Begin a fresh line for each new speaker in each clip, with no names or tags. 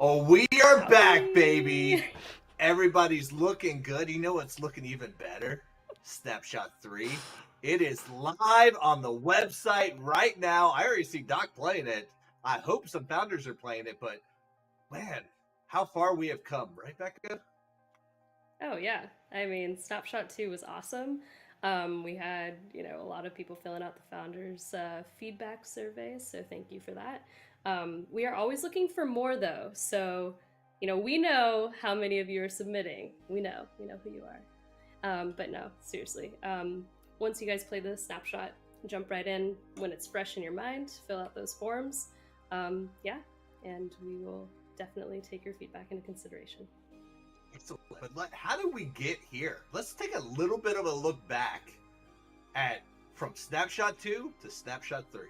Oh, we are back,
Howdy.
baby. Everybody's looking good. You know what's looking even better? Snapshot 3. It is live on the website right now. I already see Doc playing it. I hope some founders are playing it, but man, how far we have come, right, Becca?
Oh yeah, I mean, Snapshot 2 was awesome. We had, a lot of people filling out the founders' feedback surveys, so thank you for that. We are always looking for more though, so we know how many of you are submitting. We know who you are. But no, seriously, once you guys play the Snapshot, jump right in when it's fresh in your mind. Fill out those forms, yeah, and we will definitely take your feedback into consideration.
But how did we get here? Let's take a little bit of a look back at from Snapshot 2 to Snapshot 3.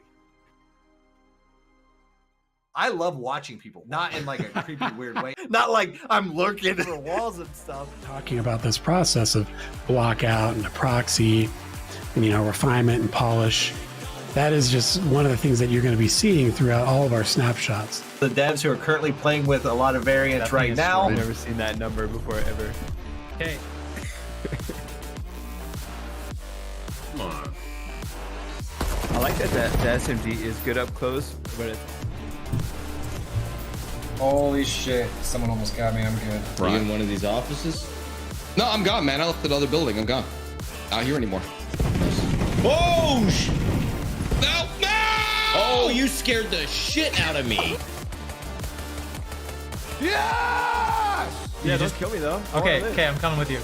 I love watching people, not in like a creepy, weird way. Not like I'm lurking for walls and stuff.
Talking about this process of blockout and a proxy, and, refinement and polish. That is just one of the things that you're going to be seeing throughout all of our snapshots.
The devs who are currently playing with a lot of variants right now.
I've never seen that number before, ever.
Okay. Come on.
I like that the SMG is good up close, but it's...
Holy shit, someone almost got me, I'm good.
Are you in one of these offices?
No, I'm gone, man. I left the other building. I'm gone. Not here anymore.
Oh,
No! No!
oh, you scared the shit out of me.
Yes!
Yeah, don't kill me though.
Okay, I'm coming with you.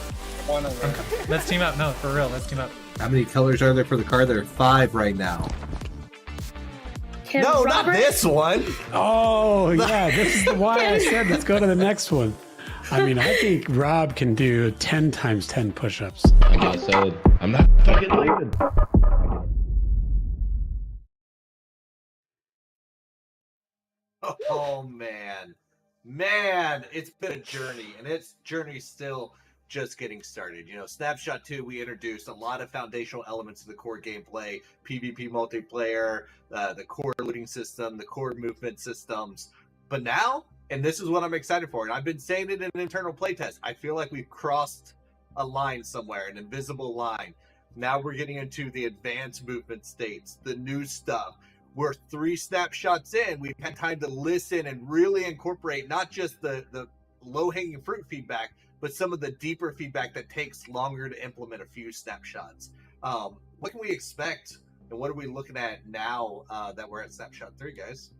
One over.
Let's team up. No, for real, let's team up.
How many colors are there for the car? There are 5 right now.
No, not this one.
Oh, yeah, this is why I said let's go to the next one. I mean, I think Rob can do 10 times 10 push-ups.
I guess so. I'm not fucking leaving.
Oh man, it's been a journey, and its journey's still just getting started. Snapshot 2, we introduced a lot of foundational elements of the core gameplay, PvP multiplayer, the core looting system, the core movement systems. But now, and this is what I'm excited for, and I've been saying it in an internal playtest, I feel like we've crossed a line somewhere, an invisible line. Now we're getting into the advanced movement states, the new stuff. We're 3 snapshots in. We've had time to listen and really incorporate not just the low-hanging fruit feedback, but some of the deeper feedback that takes longer to implement a few snapshots. What can we expect, and what are we looking at now that we're at Snapshot 3, guys?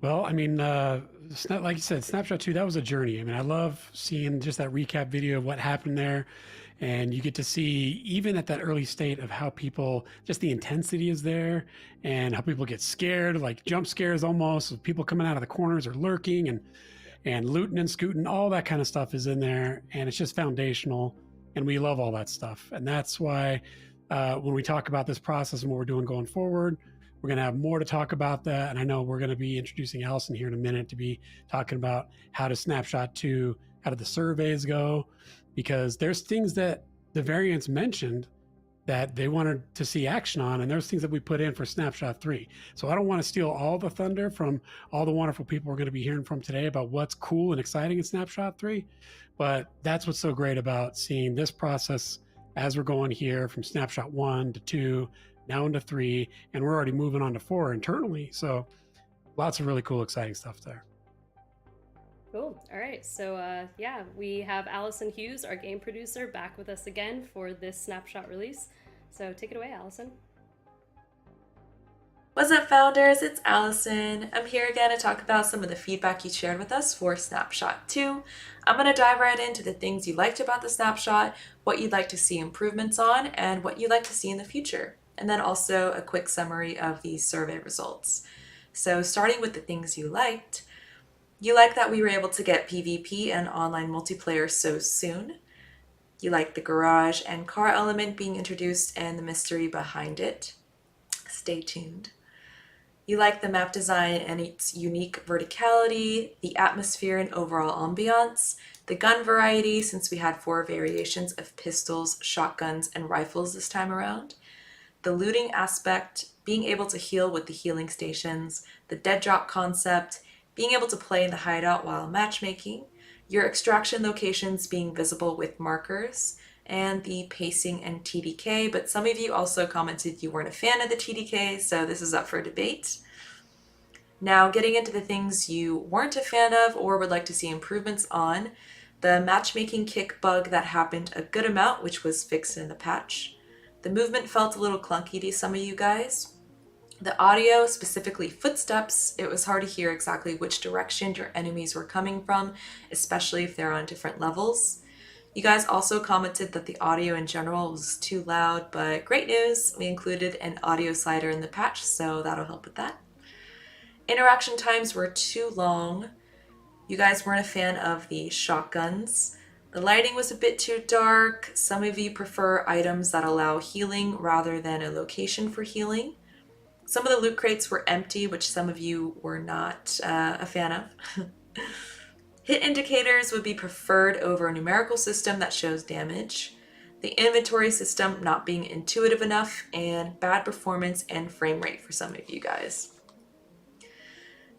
Well, I mean, like you said, Snapshot 2, that was a journey. I mean, I love seeing just that recap video of what happened there. And you get to see, even at that early state, of how people, just the intensity is there, and how people get scared, like jump scares almost, of people coming out of the corners or lurking and looting and scooting, all that kind of stuff is in there. And it's just foundational. And we love all that stuff. And that's why when we talk about this process and what we're doing going forward, we're going to have more to talk about that. And I know we're going to be introducing Allison here in a minute to be talking about how to Snapshot 2, how did the surveys go, because there's things that the variants mentioned that they wanted to see action on, and there's things that we put in for Snapshot 3. So I don't want to steal all the thunder from all the wonderful people we're going to be hearing from today about what's cool and exciting in Snapshot 3, but that's what's so great about seeing this process as we're going here from Snapshot 1 to 2, now into 3, and we're already moving on to 4 internally. So lots of really cool, exciting stuff there.
Cool. All right. So yeah, we have Allison Hughes, our game producer, back with us again for this Snapshot release. So take it away, Allison.
What's up, founders? It's Allison. I'm here again to talk about some of the feedback you shared with us for Snapshot 2. I'm going to dive right into the things you liked about the snapshot, what you'd like to see improvements on, and what you'd like to see in the future. And then also a quick summary of the survey results. So starting with the things you liked, you like that we were able to get PvP and online multiplayer so soon. You like the garage and car element being introduced and the mystery behind it. Stay tuned. You like the map design and its unique verticality, the atmosphere and overall ambiance, the gun variety since we had 4 variations of pistols, shotguns, and rifles this time around, the looting aspect, being able to heal with the healing stations, the dead drop concept, being able to play in the hideout while matchmaking, your extraction locations being visible with markers, and the pacing and TDK, but some of you also commented you weren't a fan of the TDK, so this is up for debate. Now, getting into the things you weren't a fan of or would like to see improvements on, the matchmaking kick bug that happened a good amount, which was fixed in the patch. The movement felt a little clunky to some of you guys. The audio, specifically footsteps, it was hard to hear exactly which direction your enemies were coming from, especially if they're on different levels. You guys also commented that the audio in general was too loud, but great news, we included an audio slider in the patch, so that'll help with that. Interaction times were too long. You guys weren't a fan of the shotguns. The lighting was a bit too dark. Some of you prefer items that allow healing rather than a location for healing. Some of the loot crates were empty, which some of you were not a fan of. Hit indicators would be preferred over a numerical system that shows damage. The inventory system not being intuitive enough, and bad performance and frame rate for some of you guys.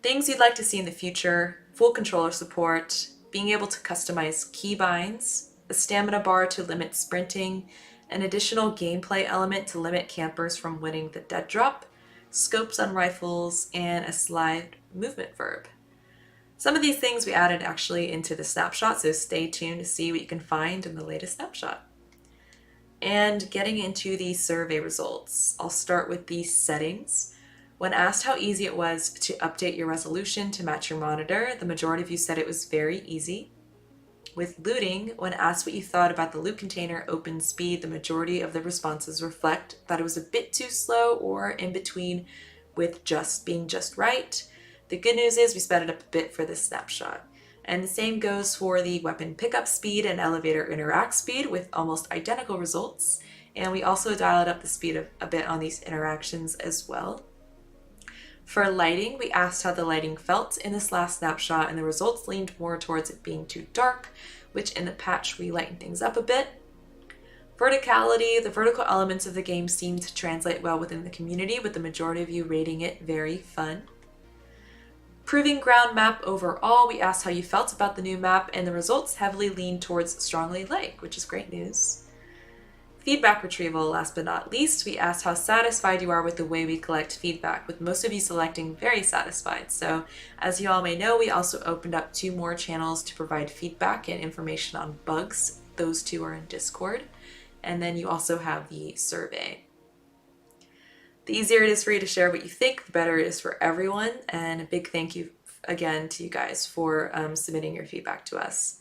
Things you'd like to see in the future: full controller support, being able to customize keybinds, a stamina bar to limit sprinting, an additional gameplay element to limit campers from winning the DEADROP, scopes on rifles, and a slide movement verb. Some of these things we added actually into the snapshot, so stay tuned to see what you can find in the latest snapshot. And getting into the survey results, I'll start with the settings. When asked how easy it was to update your resolution to match your monitor, the majority of you said it was very easy. With looting, when asked what you thought about the loot container open speed, the majority of the responses reflect that it was a bit too slow or in between with just being just right. The good news is we sped it up a bit for this snapshot. And the same goes for the weapon pickup speed and elevator interact speed with almost identical results. And we also dialed up the speed a bit on these interactions as well. For lighting, we asked how the lighting felt in this last snapshot, and the results leaned more towards it being too dark, which in the patch we lightened things up a bit. Verticality, the vertical elements of the game seemed to translate well within the community, with the majority of you rating it very fun. Proving ground map overall, we asked how you felt about the new map, and the results heavily leaned towards strongly like, which is great news. Feedback retrieval, last but not least, we asked how satisfied you are with the way we collect feedback, with most of you selecting very satisfied. So, as you all may know, we also opened up 2 more channels to provide feedback and information on bugs. Those 2 are in Discord. And then you also have the survey. The easier it is for you to share what you think, the better it is for everyone. And a big thank you again to you guys for submitting your feedback to us.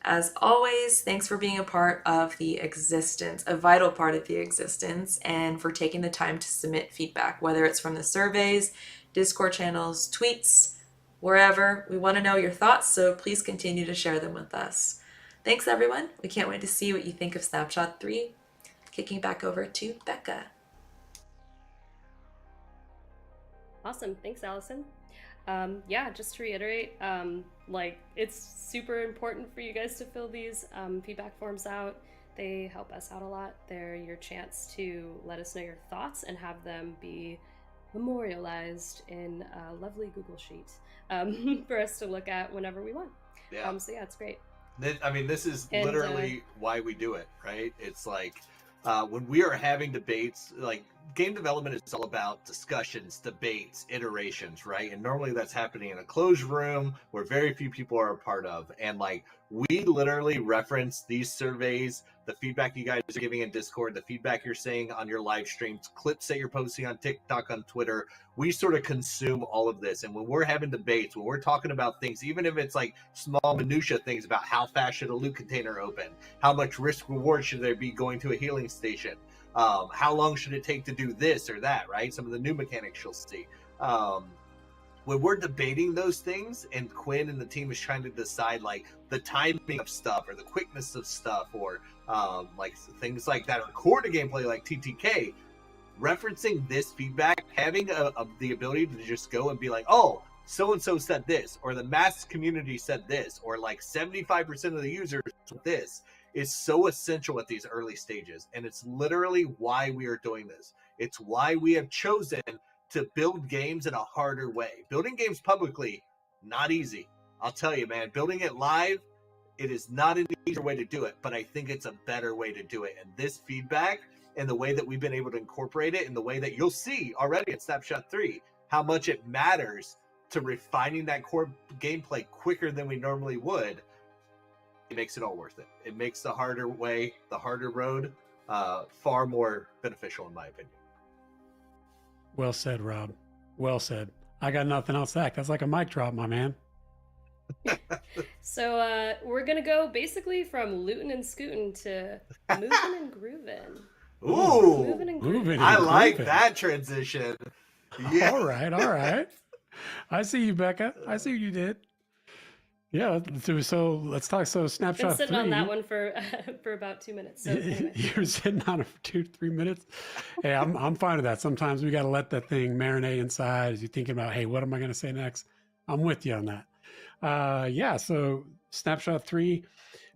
As always, thanks for being a part of the existence, a vital part of the existence, and for taking the time to submit feedback, whether it's from the surveys, Discord channels, tweets, wherever. We want to know your thoughts, so please continue to share them with us. Thanks, everyone. We can't wait to see what you think of Snapshot 3. Kicking back over to Becca.
Awesome. Thanks, Allison. Yeah, just to reiterate, it's super important for you guys to fill these feedback forms out. They help us out a lot. They're your chance to let us know your thoughts and have them be memorialized in a lovely Google sheet for us to look at whenever we want.
Yeah.
So yeah, it's great.
This is literally why we do it, right? It's like when we are having debates, like game development is all about discussions, debates, iterations, right? And normally that's happening in a closed room where very few people are a part of. And like we literally reference these surveys, the feedback you guys are giving in Discord, the feedback you're saying on your live streams, clips that you're posting on TikTok, on Twitter. We sort of consume all of this. And when we're having debates, when we're talking about things, even if it's like small minutia things about how fast should a loot container open, how much risk reward should there be going to a healing station, how long should it take to do this or that, right? Some of the new mechanics you'll see. When we're debating those things and Quinn and the team is trying to decide like the timing of stuff or the quickness of stuff or like things like that, or core to gameplay like TTK, referencing this feedback, having the ability to just go and be like, oh, so-and-so said this, or the mass community said this, or like 75% of the users said this, is so essential at these early stages. And it's literally why we are doing this. It's why we have chosen to build games in a harder way. Building games publicly, not easy. I'll tell you, man, building it live, it is not an easier way to do it, but I think it's a better way to do it. And this feedback and the way that we've been able to incorporate it, and the way that you'll see already in Snapshot 3, how much it matters to refining that core gameplay quicker than we normally would, it makes it all worth it. It makes the harder way, the harder road, far more beneficial in my opinion.
Well said, Rob. Well said. I got nothing else to add. That's like a mic drop, my man.
So we're gonna go basically from lootin' and scootin' to moving and grooving.
Ooh,
Moving and
Moving
grooving.
and
I like
grooving.
that transition. Yeah.
All right. I see you, Becca. I see what you did. Yeah, so let's talk. So
Been
Snapshot
sitting
3.
on that one for about 2 minutes. So anyway.
You're sitting on it for 2-3 minutes. Hey, I'm fine with that. Sometimes we got to let that thing marinate inside as you're thinking about, hey, what am I going to say next? I'm with you on that. Yeah. So Snapshot 3,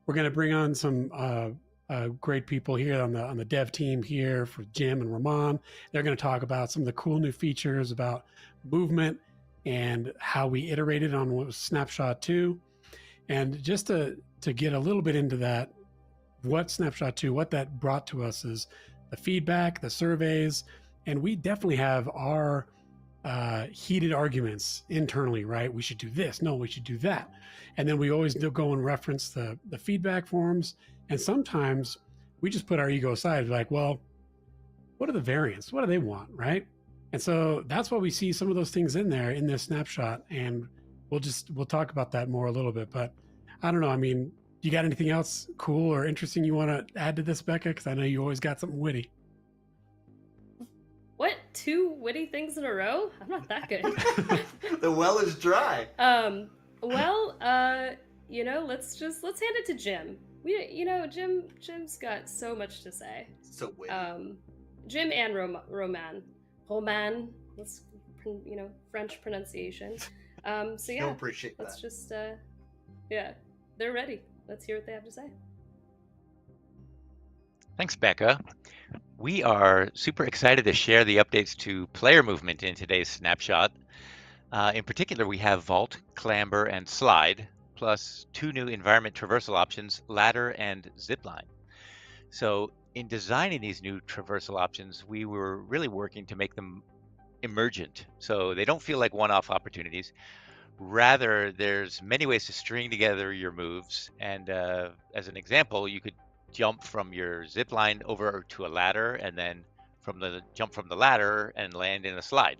we're going to bring on some great people here on the dev team here for Jim and Ramon. They're going to talk about some of the cool new features about movement and how we iterated on what was Snapshot 2. And just to get a little bit into that, what Snapshot 2, what that brought to us is the feedback, the surveys, and we definitely have our heated arguments internally, right? We should do this. No, we should do that. And then we always do go and reference the feedback forms. And sometimes we just put our ego aside, like, well, what are the variants? What do they want, right? And so that's why we see some of those things in there in this snapshot. And we'll talk about that more a little bit. But I don't know. I mean, you got anything else cool or interesting you want to add to this, Becca? Because I know you always got something witty.
What? 2 witty things in a row? I'm not that good.
The well is dry.
Well, let's hand it to Jim. Jim's got so much to say.
So witty.
Jim and Roman, let's French pronunciation. So yeah,
Don't appreciate
let's
that.
just they're ready. Let's hear what they have to say.
Thanks, Becca. We are super excited to share the updates to player movement in today's snapshot. In particular, we have vault, clamber, and slide, plus 2 new environment traversal options, ladder and zipline. So in designing these new traversal options, we were really working to make them emergent, so they don't feel like one-off opportunities. Rather, there's many ways to string together your moves, and as an example, you could jump from your zip line over to a ladder, and then jump from the ladder and land in a slide.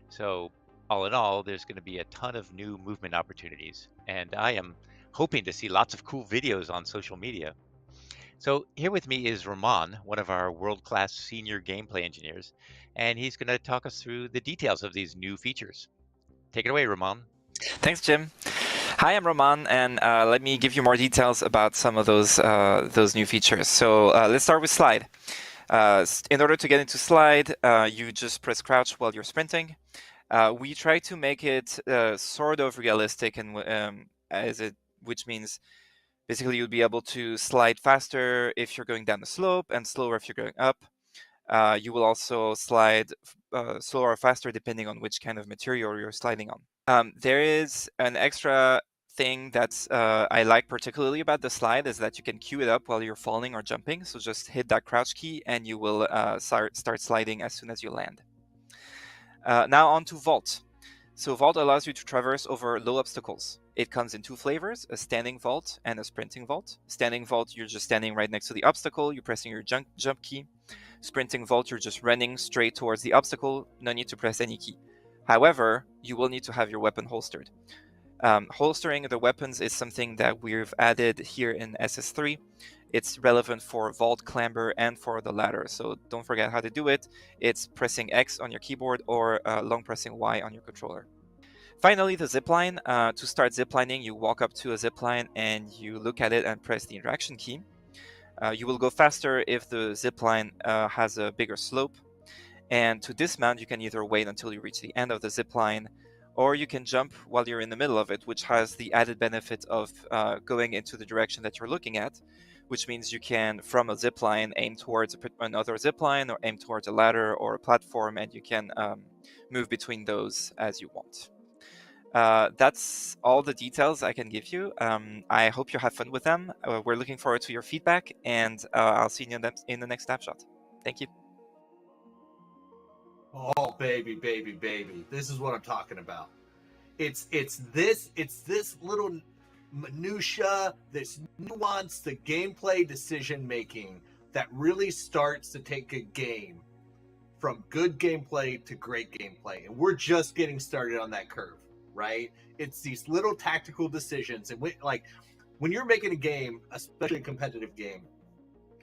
So all in all, there's going to be a ton of new movement opportunities, and I am hoping to see lots of cool videos on social media. So here with me is Ramon, one of our world-class senior gameplay engineers, and he's going to talk us through the details of these new features. Take it away, Ramon.
Thanks, Jim. Hi, I'm Roman, and let me give you more details about some of those new features. So let's start with slide. In order to get into slide, you just press crouch while you're sprinting. We try to make it sort of realistic, and which means basically you'll be able to slide faster if you're going down the slope and slower if you're going up. You will also slide slower or faster depending on which kind of material you're sliding on. There is an extra thing that I like particularly about the slide is that you can queue it up while you're falling or jumping. So just hit that crouch key and you will start sliding as soon as you land. Now on to vault. So vault allows you to traverse over low obstacles. It comes in 2 flavors, a standing vault and a sprinting vault. Standing vault, you're just standing right next to the obstacle, you're pressing your jump key. Sprinting vault, you're just running straight towards the obstacle, no need to press any key. However, you will need to have your weapon holstered. Holstering the weapons is something that we've added here in SS3. It's relevant for vault, clamber, and for the ladder, so don't forget how to do it. It's pressing X on your keyboard or long pressing Y on your controller. Finally, the zipline. To start ziplining, you walk up to a zipline and you look at it and press the interaction key. You will go faster if the zipline has a bigger slope. And to dismount, you can either wait until you reach the end of the zipline, or you can jump while you're in the middle of it, which has the added benefit of going into the direction that you're looking at, which means you can, from a zipline, aim towards another zipline, or aim towards a ladder or a platform, and you can move between those as you want. That's all the details I can give you. I hope you have fun with them. We're looking forward to your feedback, and I'll see you in the next snapshot. Thank you.
Oh, baby, baby, baby. This is what I'm talking about. It's this little minutia, this nuance, the gameplay decision making that really starts to take a game from good gameplay to great gameplay. And we're just getting started on that curve, right? It's these little tactical decisions. And when you're making a game, especially a competitive game,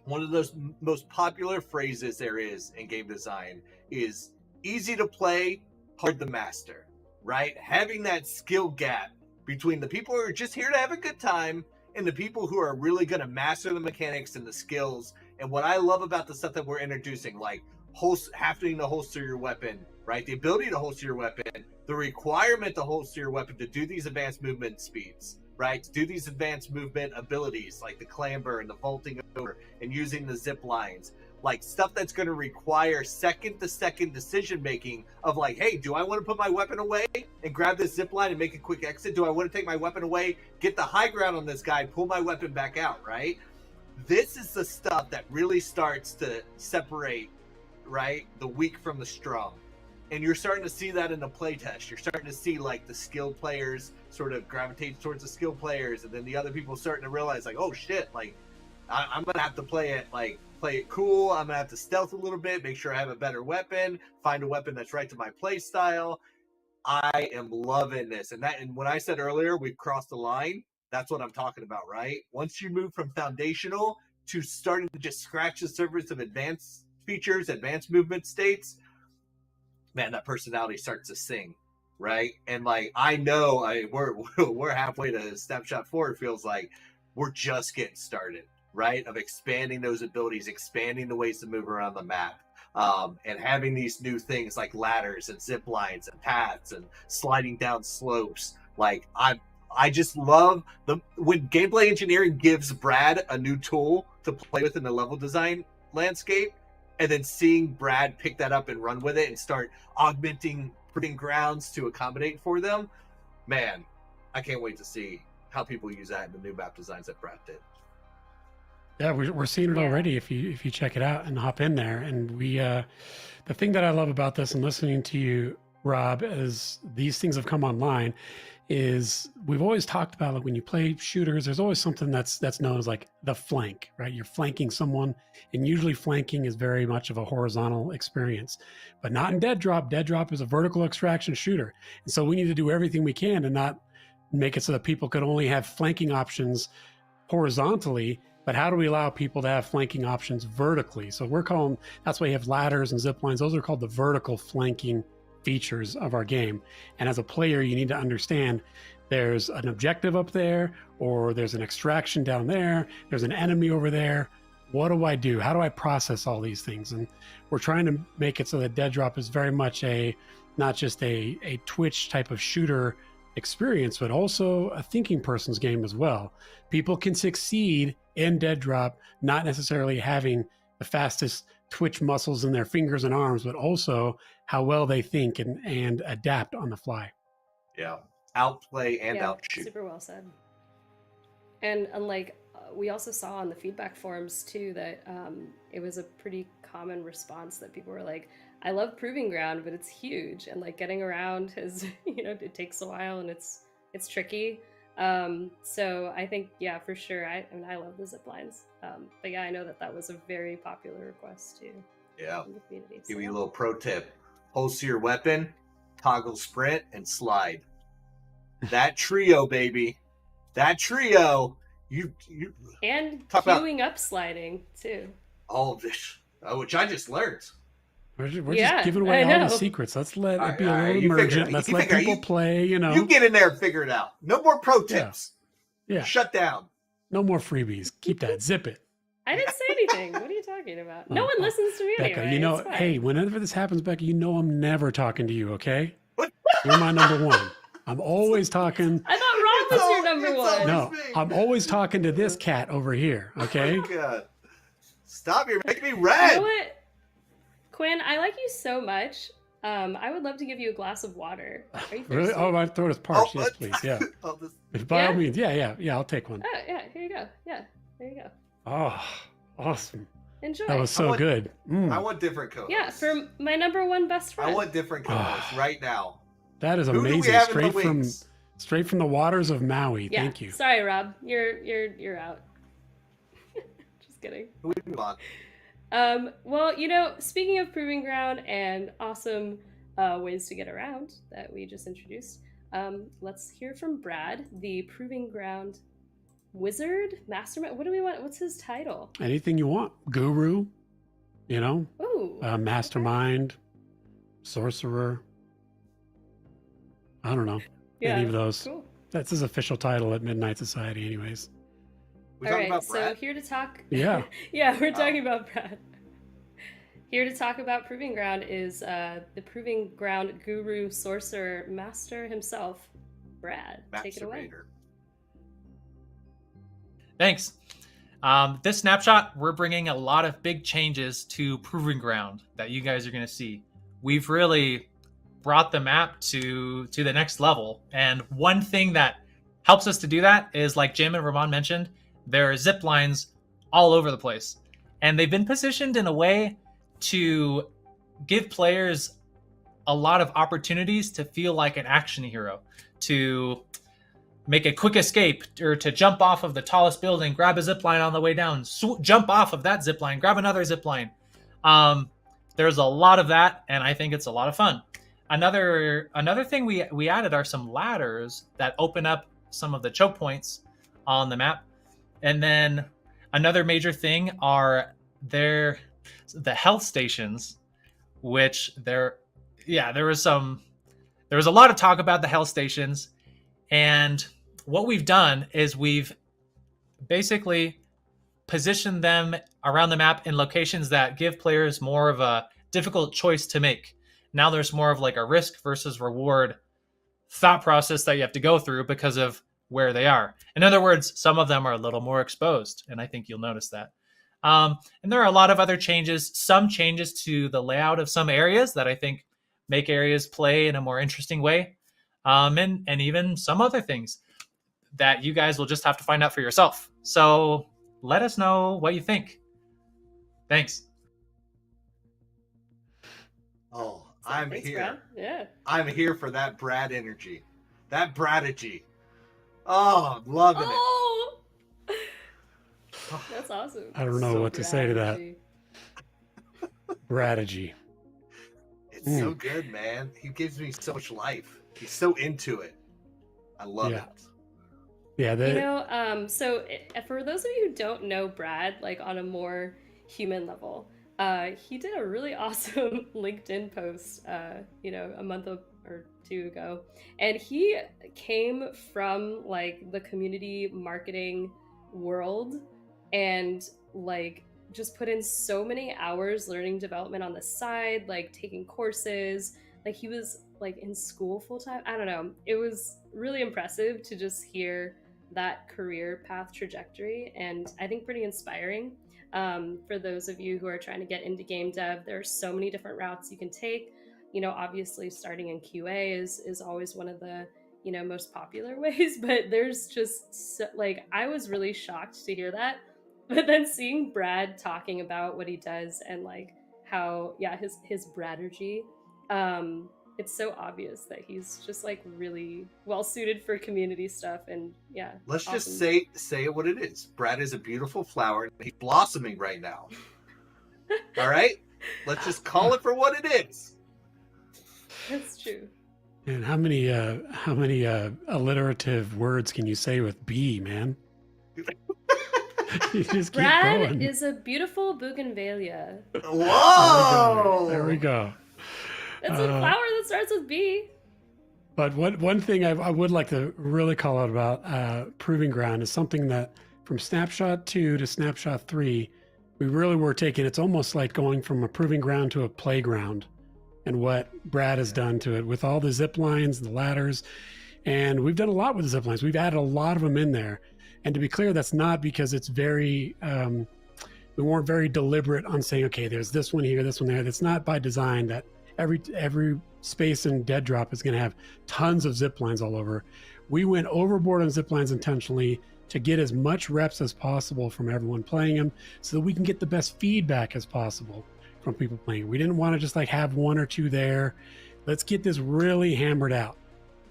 one of those most popular phrases there is in game design is easy to play, hard to master, right? Having that skill gap between the people who are just here to have a good time and the people who are really going to master the mechanics and the skills. And what I love about the stuff that we're introducing, like having to holster your weapon, right? The ability to holster your weapon, the requirement to holster your weapon to do these advanced movement speeds, right? To do these advanced movement abilities like the clamber and the vaulting over and using the zip lines. Like stuff that's going to require second-to-second decision-making of like, hey, do I want to put my weapon away and grab this zip line and make a quick exit? Do I want to take my weapon away, get the high ground on this guy, pull my weapon back out, right? This is the stuff that really starts to separate, right, the weak from the strong. And you're starting to see that in the playtest. You're starting to see like the skilled players sort of gravitate towards the skilled players, and then the other people starting to realize like, oh shit, like I'm going to have to play it cool. I'm gonna have to stealth a little bit, make sure I have a better weapon, find a weapon that's right to my play style. I am loving this. And when I said earlier we've crossed the line, that's what I'm talking about, right? Once you move from foundational to starting to just scratch the surface of advanced features, advanced movement states, man, that personality starts to sing, right? And like I know we're halfway to Snapshot 4, it feels like we're just getting started. Right, of expanding those abilities, expanding the ways to move around the map, and having these new things like ladders and zip lines and paths and sliding down slopes. Like I just love when gameplay engineering gives Brad a new tool to play with in the level design landscape, and then seeing Brad pick that up and run with it and start augmenting proving grounds to accommodate for them. Man, I can't wait to see how people use that in the new map designs that Brad did.
Yeah, we're seeing it already if you check it out and hop in there. And the thing that I love about this and listening to you, Rob, as these things have come online, is we've always talked about like when you play shooters, there's always something that's known as like the flank, right? You're flanking someone, and usually flanking is very much of a horizontal experience, but not in DEADROP. DEADROP is a vertical extraction shooter, and so we need to do everything we can to not make it so that people could only have flanking options horizontally. But how do we allow people to have flanking options vertically? So that's why you have ladders and zip lines. Those are called the vertical flanking features of our game. And as a player, you need to understand there's an objective up there, or there's an extraction down there, there's an enemy over there. What do I do? How do I process all these things? And we're trying to make it so that DEADROP is very much not just a Twitch type of shooter experience, but also a thinking person's game as well. People can succeed in DEADROP, not necessarily having the fastest twitch muscles in their fingers and arms, but also how well they think and adapt on the fly.
Yeah, outplay and outshoot.
Super well said. And unlike we also saw on the feedback forums too that it was a pretty common response that people were like, I love Proving Ground, but it's huge, and like getting around is, it takes a while and it's tricky. So I think, yeah, for sure. I love the zip lines. But yeah, I know that was a very popular request too.
Yeah.
In the community.
Give you a little pro tip: holster your weapon, toggle sprint, and slide. That trio, baby. That trio. You
and queuing up sliding too.
All of this, which I just learned.
We're just giving away all the secrets. Let's let it be a little emergent. Let's let people play, You
get in there and figure it out. No more pro tips.
Yeah.
Shut down.
No more freebies. Keep that. Zip it.
I didn't say anything. What are you talking about? No one listens to me
Becca,
anyway.
hey, whenever this happens, Becca, I'm never talking to you, okay? You're my number one. I'm always talking.
I thought Rob was your number one.
No, I'm always talking to this cat over here, okay?
Oh my God. Stop, you're making me red.
You know what? Quinn, I like you so much I would love to give you a glass of water. Are you thirsty?
Really? Oh, my throat is parched. Yes, please. Yeah. By all
Yeah?
means. Yeah. I'll take one.
Oh, yeah, here you go. Yeah, there you go.
Oh, awesome.
Enjoy.
That was so good.
I want different co-hosts.
Yeah, for my number one best friend.
I want different co-hosts right now.
That is
Who do we
amazing.
have in the
Straight from the waters of Maui.
Yeah.
Thank you.
Sorry, Rob. You're out. Just kidding.
We move on.
Well, speaking of Proving Ground and awesome ways to get around that we just introduced, let's hear from Brad, the Proving Ground wizard, mastermind. What do we want? What's his title?
Anything you want. Guru,
Ooh.
mastermind, sorcerer. I don't know.
Yeah,
any of those.
Cool.
That's his official title at Midnight Society, anyways.
All right, so here to talk.
Yeah.
Yeah, we're talking about Brad. Here to talk about Proving Ground is the Proving Ground guru, sorcerer, master himself, Brad. Take it away.
Thanks. This snapshot, we're bringing a lot of big changes to Proving Ground that you guys are going to see. We've really brought the map to the next level. And one thing that helps us to do that is, like Jim and Ramon mentioned, there are zip lines all over the place. And they've been positioned in a way to give players a lot of opportunities to feel like an action hero, to make a quick escape, or to jump off of the tallest building, grab a zip line on the way down, jump off of that zip line, grab another zip line. There's a lot of that, and I think it's a lot of fun. Another thing we added are some ladders that open up some of the choke points on the map. And then another major thing are the health stations, which there was a lot of talk about the health stations. And what we've done is we've basically positioned them around the map in locations that give players more of a difficult choice to make. Now there's more of like a risk versus reward thought process that you have to go through because of where they are. In other words, some of them are a little more exposed, and I think you'll notice that. And there are a lot of other changes, some changes to the layout of some areas that I think make areas play in a more interesting way. And even some other things that you guys will just have to find out for yourself. So let us know what you think. Thanks.
Oh, I'm
Thanks,
here.
Brad. Yeah.
I'm here for that Brad energy. That Bradagy. Oh, I'm loving it.
That's awesome.
I don't know what to say to that. Bradagy.
It's so good, man. He gives me so much life. He's so into it. I love it.
Yeah.
So for those of you who don't know Brad, like on a more human level, he did a really awesome LinkedIn post, a month or two ago, and he came from like the community marketing world, and like just put in so many hours learning development on the side, like taking courses, like he was like in school full time. I don't know. It was really impressive to just hear that career path trajectory, and I think pretty inspiring. For those of you who are trying to get into game dev, there are so many different routes you can take. Obviously starting in QA is always one of the, most popular ways, but there's just I was really shocked to hear that. But then seeing Brad talking about what he does and like how, his Bradergy, it's so obvious that he's just like really well suited for community stuff. And
let's
awesome.
just say it what it is. Brad is a beautiful flower, and he's blossoming right now. All right, let's just call it for what it is.
That's true.
And how many alliterative words can you say with B, man? You just keep
Brad
going.
is a beautiful bougainvillea.
Whoa!
There we go.
That's a flower that starts with B.
But one thing I would like to really call out about Proving Ground is something that from Snapshot 2 to Snapshot 3, we really were taking, it's almost like going from a Proving Ground to a playground, and what Brad has done to it with all the zip lines, the ladders. And we've done a lot with the zip lines. We've added a lot of them in there. And to be clear, that's not because it's very, we weren't very deliberate on saying, okay, there's this one here, this one there. That's not by design. That every space in DEADROP is going to have tons of zip lines all over. We went overboard on zip lines intentionally to get as much reps as possible from everyone playing them, so that we can get the best feedback as possible from people playing. We didn't want to just like have one or two there. Let's get this really hammered out.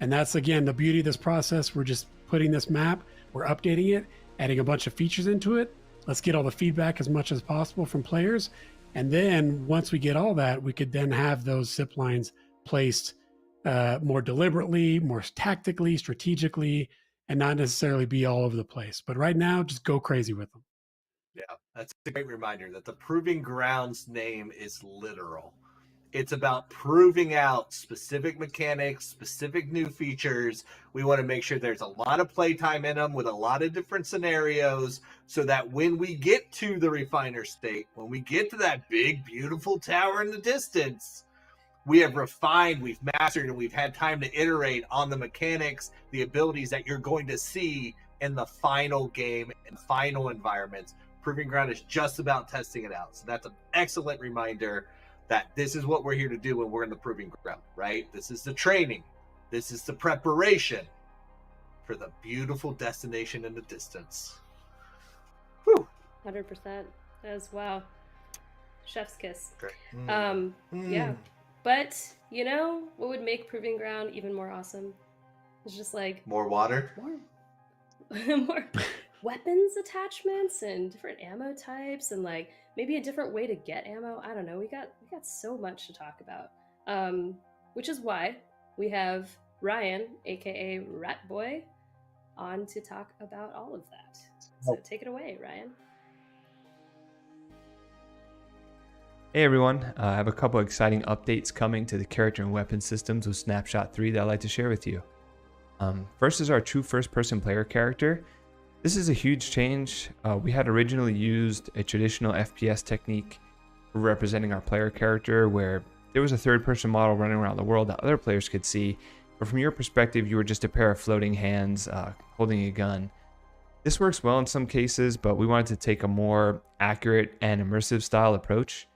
And that's, again, the beauty of this process. We're just putting this map, we're updating it, adding a bunch of features into it. Let's get all the feedback as much as possible from players. And then once we get all that, we could then have those zip lines placed more deliberately, more tactically, strategically, and not necessarily be all over the place. But right now, just go crazy with them.
Yeah, that's a great reminder that the Proving Grounds name is literal. It's about proving out specific mechanics, specific new features. We want to make sure there's a lot of playtime in them with a lot of different scenarios, so that when we get to the refiner state, when we get to that big, beautiful tower in the distance, we have refined, we've mastered, and we've had time to iterate on the mechanics, the abilities that you're going to see in the final game and final environments. Proving Ground is just about testing it out. So that's an excellent reminder that this is what we're here to do when we're in the Proving Ground, right? This is the training. This is the preparation for the beautiful destination in the distance. Whew.
100%. As wow. Chef's kiss.
Great.
Yeah. But, you know, what would make Proving Ground even more awesome? It's just like
more water,
more weapons attachments and different ammo types, and like maybe a different way to get ammo. I don't know. We got so much to talk about. Which is why we have Ryan, aka Rat Boy, on to talk about all of that. So take it away, Ryan.
Hey everyone, I have a couple exciting updates coming to the character and weapon systems with Snapshot 3 that I'd like to share with you. First is our true first-person player character. This is a huge change. We had originally used a traditional FPS technique for representing our player character, where there was a third-person model running around the world that other players could see, but from your perspective, you were just a pair of floating hands holding a gun. This works well in some cases, but we wanted to take a more accurate and immersive style approach.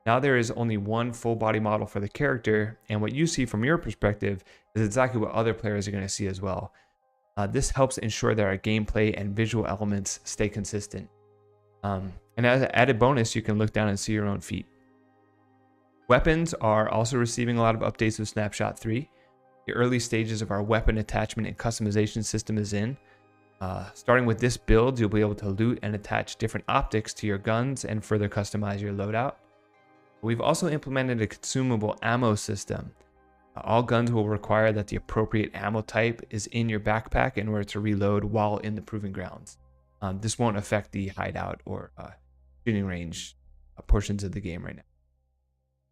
Now there is only one full body model for the character, and what you see from your perspective is exactly what other players are going to see as well. This helps ensure that our gameplay and visual elements stay consistent. And as an added bonus, you can look down and see your own feet. Weapons are also receiving a lot of updates with Snapshot 3. The early stages of our weapon attachment and customization system is in. Starting with this build, you'll be able to loot and attach different optics to your guns and further customize your loadout. We've also implemented a consumable ammo system. All guns will require that the appropriate ammo type is in your backpack in order to reload while in the Proving Grounds. This won't affect the hideout or shooting range portions of the game right now.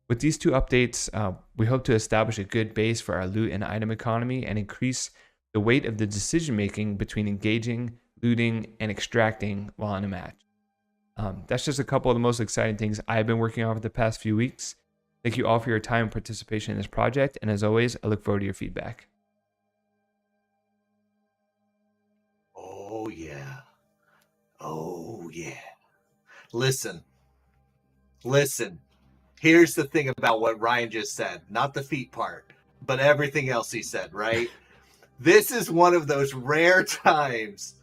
With these two updates, we hope to establish a good base for our loot and item economy and increase the weight of the decision making between engaging, looting, and extracting while in a match. That's just a couple of the most exciting things I've been working on for the past few weeks. Thank you all for your time and participation in this project, and as always, I look forward to your feedback.
Oh yeah. Oh yeah. Listen. Here's the thing about what Ryan just said. Not the feet part, but everything else he said, right? This is one of those rare times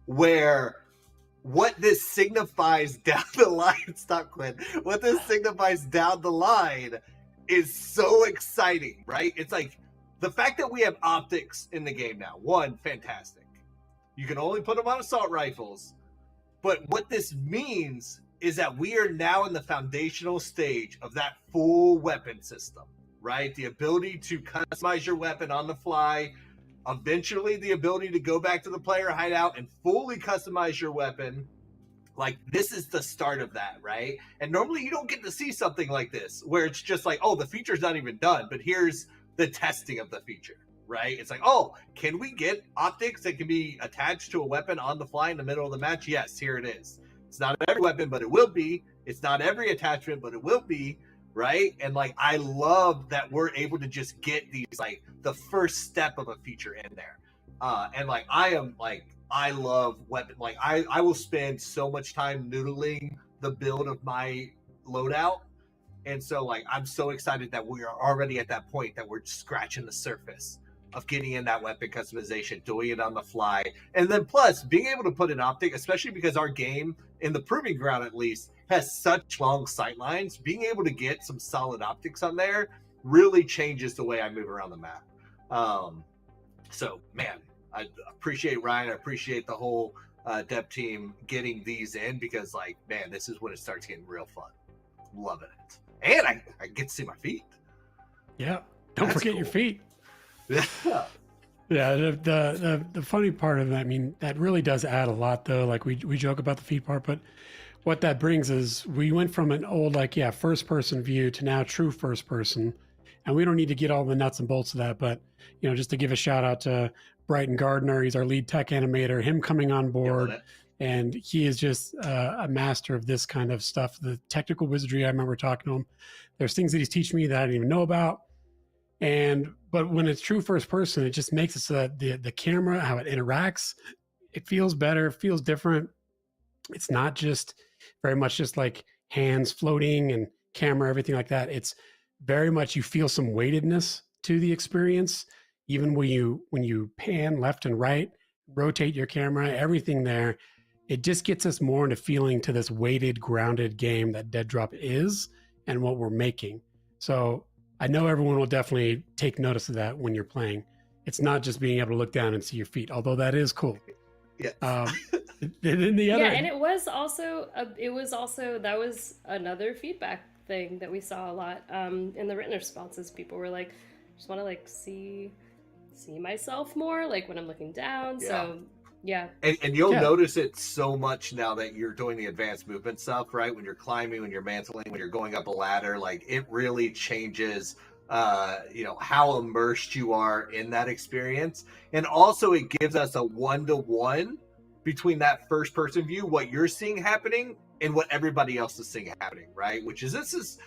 where what this signifies down the line, stop Quinn, what this signifies down the line is so exciting, right? It's like the fact that we have optics in the game now, one, fantastic. You can only put them on assault rifles, but what this means is that we are now in the foundational stage of that full weapon system, right? The ability to customize your weapon on the fly, eventually the ability to go back to the player hideout and fully customize your weapon. Like, this is the start of that, right? And normally you don't get to see something like this where it's just like, oh, the feature's not even done, but here's the testing of the feature, right? It's like, oh, can we get optics that can be attached to a weapon on the fly in the middle of the match? Yes, here it is. It's not every weapon, but it will be. It's not every attachment, but it will be. Right? And like, I love that we're able to just get these, like, the first step of a feature in there. And like, I love weapon. Like, I will spend so much time noodling the build of my loadout And so like I'm so excited that we are already at that point that we're scratching the surface of getting in that weapon customization, doing it on the fly, and then plus being able to put an optic, especially because our game in the proving ground at least has such long sight lines. Being able to get some solid optics on there really changes the way I move around the map. So man, I appreciate Ryan. I appreciate the whole dev team getting these in, because like, man, this is when it starts getting real fun. Loving it. And I get to see my feet.
Yeah. Don't
That's
forget
cool.
your feet.
Yeah.
Yeah, the funny part of that, I mean, that really does add a lot though. Like we joke about the feet part, but what that brings is we went from an old, like, yeah, first person view to now true first person. And we don't need to get all the nuts and bolts of that, but you know, just to give a shout out to Brighton Gardner, he's our lead tech animator, him coming on board. And he is just a master of this kind of stuff. The technical wizardry, I remember talking to him. There's things that he's teaching me that I didn't even know about. But when it's true first person, it just makes it so that the camera, how it interacts, it feels better, feels different. It's not just very much just like hands floating and camera, everything like that. It's very much, you feel some weightedness to the experience. Even when you pan left and right, rotate your camera, everything there, it just gets us more into feeling to this weighted, grounded game that DEADROP is and what we're making. So I know everyone will definitely take notice of that when you're playing. It's not just being able to look down and see your feet, although that is cool.
Yeah.
Then the other,
yeah, and it was also that was another feedback thing that we saw a lot in the written responses. People were like, just want to like see myself more, like when I'm looking down.
Yeah.
So yeah.
And you'll notice it so much now that you're doing the advanced movement stuff, right? When you're climbing, when you're mantling, when you're going up a ladder, like it really changes how immersed you are in that experience. And also it gives us a one-to-one between that first person view, what you're seeing happening and what everybody else is seeing happening, right? This is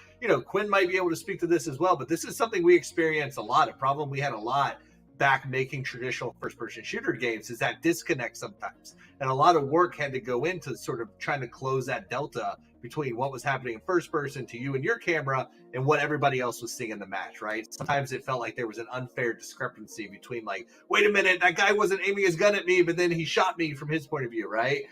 Quinn might be able to speak to this as well, but this is something we experience a lot. A problem we had a lot back making traditional first-person shooter games is that disconnect sometimes, and a lot of work had to go into sort of trying to close that delta between what was happening in first person to you and your camera and what everybody else was seeing in the match, right? Sometimes it felt like there was an unfair discrepancy between like, wait a minute, that guy wasn't aiming his gun at me, but then he shot me from his point of view, right?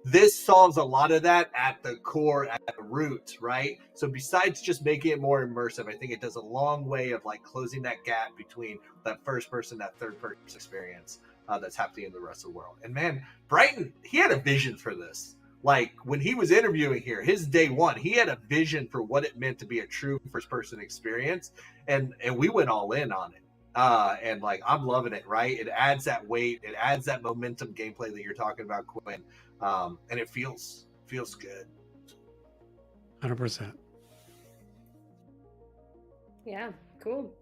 This solves a lot of that at the core, at the root, right? So besides just making it more immersive, I think it does a long way of like closing that gap between that first person, that third person experience that's happening in the rest of the world. And man, Brighton, he had a vision for this. Like when he was interviewing here, his day one, he had a vision for what it meant to be a true first person experience. And we went all in on it. And like, I'm loving it, right? It adds that weight, it adds that momentum gameplay that you're talking about, Quinn. And it feels good.
100%.
Yeah, cool.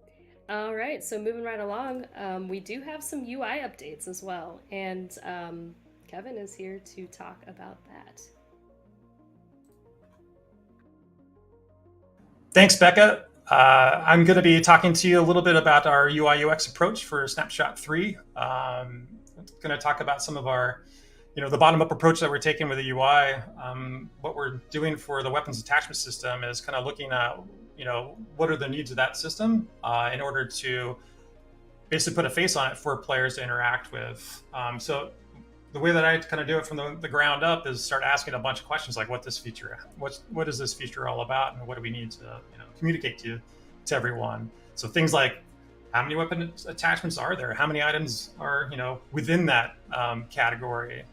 All right, so moving right along, we do have some UI updates as well, and Kevin is here to talk about that.
Thanks, Becca. I'm going to be talking to you a little bit about our UI UX approach for Snapshot 3. I'm going to talk about some of our the bottom-up approach that we're taking with the UI. What we're doing for the weapons attachment system is kind of looking at, what are the needs of that system in order to basically put a face on it for players to interact with. So the way that I kind of do it from the ground up is start asking a bunch of questions like, what is this feature all about, and what do we need to communicate to everyone? So things like, how many weapon attachments are there? How many items are within that category?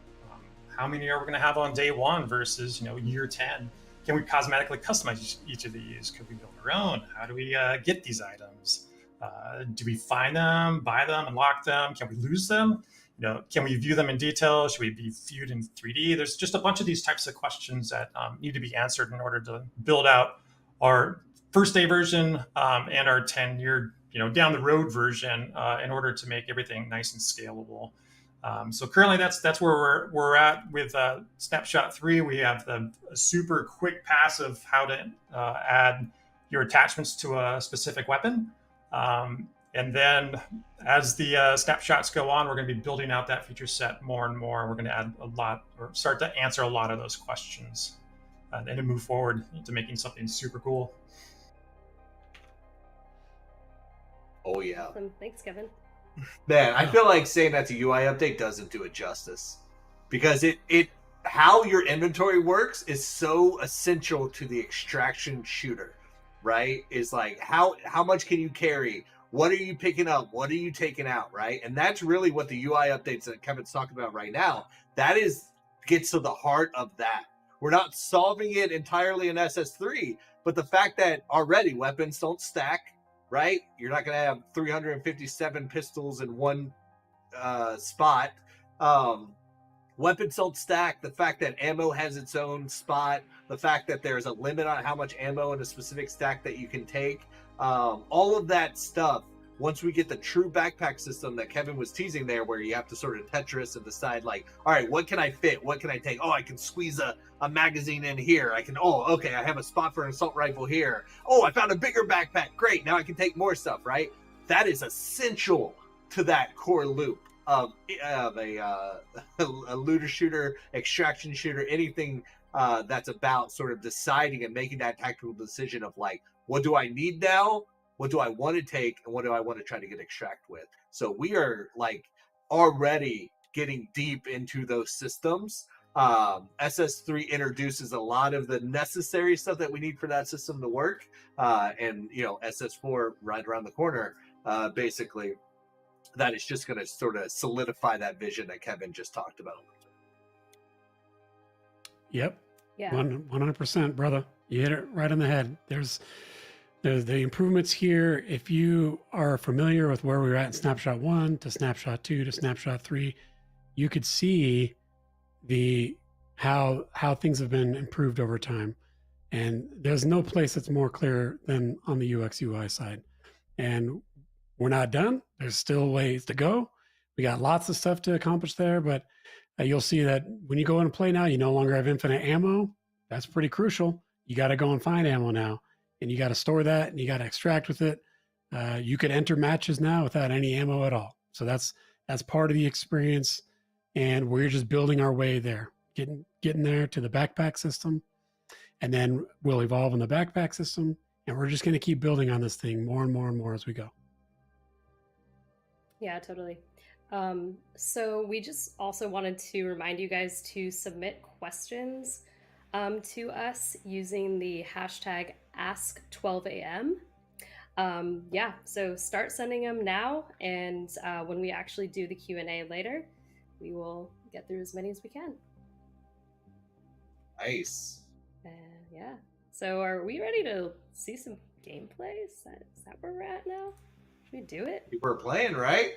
How many are we going to have on day one versus year 10? Can we cosmetically customize each of these? Could we build our own? How do we get these items? Do we find them, buy them, unlock them? Can we lose them? Can we view them in detail? Should we be viewed in 3D? There's just a bunch of these types of questions that need to be answered in order to build out our first day version and our 10-year down the road version in order to make everything nice and scalable. So currently that's where we're at with Snapshot 3. We have a super quick pass of how to add your attachments to a specific weapon. And then as the snapshots go on, we're going to be building out that feature set more and more. We're going to add a lot, or start to answer a lot of those questions and then move forward into making something super cool.
Oh yeah.
Awesome. Thanks, Kevin.
Man, I feel like saying that's a UI update doesn't do it justice, because it how your inventory works is so essential to the extraction shooter, right? Is like how much can you carry? What are you picking up? What are you taking out, right? And that's really what the UI updates that Kevin's talking about right now. That gets to the heart of that. We're not solving it entirely in SS3, but the fact that already weapons don't stack, right? You're not going to have 357 pistols in one spot. Weapons don't stack. The fact that ammo has its own spot. The fact that there's a limit on how much ammo in a specific stack that you can take. All of that stuff, once we get the true backpack system that Kevin was teasing there, where you have to sort of Tetris and decide, like, all right, what can I fit? What can I take? Oh, I can squeeze a magazine in here. I can, okay, I have a spot for an assault rifle here. Oh, I found a bigger backpack. Great, now I can take more stuff, right? That is essential to that core loop of a looter shooter, extraction shooter, anything that's about sort of deciding and making that tactical decision of, like, what do I need now? What do I want to take? And what do I want to try to get extract with? So we are, like, already getting deep into those systems. SS3 introduces a lot of the necessary stuff that we need for that system to work. And, SS4 right around the corner, basically, that is just going to sort of solidify that vision that Kevin just talked about.
Yep.
Yeah.
100%, brother. You hit it right on the head. There's the improvements here. If you are familiar with where we were at in Snapshot 1 to Snapshot 2 to Snapshot 3, you could see how things have been improved over time. And there's no place that's more clear than on the UX UI side. And we're not done. There's still ways to go. We got lots of stuff to accomplish there, but you'll see that when you go into play now, you no longer have infinite ammo. That's pretty crucial. You got to go and find ammo now, and you got to store that, and you got to extract with it. You could enter matches now without any ammo at all. So that's part of the experience, and we're just building our way there, getting there to the backpack system, and then we'll evolve in the backpack system, and we're just going to keep building on this thing more and more and more as we go.
Yeah, totally. So we just also wanted to remind you guys to submit questions to us using the hashtag Ask12am. Yeah, so start sending them now, and when we actually do the Q&A later, we will get through as many as we can.
Nice.
Yeah. So are we ready to see some gameplay? Is that where we're at now? Should we do it?
We're playing, right?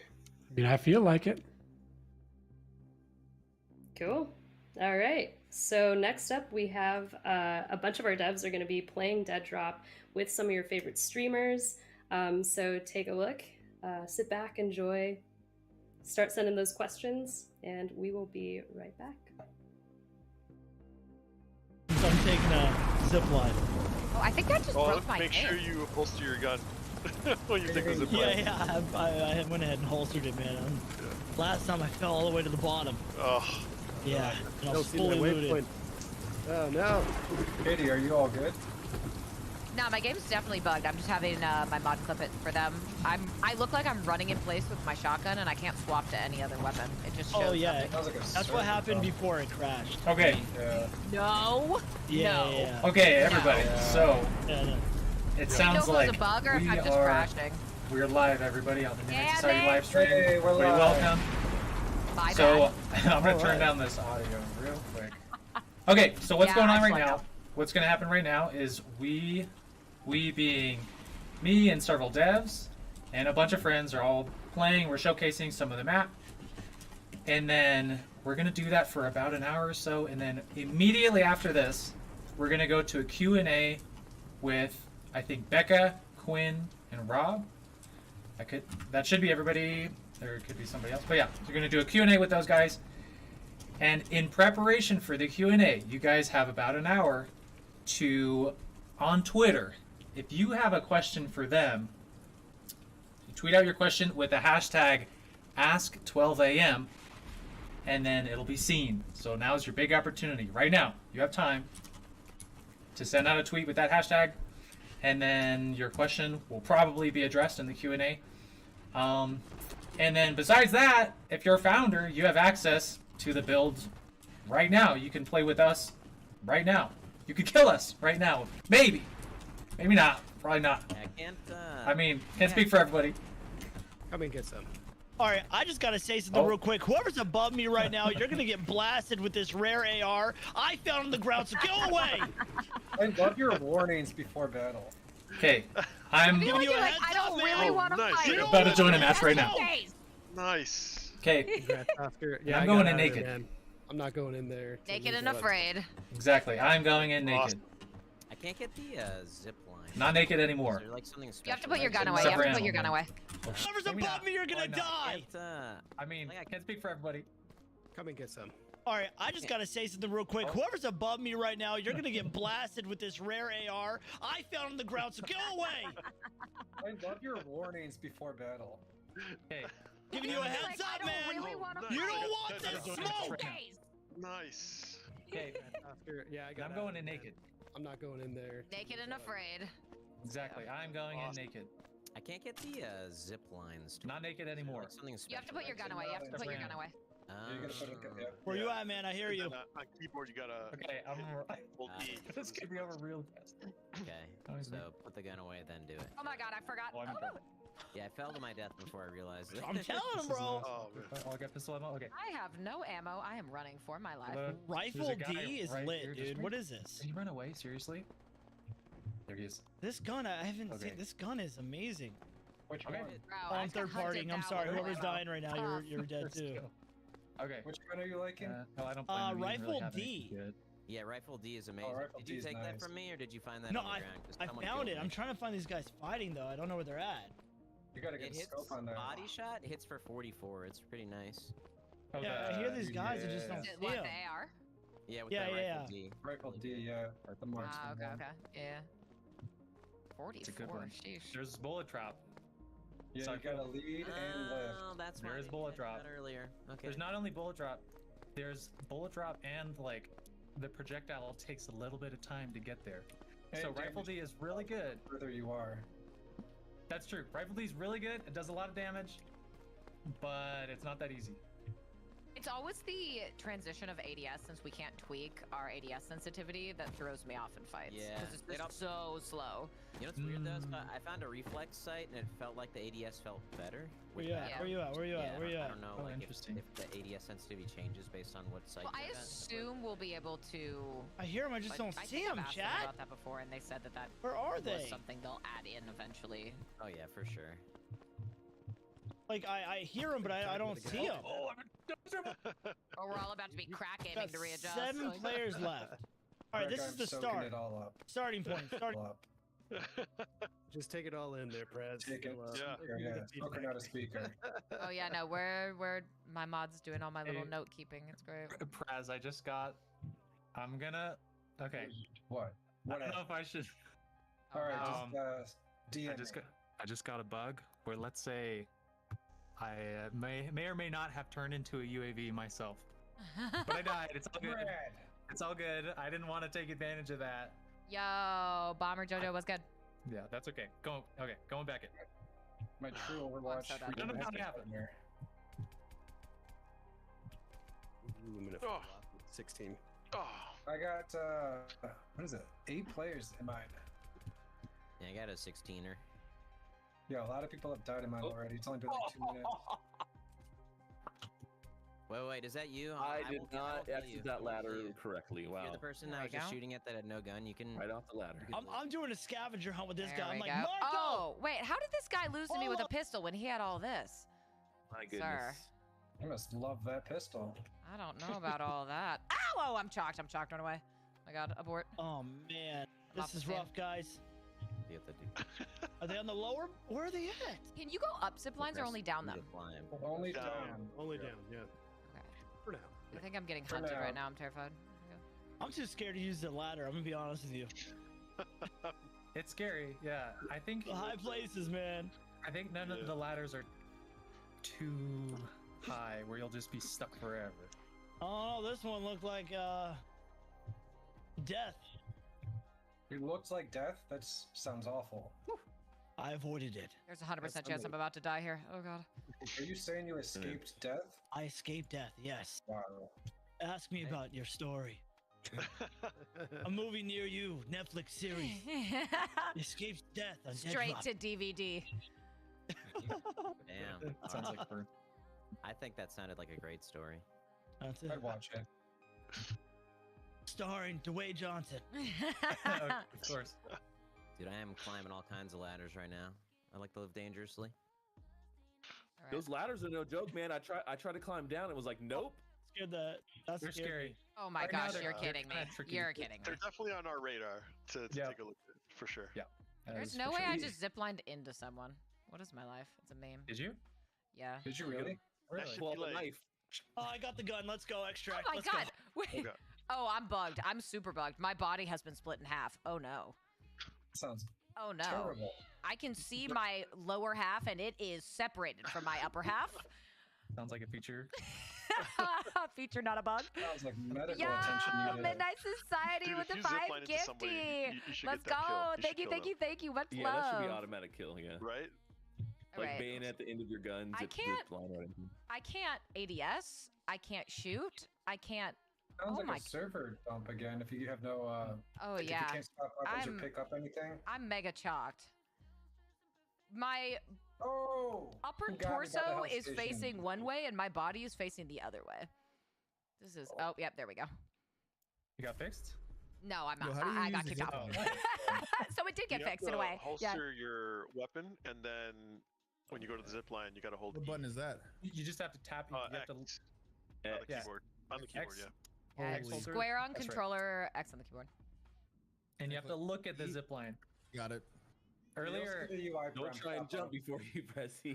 I mean, I feel like it.
Cool. All right. So next up, we have a bunch of our devs are going to be playing DEADROP with some of your favorite streamers. So take a look, sit back, enjoy, start sending those questions, and we will be right back.
I'm taking a zip line.
Oh, I think that just broke my
make
hand.
sure you holster your gun when you take the zip line.
Yeah, I went ahead and holstered it, man. Last time I fell all the way to the bottom.
Oh.
Yeah, and I was fully looted.
Oh no. Katie, are you all good?
No, my game's definitely bugged. I'm just having my mod clip it for them. I look like I'm running in place with my shotgun, and I can't swap to any other weapon. It just shows.
Oh yeah,
something.
that's what happened before it crashed.
Okay.
No.
Yeah.
No.
Yeah.
Okay, everybody.
No.
So it sounds
know if it
like
was a bug or if
we
I'm just
are
crashing.
we're live, everybody, on the Midnight
Yeah,
Society
man.
live stream.
Hey, we're
Everybody,
live.
welcome.
My
So
bad.
I'm gonna turn down this audio real quick. Okay, so what's
Yeah,
going on
I
right
plugged
now?
out.
What's gonna happen right now is we being me and several devs and a bunch of friends are all playing. We're showcasing some of the map, and then we're gonna do that for about an hour or so, and then immediately after this, we're gonna go to a Q&A with, I think, Becca, Quinn, and Rob. That should be everybody. There could be somebody else, but yeah, we're gonna do a Q&A with those guys. And in preparation for the Q&A, you guys have about an hour to, on Twitter, if you have a question for them, you tweet out your question with the hashtag Ask12am, and then it'll be seen. So now's your big opportunity. Right now, you have time to send out a tweet with that hashtag, and then your question will probably be addressed in the Q&A.
And then besides that, if you're a founder, you have access to the builds right now. You can play with us right now. You could kill us right now. Maybe. Maybe not. Probably not.
I can't,
I mean, can't speak for everybody.
Come and get some.
All right, I just gotta say something real quick. Whoever's above me right now, you're gonna get blasted with this rare AR I found on the ground, so go away!
I love your warnings before battle.
Okay, I'm
I feel like you're like, I don't really want to
nice.
fight.
about to join a match right now.
Nice.
Okay,
After,
I'm going in naked.
Man. I'm not going in there.
Naked and afraid.
Exactly, I'm going in naked.
I can't get the zip line.
Not naked anymore.
Is there like something special?
You have to put your gun away. You have to put your gun away.
Whoever's above me, you're gonna die!
I mean, I can't speak for everybody.
Come and get some.
All right, I just gotta say something real quick. Whoever's above me right now, you're gonna get blasted with this rare AR I found on the ground, so go away!
I love your warnings before battle.
Okay.
Giving you a heads up, man! You don't want this smoke!
Nice.
Okay,
After,
I'm going in naked.
I'm not going in there.
Naked and afraid.
Exactly, I'm going in naked.
I can't get the zip lines.
Not naked anymore.
Like something special.
You have to put your gun away. You have to put your gun away.
Where you at, man? I hear you.
On keyboard, you gotta.
Okay, I'm
hold E.
This could be over real fast.
Okay, so put the gun away, then do it.
Oh my god, I forgot.
Oh,
Yeah, I fell to my death before I realized it.
I'm telling him, bro.
Oh,
I got pistol ammo. Okay.
I have no ammo. I am running for my life.
Rifle D is lit, dude. What is this?
Did he run away? Seriously? There he is.
This gun, I haven't seen. This gun is amazing.
Which one?
Oh, I'm third partying. I'm sorry. Whoever's dying right now, you're dead too.
Okay.
Which gun are you liking?
No, I don't blame you. You didn't
Rifle
really have
D.
anything good.
Yeah, Rifle D is amazing.
Rifle
Did
D
you
is
take that
nice.
from me, or did you find that
No,
on the ground? 'Cause
I
someone
found
killed
it.
me.
I'm trying to find these guys fighting though. I don't know where they're at.
You gotta get
It
a
hits
scope on that.
body shot. It hits for 44. It's pretty nice.
Yeah, I hear these guys. I just don't see
What,
them.
the AR?
Yeah, with
Yeah,
the
yeah,
Rifle
yeah.
D.
Rifle D, yeah. The marksman
Okay,
one.
okay. Yeah. 44,
It's a good one.
sheesh.
There's bullet drop.
Yeah, you gotta lead and lift.
Oh, that's why
There
I
is
didn't
bullet
catch
drop.
that earlier. Okay.
There's not only bullet drop, there's bullet drop and like the projectile takes a little bit of time to get there. So
And
Rifle
damage
D is really good.
the further you are.
That's true. Rifle D is really good. It does a lot of damage, but it's not that easy.
It's always the transition of ADS, since we can't tweak our ADS sensitivity, that throws me off in fights.
Yeah,
Because
they
it's
don't-
just so slow.
You know what's weird though? Is I found a reflex sight and it felt like the ADS felt better.
Where
with
you at?
that.
Where you at? Where you
Yeah,
at? Where you
I
at?
don't know
Oh,
like
interesting.
if the ADS sensitivity changes based on what sight.
Well, I
you got.
assume we'll be able to.
I hear them. I just
but
don't
I
see
think I've
them,
asked them
chat.
about that before, and they said that
Where are
was
they?
something they'll add in eventually.
Oh yeah, for sure.
Like I hear them, but I don't see them.
Oh,
Or we're all about to be crack aiming
Got
to readjust.
7
like-
players left. All right,
Alright,
this
I'm
is the
soaking
start.
it all up.
Starting point. Starting.
All up.
Just take it all in there, Prez.
Take it.
Yeah.
Yeah, smoking out a speaker.
Oh yeah, no, we're my mod's doing all my little
Hey.
note keeping. It's great.
Praz, I just got. I'm gonna. Okay.
What?
I don't know if I should.
Oh,
Alright,
no.
just DM
I just got a bug where, let's say, I may or may not have turned into a UAV myself, but I died. It's all good.
Brad.
It's all good. I didn't want to take advantage of that.
Yo, Bomber Jojo was good.
Yeah, that's okay. Going back in.
My true Overwatch.
so done.
None of that happened.
partner.
Ooh, I'm gonna
Oh.
16.
Oh,
I got what is it? 8 players in mine.
Yeah, I got a 16er.
Yeah, a lot of people have died in mine already. It's only been like 2 minutes.
Wait, is that you?
I did
will
not
kill
exit
you.
that
I will
ladder
kill you.
correctly.
If
Wow.
you're the person
There
I
we
was just
go.
shooting at that had no gun, you can.
Right off the ladder.
I'm doing a scavenger hunt with this
There
guy. I'm
we
like,
go.
Marco!
Oh, wait, how did this guy lose to me with a
Hold
pistol when he had all this?
My goodness.
Sir.
I must love that pistol.
I don't know about all that. Ow! Oh, I'm chalked. Run away. Oh my god, abort.
Oh man,
off
this
the
is
stand.
rough, guys.
You have to do-
Are they on the lower? Where are they at?
Can you go up zip lines or
press
only down
E to
them?
climb.
Only
Down.
down.
Only down, yeah.
Okay.
For now.
I think I'm getting
For
hunted
now.
right now. I'm terrified.
I'm too scared to use the ladder. I'm gonna be honest with you.
It's scary. Yeah, I think.
The high places, man.
I think none of the ladders are too high where you'll just be stuck forever.
Oh, this one looked like death.
It looks like death. That sounds awful.
I avoided it.
There's a 100% chance I'm about to die here. Oh god.
Are you saying you escaped death?
I escaped death, yes.
Wow.
Ask me about your story. A movie near you, Netflix series. Escapes death on
Straight
DEADROP.
to DVD.
Damn.
Sounds like fun.
I think that sounded like a great story.
That's it.
I'd watch it.
Starring Dwayne Johnson.
Of course.
Dude, I am climbing all kinds of ladders right now. I like to live dangerously.
All right.
Those ladders are no joke, man. I tried to climb down. It was like, nope.
Scared the. That's
They're scary.
Oh my
Right now,
gosh,
they're-
you're
they're
kidding me.
kinda tricky.
You're kidding me.
They're definitely on our radar to take a look at, for sure.
Yeah.
There's no way I just ziplined into someone. What is my life? It's a meme.
Did you?
Yeah.
Did you really?
Really?
Pull out the knife.
Oh, I got the gun. Let's go, extract.
Oh my
Let's
god.
Go.
Wait.
Okay.
Oh, I'm bugged. I'm super bugged. My body has been split in half. Oh no.
Sounds
Oh no.
terrible.
I can see my lower half and it is separated from my upper half.
Sounds like a feature.
Feature, not a bug.
Sounds like medical
Yo,
attention needed.
Midnight Society
Dude,
with
if
the
you zip
5
line into somebody,
gifty.
you should
Let's
get that kill.
go.
You
Thank
should
you,
kill
thank
them.
you, thank you. Much
Yeah,
love.
that should be automatic kill. Yeah.
Right?
Like
Right.
bayonet at the end of your gun.
I
Zip
can't-
line or anything.
I can't ADS. I can't shoot. I can't.
Sounds
Oh
like
my-
a server dump again. If you have no,
Oh
like, if
yeah.
you can't stop weapons
I'm-
or pick up anything.
I'm mega chalked. My
Oh.
upper
you got me by the
torso
health
is
station.
facing one way and my body is facing the other way. This is. Oh, yep. There we go.
You got fixed?
No, I'm
Yo,
not.
how do you
I got
use
kicked
the
off.
zip
So it did get
You have
fixed in
to
a way. Yeah.
Holster your weapon, and then when you go to the zip line, you got to hold
What button is that?
You just have to tap. You have
X
to.
on the
Yeah.
keyboard. On the keyboard,
X.
yeah.
Yeah,
Holy-
square on
That's right.
controller, X on the keyboard.
And you have to look at the zip line.
Got it.
Earlier,
Don't try and jump before you press E.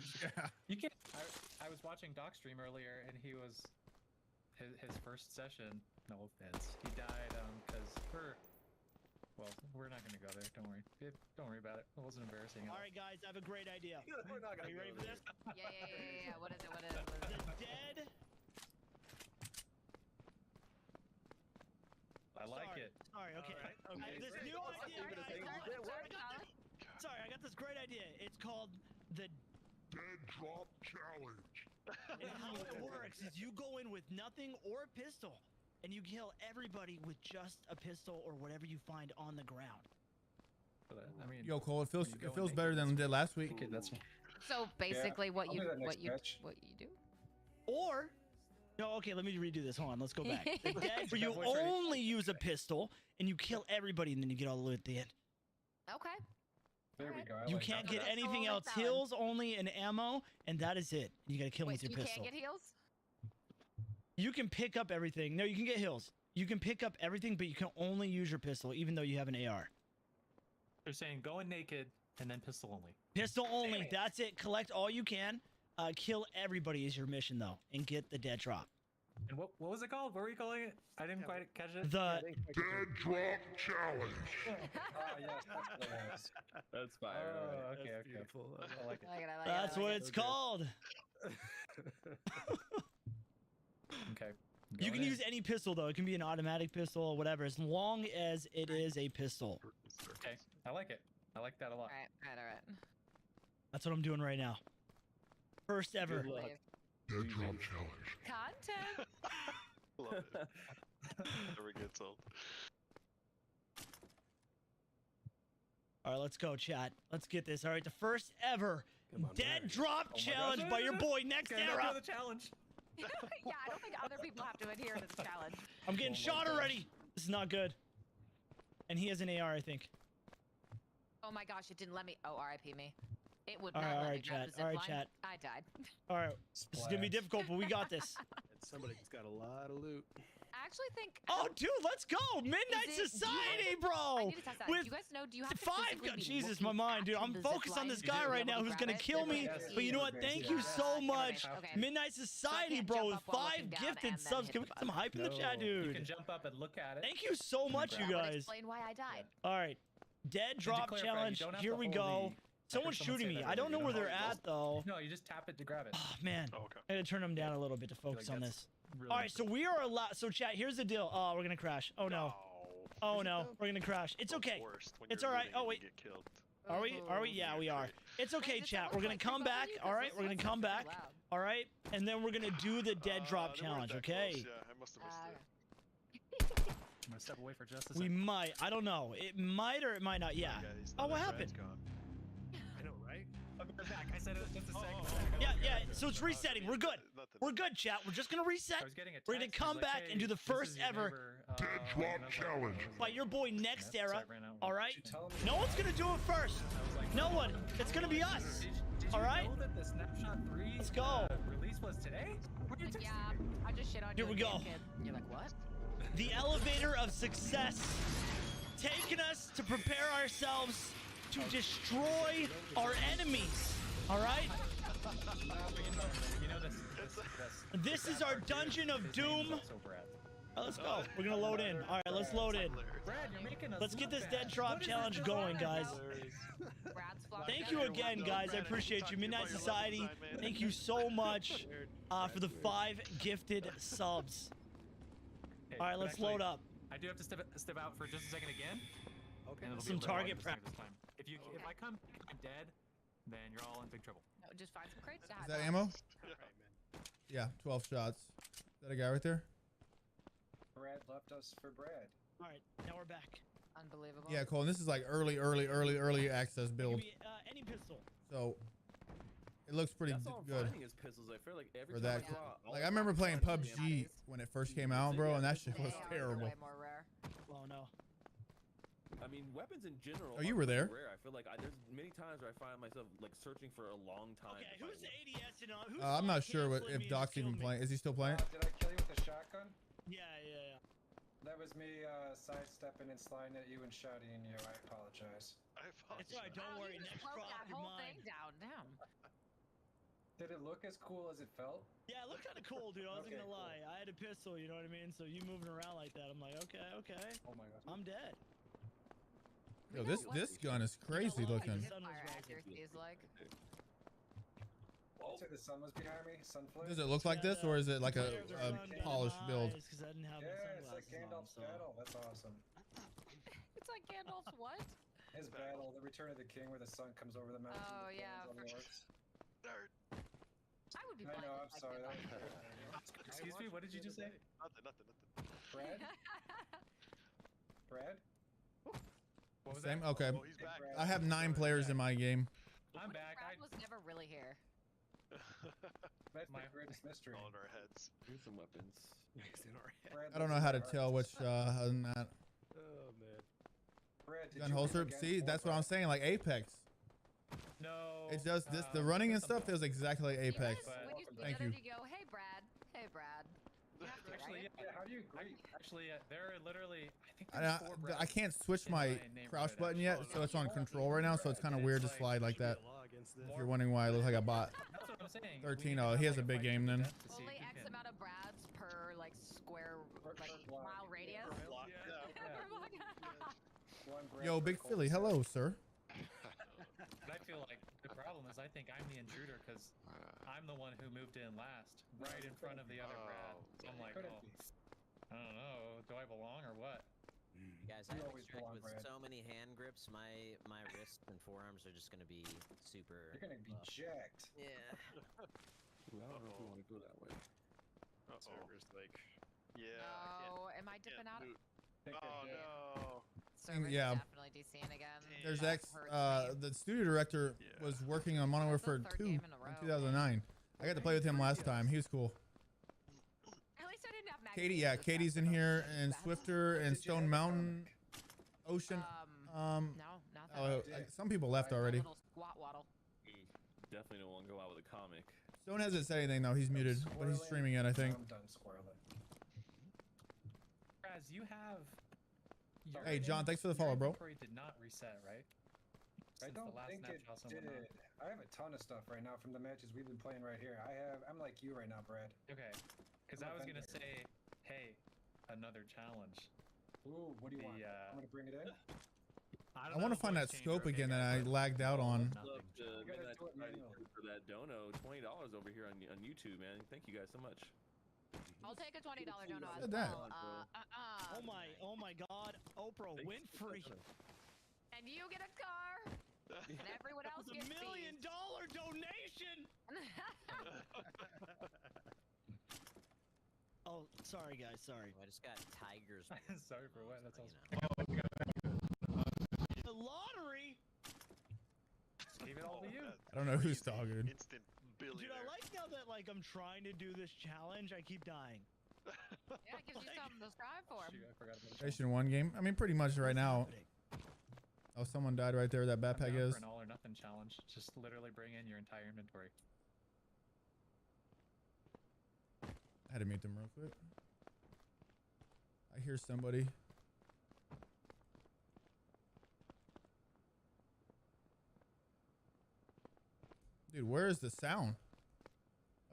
you can. I was watching Doc stream earlier, and he was his first session. No offense. He died because well, we're not gonna go there. Don't worry. Don't worry about it. It wasn't embarrassing. at
All
all.
right, guys, I have a great idea.
We're not
Are
gonna
you ready
go
for
there.
this?
Yeah. What is it? What is it? What is it?
The dead.
I like it.
Sorry, okay.
All right,
I have this new idea. Sorry, I got this great idea. It's called the DEADROP Challenge. And how it works is you go in with nothing or a pistol, and you kill everybody with just a pistol or whatever you find on the ground.
I mean,
Yo, Cole, it feels
when you go
better than it did last week.
Okay, that's
So basically, what
I'll
you
do that next
what you
match.
what you do?
Or, no, okay, let me redo this. Hold on, let's go back. The dead, where you
That voice ready?
only use a pistol, and you kill everybody, and then you get all the loot at the end.
Okay.
There we go. I
You
like
can't
that.
get anything
Oh,
else.
that's valid.
Heals only and ammo, and that is it. You gotta kill them
Wait,
with
you
your pistol.
can't get heals?
You can pick up everything. No, you can get heals. You can pick up everything, but you can only use your pistol, even though you have an AR.
They're saying going naked and then pistol only.
Pistol only. That's it. Collect all you can. Kill everybody is your mission, though, and get the dead drop.
And what was it called? What were you calling it? I didn't quite catch it.
The
DEADROP Challenge.
Ah, yes, that's what it is.
That's fire.
Oh,
Alright.
okay,
That's
okay.
beautiful.
I like it.
I like it. I like
that's
it. I
what
like
it's
it.
called.
Okay.
You
Going
can
in.
use any pistol, though. It can be an automatic pistol or whatever, as long as it is a pistol.
Okay, I like it. I like that a lot.
All right.
That's what I'm doing right now. First ever.
Good luck.
DEADROP Challenge.
Content.
Love it. Never gets old.
All right, let's go, chat. Let's get this. All right, the first ever
Come on,
dead
man.
drop challenge by your boy Next
Stand up
Era.
to the challenge.
Yeah, I don't think other people have to adhere to this challenge.
I'm getting shot already. This is not good. And he has an AR, I think.
Oh my gosh, it didn't let me. Oh, RIP me. It would
All
not
right,
let
all
me
right,
grab
chat.
the zip
All right,
line.
chat.
I died.
All right, this is gonna be difficult, but we got this.
Somebody's got a lot of loot.
I actually think.
Oh, dude, let's go! Midnight
Is it-
Society,
do you-
bro.
I need to test that. Do
With
you guys know? Do you have to
five
physically be
Jesus,
looking
my mind, dude.
at
I'm
the
focused
zip
on
line
this
to
guy
be
right
able
now
to
who's
grab
gonna
it?
kill me.
Yes,
But you know what?
yes,
Thank
yes.
you so much,
Okay.
Midnight Society,
can't
bro.
jump
With
up while
5
looking down
gifted
and then
subs.
hit
Can we
the
get some hype in the chat,
You can
dude?
jump up and look at it.
Thank you so much, you
That would
guys.
explain why I died.
All right, dead
to
drop
clarify, you
challenge.
don't have
Here
to
we
hold
go.
the-
Someone's
I heard someone
shooting
say
me.
that
I don't know
earlier.
where
You
they're
don't
at though.
No, you just tap it to grab it.
Oh man,
Oh, okay.
I had to turn them down a little bit to focus on
that's
this.
really
All right, so we are allowed. So chat, here's the deal. Oh, we're gonna crash. Oh no. Oh no, we're gonna crash. It's
The
okay.
worst when
It's
you're
all right.
looting
Oh
and you
wait.
Get killed.
Are we? Are we? Yeah, we are. It's okay, chat. We're gonna come back. All right, we're gonna come back. All right, and then we're gonna do the dead drop challenge. Okay.
Yeah, I must have missed it.
I'm gonna step away for just a
We
second.
might. I don't know. It might or it might not. Yeah. Oh, what happened?
I know, right?
Okay, we're back. I said it just a second.
Yeah, yeah. So it's resetting. We're good. We're good, chat. We're just gonna reset. We're gonna come back and do the first ever
Dead drop challenge.
by your boy Next Era. All right. No one's gonna do it first. No one. It's gonna be us.
Did
All
you
right.
know that the Snapshot 3
Let's go.
Release was today? What are you
Yeah, I just shit on you.
Here we
again,
go.
Kid. You're like, what?
The elevator of success, taking us to prepare ourselves to destroy our enemies. All right.
You know
This is our dungeon of doom. All right, let's go. We're gonna load in. All right, let's load in.
Brad, you're making us
Let's get this
look
dead
bad.
drop
What is
challenge
this
going,
drama
guys.
now?
Thank you again, guys. I appreciate you. Midnight Society, thank you so much for the 5 gifted subs.
Hey,
All right,
but
let's
actually,
load up.
I do have to step out for just a second again. Okay. And it'll be
Some
a little
target
longer
practice.
this time. If I come dead, then you're all in big trouble.
No, just find some crates to hide
Is that
behind.
ammo? Yeah, 12 shots. Is that a guy right there?
Brad left us for Brad.
All right, now we're back.
Unbelievable.
Yeah, Cole. And this is like early access build.
Give me, any pistol.
So it looks pretty
That's all I'm
good
finding is pistols. I feel like every
for
time
that.
I draw, all
Like I remember playing
find is
PUBG when it first came out, bro, and that shit was
They are
terrible.
way more rare.
Oh no.
I mean, weapons in general.
Oh, you
are
were
pretty
there.
Rare. I feel like there's many times where I find myself like searching for a long time.
Okay,
to
who's
find
the ADS and who's
I'm not sure
canceling me
if
and
Doc's
killing
even
me?
playing. Is he still playing?
Did I kill you with a shotgun?
Yeah, yeah, yeah.
That was me sidestepping and sliding at you and shouting at you. I apologize.
It's alright, don't worry. Next
Broke
drop,
that
you're
whole
mine.
thing down. Damn.
Did it look as cool as it felt?
Yeah, it looked kind of cool, dude. I wasn't
Okay,
gonna
cool.
lie. I had a pistol, you know what I mean? So you moving around like that, I'm like, okay, okay.
Oh my god.
I'm dead.
Yo, this gun is crazy looking.
Fire accuracy is like.
I'd say the sun was behind me. Sun flare.
Does it look like this, or is it like a polished build?
Because I didn't have my
Yeah, it's like
sunglasses on,
Gandalf's
so.
battle. That's awesome.
It's like Gandalf's what?
His battle, the Return of the King, where the sun comes over the mountain.
Oh,
and
yeah,
falls on the
for
orcs.
I would be
I
fine
know.
with
I'm
like
sorry.
Gandalf.
Excuse me, what did you just say?
Nothing.
Brad? Brad?
What was
Same.
that?
Okay.
Oh, he's back.
I have 9 players in my game.
I'm back.
Brad was never really here.
That's
My-
the greatest mystery.
All in our heads.
Here's some weapons.
Brad
I don't know
lives
how
in
to
our
tell
hearts.
which other than that.
Oh man.
Brad, did
Gun
you
holster.
again
See,
or
that's what I'm saying. Like Apex.
No.
It does this. The running and stuff feels exactly like Apex.
When you see
Thank
others,
you.
you go, hey Brad, hey Brad. You have to,
Actually,
right?
yeah.
Yeah, how do you agree?
Actually, there are literally. I think
I,
there's 4
I
Brads
can't switch
in
my
neighborhood,
crouch button
actually.
yet, so it's on control right now. So it's kind of weird to slide like that.
Against
If you're wondering why I look like a bot.
That's what I'm saying.
13. Oh, he has a big game then.
Only X amount of Brads per like square like mile radius.
Yo, Big Philly. Hello, sir.
But I feel like the problem is I think I'm the intruder because I'm the one who moved in last, right in front of the other Brad. So I'm like, oh, I don't know, do I belong or what?
Guys, I
You
have
always
strict
belong,
with
Brad.
so many hand grips. My wrists and forearms are just gonna be super.
You're gonna be jacked.
Yeah.
Ooh, I don't know if we want to go that way.
Server's like. Yeah.
Oh, am I dipping out?
Oh no.
Server's
Yeah.
definitely DCing again.
There's
That
X.
hurts me.
The studio director was working on Modern Warfare 2 in 2009. I got to play with him last time. He was cool.
At least I didn't have
Katie, yeah, Katie's in here, and Swifter, and Stone Mountain, Ocean.
No, not that.
Some people left already.
Little squat waddle.
Definitely don't want to go out with a comic.
Stone hasn't said anything though. He's muted, but he's streaming it, I think.
I'm done squirreling.
Raz, you have. your
Hey, John, thanks for the follow, bro.
inventory did not reset, right?
I
Since
don't
the last
think it
snapshots
did.
and whatnot.
I have a ton of stuff right now from the matches we've been playing right here. I'm like you right now, Brad.
Okay, because
I'm
I was gonna
offended.
say, hey, another challenge.
Ooh, what do you want? I'm gonna bring it in.
I want to find that scope again that I lagged out on.
Love to
gotta
Midnight
do it
Society
manually.
for that dono. $20 over here on YouTube, man. Thank you guys so much.
I'll take a $20 dono
Look
as
at that.
well.
Oh my God, Oprah
Thanks for
Winfrey.
that.
And you get a car. And everyone else
It's
gets
$1 million
fees.
donation. Oh, sorry guys, sorry.
I just got tigers.
Sorry for what? That's
You
awesome.
know.
The lottery.
Just keep it all to you.
I don't know who's talking.
Instant
Dude,
billionaire.
I like now that like I'm trying to do this challenge, I keep dying.
Yeah, it gives you something to strive for.
Shoot, I forgot about it.
Station 1 game. I mean, pretty much right now. Oh, someone died right there. Where that
I'm
backpack
down
is.
for an all or nothing challenge. Just literally bring in your entire inventory.
I had to mute them real quick. I hear somebody. Dude, where is the sound?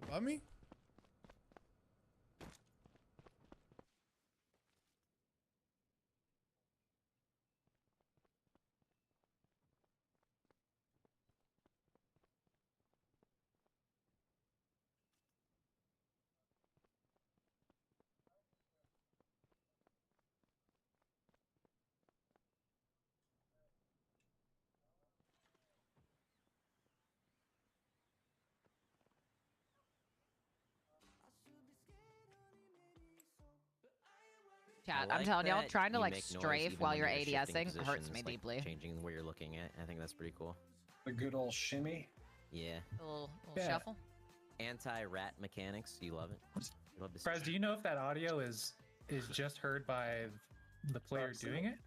Above me?
Chat,
I
I'm
like
telling y'all,
that
trying to
you
like
make noise
strafe
even
while
when
you're
shifting
ADSing hurts
positions,
me
like
deeply.
Changing where you're looking at. I think that's pretty cool.
The good old shimmy.
Yeah.
A little
Yeah.
shuffle.
Anti-rat mechanics. You love it. You love to see
Prez, do you know if that audio is just heard by the player doing it?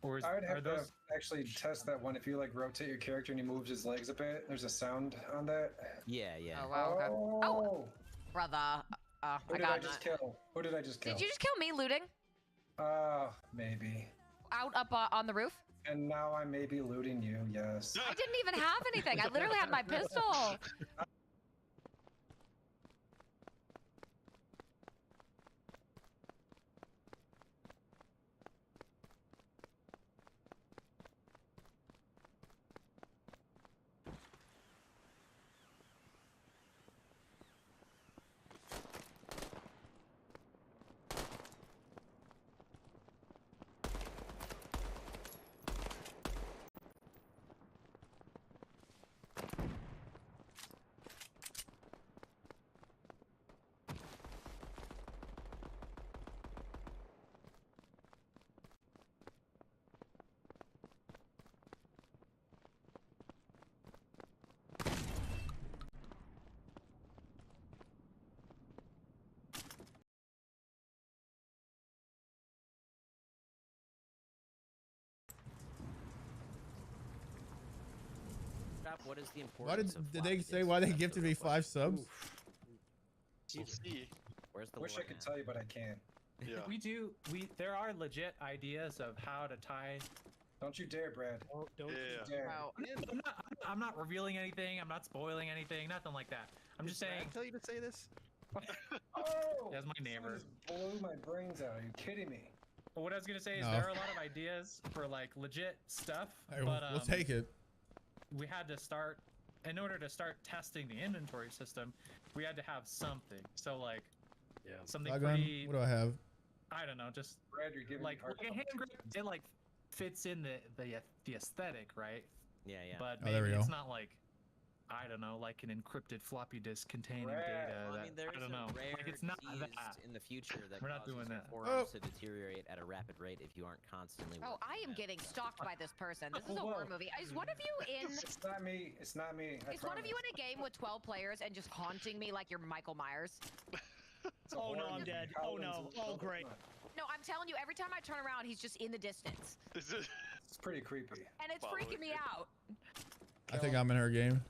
Or is,
I would
are
have
those
to actually test that one. If you like rotate your character and he moves his legs a bit, there's a sound on that.
Yeah, yeah.
Oh, wow. Okay. Oh, brother. I
Who did I
got
just kill? Who did I just kill?
Did you just kill me looting?
Maybe.
Out up on the roof?
And now I may be looting you, yes.
I didn't even have anything. I literally had my pistol.
What is the
Why
importance of
did they
floppy
say
disks?
why they
That's
gifted
the
me
question.
5 subs?
We'll see.
Where's the
Wish I
lore
could
map?
tell you, but I can't.
Yeah.
there are legit ideas of how to tie.
Don't you dare, Brad.
Don't
you
Yeah.
dare.
Bro,
I'm not revealing anything. I'm not spoiling anything. Nothing like that. I'm just saying.
Tell you to say this.
Oh!
That's my neighbor.
Blew my brains out. Are you kidding me?
But what I was gonna say is
No.
there are a lot of ideas for like legit stuff.
Hey,
but
we'll take it.
we had to start, in order to start testing the inventory system, we had to have something. So like, something
Shotgun?
pretty.
What do I have?
I don't know, just
Brad, you're giving
like
me hard
a hand grip. It like fits in the aesthetic, right?
Yeah, yeah.
But
Oh, there
maybe
we
it's
go.
not like, I don't know, like an encrypted floppy disk containing
Brad.
data.
Well, I
that-
mean, there's
I don't
a
know.
rare
Like it's not
disease
that.
in the future that
We're not
causes
doing
your
that.
forearms to deteriorate at a rapid rate if you aren't constantly.
oh,
working
I am
on
getting
that.
stalked by this person. This is a
Whoa.
horror movie. Is one of you in?
It's not me. It's not me. I
Is one of you
promise.
in a game with 12 players and just haunting me like you're Michael Myers?
It's a
Oh no,
horror
I'm
movie.
dead. Oh no.
Howland's-
Oh great.
No, I'm telling you, every time I turn around, he's just in the distance,
It's pretty creepy.
and it's
Following
freaking me
you.
out.
I think I'm in her game.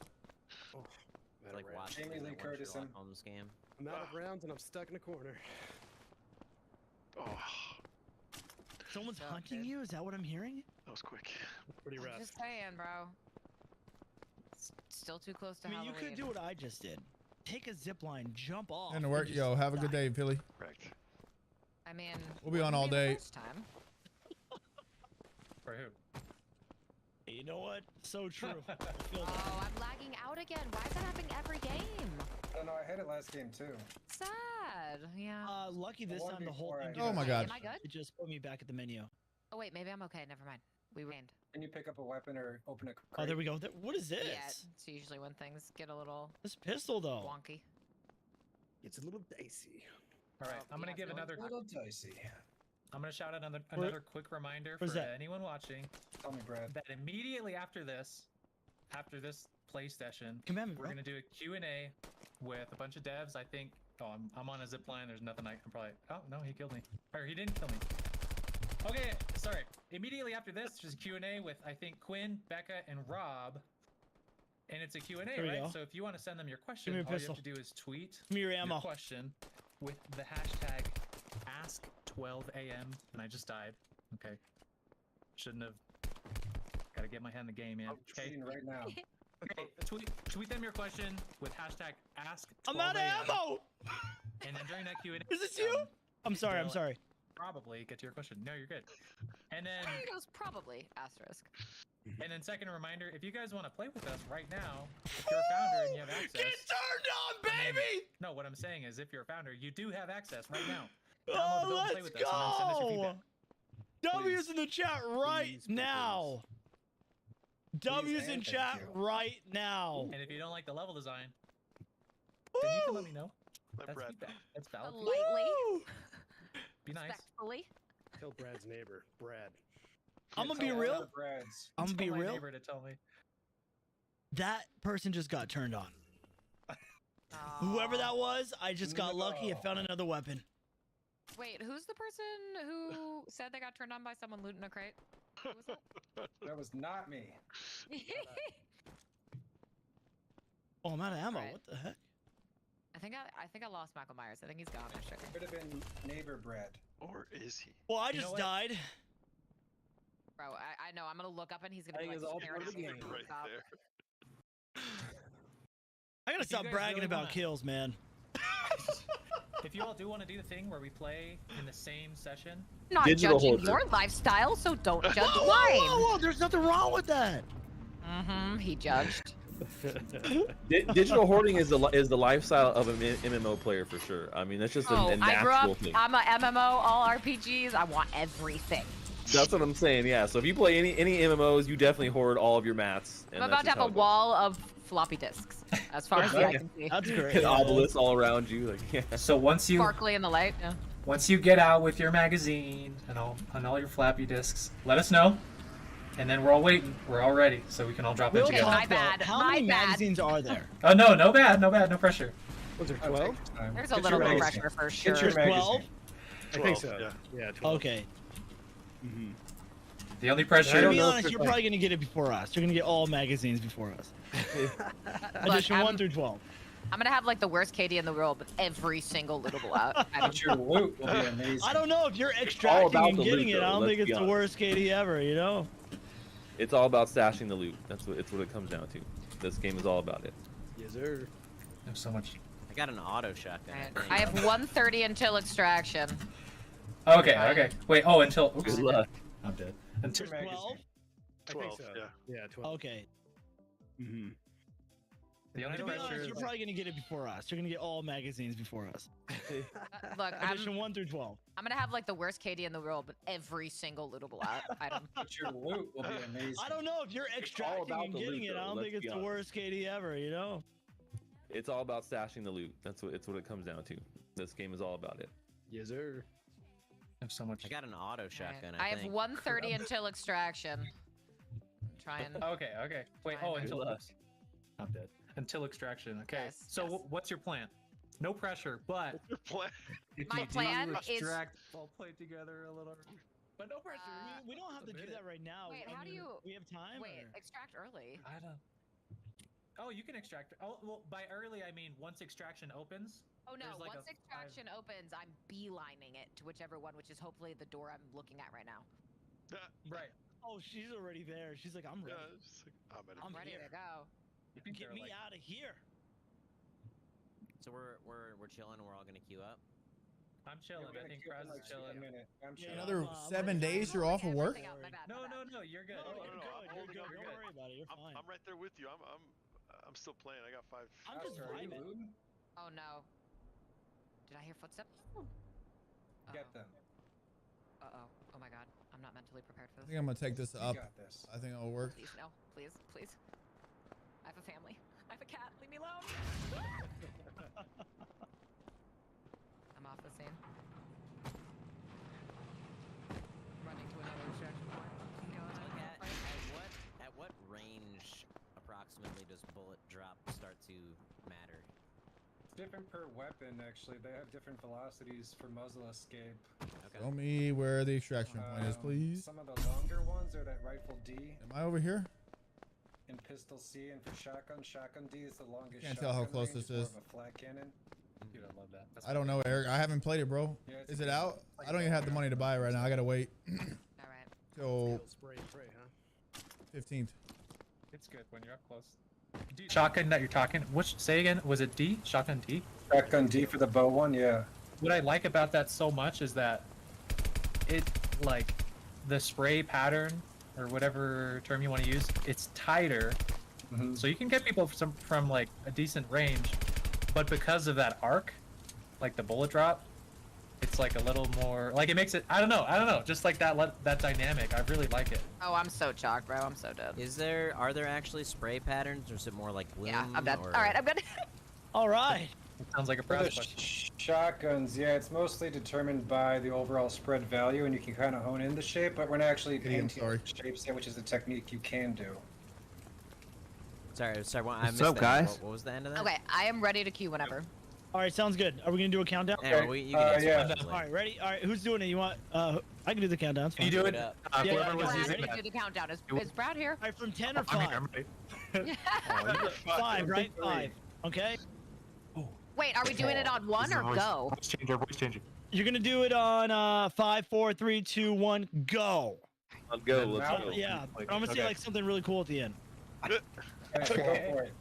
It's like watching
Jamie
that
Lee
one
Curtis
Sherlock
and-
Holmes game.
I'm out of rounds and I'm stuck in a corner.
Oh,
Someone's hunting you? Is that what I'm hearing?
that was quick.
Pretty
I'm
rough.
just saying, bro. It's still too close to
I mean,
Halloween.
you could do what I just did. Take a zip line, jump off.
And to
and
work.
just
Yo, have a good
die.
day, Philly.
Correct.
I mean,
We'll be on
wouldn't
all
the
day.
first time.
For who?
You know what? So true. I feel that.
Oh, I'm lagging out again. Why is that happening every game?
I don't know. I had it last game too.
Sad. Yeah.
Lucky this
The one
time the whole
before
thing.
I
didn't
Oh my
die.
God.
Am I good?
It just put me back at the menu.
Oh wait, maybe I'm okay. Never mind. We rained.
Can you pick up a weapon or open a crate?
Oh, there we go. What is this?
Yeah, it's usually when things get a little
This pistol though.
wonky.
It's a little dicey.
All right, I'm gonna give another.
A little dicey.
I'm gonna shout out another quick reminder for
where's that?
anyone watching.
Tell me, Brad.
That immediately after this play session,
Come at me,
we're
bro.
gonna do a Q&A with a bunch of devs. I think. Oh, I'm on a zip line. There's nothing I can probably. Oh no, he killed me. Or he didn't kill me. Okay, sorry. Immediately after this, there's a Q&A with I think Quinn, Becca, and Rob. And it's a Q&A,
There we
right?
go.
So if you want to send them your question,
me your
all you
pistol.
have to do is tweet
Give me your ammo.
question with the hashtag #AskTwelveAM. And I just died. Okay. Shouldn't have. Gotta get my head in the game, man.
I'm tweeting right now.
Okay, tweet them your question with hashtag #AskTwelveAM.
I'm out of ammo.
And then during that Q&A,
Is this you? I'm sorry. I'm
they'll
sorry.
Probably get to your question. No, you're good. And then,
It was probably asterisk.
and then second reminder, if you guys want to play with us right now, if you're a founder and you have access.
Get turned on,
I mean,
baby.
no, what I'm saying is, if you're a founder, you do have access right now.
Oh,
Download the build and play
let's
with us, and then send us your
go.
feedback.
W's in the chat right now. W's in
and
chat
thank you.
right now.
And if you don't like the level design, then you can let me know. That's
Brad
feedback. That's valid.
Politely,
Woo!
Be nice.
respectfully.
Tell Brad's neighbor, Brad.
I'm gonna
Tell
be
all
real.
the Brads.
I'm gonna be
Tell my
real.
neighbor to tell me.
That person just got turned on. Whoever that was, I just got lucky and found another weapon.
Wait, who's the person who said they got turned on by someone looting a crate? Who was that?
That was not me.
Oh, I'm out of ammo.
Right.
What the heck?
I think I lost Michael Myers. I think he's gone. Actually.
Could have been neighbor Brad.
Or is he?
Well, I
You know
just
what?
died.
Bro, I know. I'm gonna look up and he's gonna
I
be
think
like
it's all
staring
part of
at me.
the game.
Right
Stop.
there.
I gotta
If you
stop
guys
bragging
really
about
wanna-
kills, man.
If you all do want to do the thing where we play in the same session,
Not
Digital
judging
holder.
your lifestyle, so don't judge
Whoa,
mine.
whoa, whoa! There's nothing wrong with that.
Mm-hmm. He judged.
Digital hoarding is the lifestyle of an MMO player for sure. I mean, that's just a
I grew
natural
up.
thing.
I'm a MMO, all RPGs. I want everything.
That's what I'm saying. Yeah. So if you play any MMOs, you definitely hoard all of your mats.
I'm about to have a wall of floppy disks, as far as the eye can see.
That's great.
An obelisk all around you. Like, yeah.
so once you
Sparkly in the light. Yeah.
once you get out with your magazine and all your flappy disks, let us know, and then we're all waiting. We're all ready, so we can all drop in
We'll
together.
my
talk about
bad,
how
my
many
bad.
magazines are there?
Oh no, no bad, no pressure.
Was there
I'll
12?
take your time.
There's a
Get
little
your
bit of
magazine.
pressure for
Get
sure.
your magazine.
12?
I think so.
12,
Yeah, 12.
Okay.
Mm-hmm.
The only
To
pressure.
be honest, you're probably gonna get it before us. You're gonna get all magazines before us. Edition 1 through 12.
I'm gonna have like the worst KD in the world with every single lootable out.
But your loot will be amazing.
I don't know if you're extracting
about
and
the
getting
loot,
it. I
though,
don't
let's
think it's
be
the
honest.
worst KD ever. You know.
It's all about stashing the loot. That's what it comes down to. This game is all about it.
Yes, sir.
There's so much.
I got an auto shotgun.
I have 130 until extraction.
Okay. Wait. Oh, until. Oops.
Good luck.
I'm dead.
Get your
There's 12.
magazine.
I think
12,
so.
yeah.
Yeah, 12.
Okay.
Mm-hmm.
The only
To be
pressure
honest,
is
you're probably gonna get it before us. You're gonna get all magazines before us.
Look,
Edition 1 through 12.
I'm gonna have like the worst KD in the world with every single lootable item.
But your loot will be amazing.
I don't know if you're extracting
about
and
the
getting
loot,
it. I
though,
don't think
let's
it's
be
the
honest.
worst KD ever. You know.
It's all about stashing the loot. That's what it comes down to. This game is all about it.
Yes, sir.
There's so much.
I got an auto shotgun.
I
I
have
think.
130 until extraction. Try and.
Okay. Wait. Oh,
Fine.
until.
Good luck.
Oops. I'm dead. Until extraction. Okay.
Yes,
So
yes.
what's your plan? No pressure, but
Your plan.
if
My
you do
plan is-
extract, we'll play together a little.
But no pressure. We don't have to do that right now.
Wait,
I
how do
mean,
you-
We have time.
Wait,
or-
extract early.
I don't. Oh, you can extract. Oh, well, by early I mean once extraction opens.
Oh no!
There's like
Once
a
extraction opens, I'm beelining it to whichever one, which is hopefully the door I'm looking at right now.
Right.
Oh, she's already there. She's like, I'm ready.
Yeah, it's like, I'm at it.
I'm
Ready
here.
to go.
Get me out of here.
So we're chilling and we're all gonna queue up.
I'm chilling.
You're
I
gonna
think
queue up
Kraz
in
is
like
chilling.
a minute. I'm
Yeah,
chilling.
Another
I'm
7 days you're off of work?
My bad,
No,
my bad.
no, you're good.
No,
Oh,
you're
no,
good.
I'm
You're
holding
good.
up,
Don't
you're
worry about it. You're fine.
I'm right there with you. I'm still playing. I got 5.
I'm just
Are you
vibing.
looting?
Oh no! Did I hear footsteps?
Get them.
Uh oh! Oh my god! I'm not meant mentally prepared for
I
this.
think I'm gonna take this up.
got this.
I think it'll work.
Please, no. Please, please. I have a family. I have a cat. Leave me alone. I'm off the scene. Running to another extraction point. Keep going.
At what range approximately does bullet drop start to matter?
It's different per weapon, actually. They have different velocities for muzzle escape.
Show me where the extraction point is, please.
Some of the longer ones are that rifle D
Am I over here?
and pistol C, and for shotgun D is the longest.
Can't tell how
shotgun
close
range,
this
more
is.
of a flat cannon.
Dude, I love that. That's
I don't know, Eric. I haven't played it, bro.
Yeah, it's
Is
good.
it out? I don't even have the money to buy it right now. I gotta wait.
All right.
Till
Spray, huh?
15th.
It's good when you're up close. Shotgun that you're talking. Which say again? Was it D? Shotgun D?
Shotgun D for the bow one, yeah.
What I like about that so much is that it like the spray pattern or whatever term you want to use. It's tighter, so you can get people from like a decent range, but because of that arc, like the bullet drop, it's like a little more like it makes it. I don't know. Just like that dynamic. I really like it.
Oh, I'm so chalk, bro. I'm so dead.
Are there actually spray patterns, or is it more like bloom?
Yeah, I'm dead.
Or...
All right, I'm good.
All right.
It sounds like a
For the
browser question.
shotguns, yeah, it's mostly determined by the overall spread value, and you can kind of hone in the shape, but we're not actually painting shapes yet, which is a technique you can do.
Sorry, I missed
What's up,
that.
guys?
What was the end of that?
Okay, I am ready to queue whenever.
All right, sounds good. Are we gonna do a countdown?
Yeah, well, you can answer
All right, ready? All right, who's doing it? You want? I can do the countdown. It's
Can you
fine.
do it? Whoever was
Brad,
using
ready to
that.
do the countdown. Is Brad here?
All right, from 10 or
I'm here.
5?
I'm ready.
5, right? 5. Okay.
Wait, are we doing it on one or go?
Voice changer.
You're gonna do it on 5, 4, 3, 2, 1, go.
Let's go. Let's go.
Yeah, I'm gonna say like something really cool at the end.
Go for it.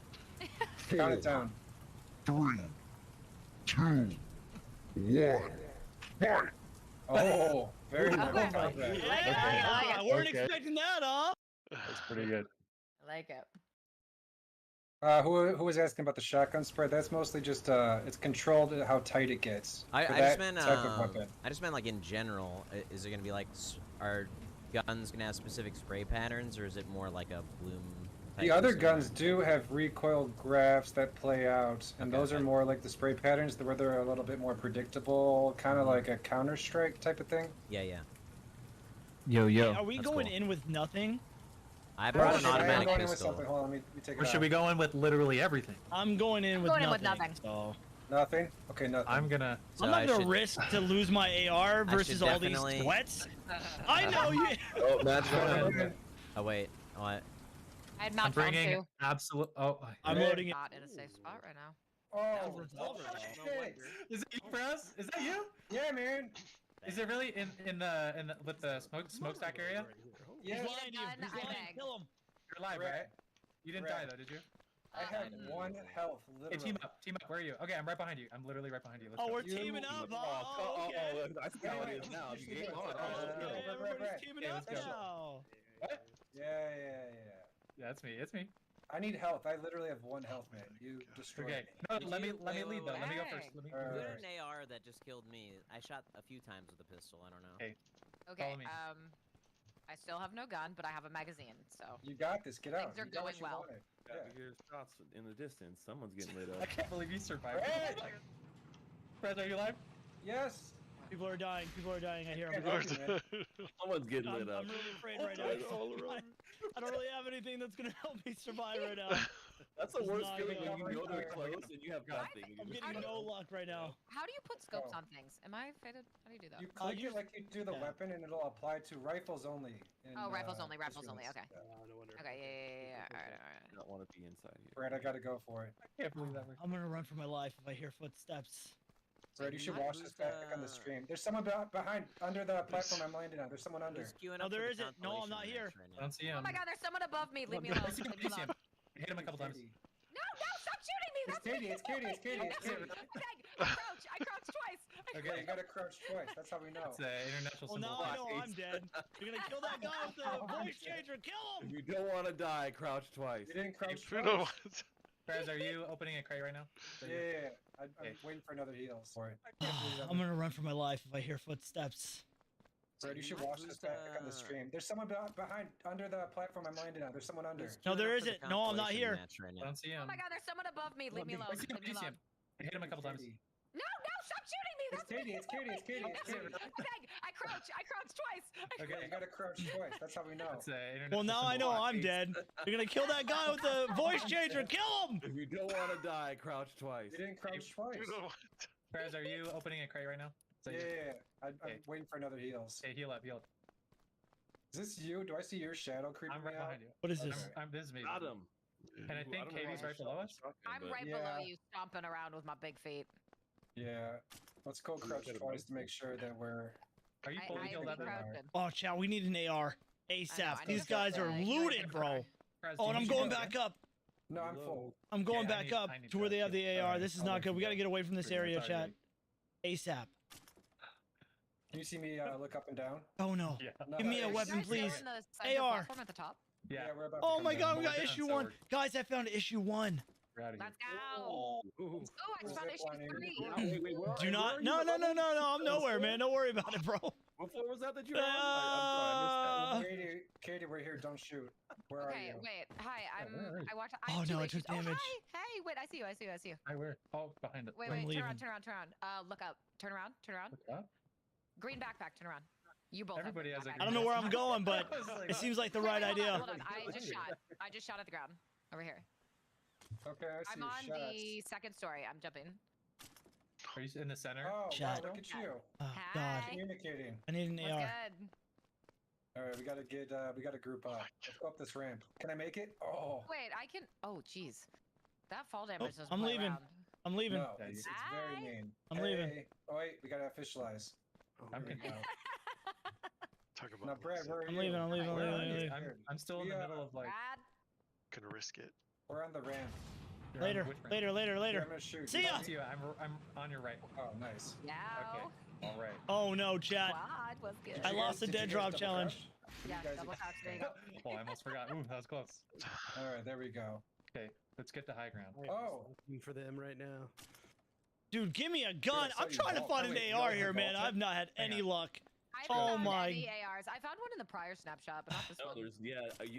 Count it down.
3, 2, 1, fight!
Oh, very nice.
Okay.
Yeah, I weren't expecting that, huh?
That's pretty good.
I like it.
Who was asking about the shotgun spread? That's mostly just it's controlled how tight it gets.
I
for
just
that
meant
type of weapon.
I just meant like in general. Is it gonna be like are guns gonna have specific spray patterns, or is it more like a bloom?
The other guns do have recoil graphs that play out, and those are more like the spray patterns, where they're a little bit more predictable, kind of like a Counter-Strike type of thing.
Yeah, yeah.
Yo.
Hey, are we going in with nothing?
I brought an automatic
going in with
pistol.
something. Hold on, let me take it
Or should
out.
we go in with literally everything?
I'm going in with
Going in
nothing.
with nothing.
So
Nothing? Okay, nothing.
I'm gonna.
So
I'm not
I
gonna
should-
risk to lose my AR versus all these
definitely-
sweats. I know you.
Oh, that's
Oh wait, what?
I had
I'm
mount found
bringing
too.
absolute. Oh,
I'm loading it.
Not in a safe spot right now.
Oh,
shit.
is it you, Press? Is that you?
Yeah, man.
Is it really in the with the smokestack area?
Yeah.
He's lying to you. He's
I
lying.
beg.
Kill him.
You're alive, right? You didn't die though, did you?
I have 1 health,
Hey,
literally.
team up. Where are you? Okay, I'm right behind you. I'm literally right behind you. Let's
Oh,
go.
we're teaming up. Oh, okay.
I see how it is now. You get on.
Okay, everybody's teaming
Yeah,
up
let's go.
now.
What?
Yeah.
Yeah, it's me. It's me.
I need health. I literally have 1 health, man. You destroyed
Okay.
me.
No, let me lead though. Let me go
Hey.
first. Let me.
Who
Alright.
had an AR that just killed me? I shot a few times with a pistol. I don't know.
Hey.
Okay.
Follow me.
I still have no gun, but I have a magazine, so.
You got this. Get out.
Things are
You got what
going
you
well.
wanted.
Yeah,
Yeah.
we hear shots in the distance. Someone's getting lit
I
up.
can't believe you survived.
Hey!
Prez, are you alive?
Yes.
People are dying. People are dying. I hear
Can't
them.
help you, man.
Someone's getting lit up.
I'm really afraid right now. I don't really have anything that's gonna help me survive right now.
That's the
It's
worst
not
feeling
good.
when you go to a close and you have nothing.
I'm getting no luck right now.
How do you put scopes
Oh.
on things? Am I faded? How do you do that?
You click it like you do the
yeah.
weapon, and it'll apply to rifles only. in,
Oh, rifles only.
this
Rifles only.
units.
Okay.
Yeah.
No wonder.
Okay. Yeah. All right.
I don't want to be inside here.
Brad, I gotta go for it.
I can't believe that worked.
I'm gonna run for my life if I hear footsteps.
Brad, you should
Who's,
watch this back on the stream. There's someone behind, under the platform I'm landing on. There's someone under.
Who's queuing
No,
up for
there
the
isn't. No, I'm
consolation
not here.
match right
I
now?
don't see him.
Oh my God! There's someone above me. Leave me
I
alone.
see him.
Leave me
I see him.
alone.
I hit him a couple times.
No! Stop shooting me!
It's
That's
Katie,
me.
it's Katie, it's Katie, it's
That's me.
Katie.
I crouched twice.
Okay, you gotta crouch twice. That's how we know.
It's an international
Well,
symbol.
now I know I'm dead. You're gonna kill that guy with the voice changer. Kill
If
him!
you don't want to die, crouch twice.
You didn't crouch
You
twice.
know what?
Prez, are you opening a crate right now?
Yeah. I'm
Okay.
waiting for another heal for it.
I'm gonna run for my life if I hear footsteps.
Brad, you should watch this back on the stream. There's someone behind, under the platform I'm landing on. There's someone under.
No, there isn't. No, I'm not here.
I don't see him.
Oh my god, there's someone above me. Leave me alone. Leave me alone.
I hit him a couple times.
No, stop shooting me.
It's Katie. It's Katie. It's Katie. It's Katie.
Okay, I crouched twice.
Okay, you gotta crouch twice. That's how we know.
Well, now I know I'm dead. You're gonna kill that guy with the voice changer. Kill him!
If you don't want to die, crouch twice.
You didn't crouch twice.
Perez, are you opening a crate right now?
Yeah. I'm waiting for another heals.
Hey, heal up.
Is this you? Do I see your shadow creeping
I'm right
me out?
behind you.
What is this?
This is me.
Got him.
And I think Katie's right below us.
I'm right below you, stomping around with my big feet.
Yeah. Let's go crouch twice to make sure that we're...
Are you fully healed up?
Oh, chow, we need an AR. ASAP. These guys are looted, bro. Oh, and I'm going back up.
No, I'm full.
I'm going back up to where they have the AR. This is not good. We gotta get away from this area, chat. ASAP.
Can you see me look up and down?
Oh, no. Give me a weapon, please. AR.
At the top.
Yeah, we're about to
Oh
come
my
down.
god, we got issue 1. Guys, I found issue 1.
Let's go. Oh, I found issue 3.
Do not. No. I'm nowhere, man. Don't worry about it, bro.
What floor was that you were on? I'm sorry, I missed that.
Katie, we're here. Don't shoot. Where are you?
Okay, wait. Hi, I watched.
Oh no, I took damage.
Oh, hi. Hey, wait. I see you.
Hi, where? Oh, behind it.
Wait. Turn around. Look up. Turn around.
Look up.
Green backpack. Turn around. You both.
Everybody has a.
I don't know where I'm going, but it seems like the right idea.
Hold on. I just shot at the ground over here.
Okay, I see
I'm
your
on
shots.
the second story. I'm jumping.
Are you in the center?
Oh, wow,
Chat.
look at you.
Oh, God.
Communicating.
I need an AR.
Good.
All right, we gotta group up. Let's go up this ramp. Can I make it? Oh.
Wait, I can. Oh, jeez. That fall damage doesn't
I'm
play
leaving.
around.
I'm leaving.
No, it's very mean.
I'm
Hey,
leaving.
Oh wait, we gotta officialize.
I'm
Here we go.
Talk about
Now, Brad, where are
I'm
you?
leaving. I'm leaving.
I'm still in the middle of like.
Brad?
Gonna risk it.
We're on the ramp.
Later.
Here, I'm gonna shoot.
See ya.
I'm on your right.
Oh, nice.
Yeah.
Okay. All right.
Oh no, chat.
Quad was good.
I lost the
Did you
dead
guys
drop
double
challenge.
Yeah, double crouch. There you go.
Oh, I almost forgot. Ooh, that was close.
All right, there we go.
Okay, let's get to high ground.
Oh.
Looking for them right now.
Dude, give me a gun.
Dude, I saw
I'm
you
trying to
vault.
find
Oh,
an
wait, you
AR
guys
here,
are
man.
vaulted?
I've not had any luck.
I
Oh
haven't found
my.
any ARs. I found one in the prior snapshot, but not this
No,
one.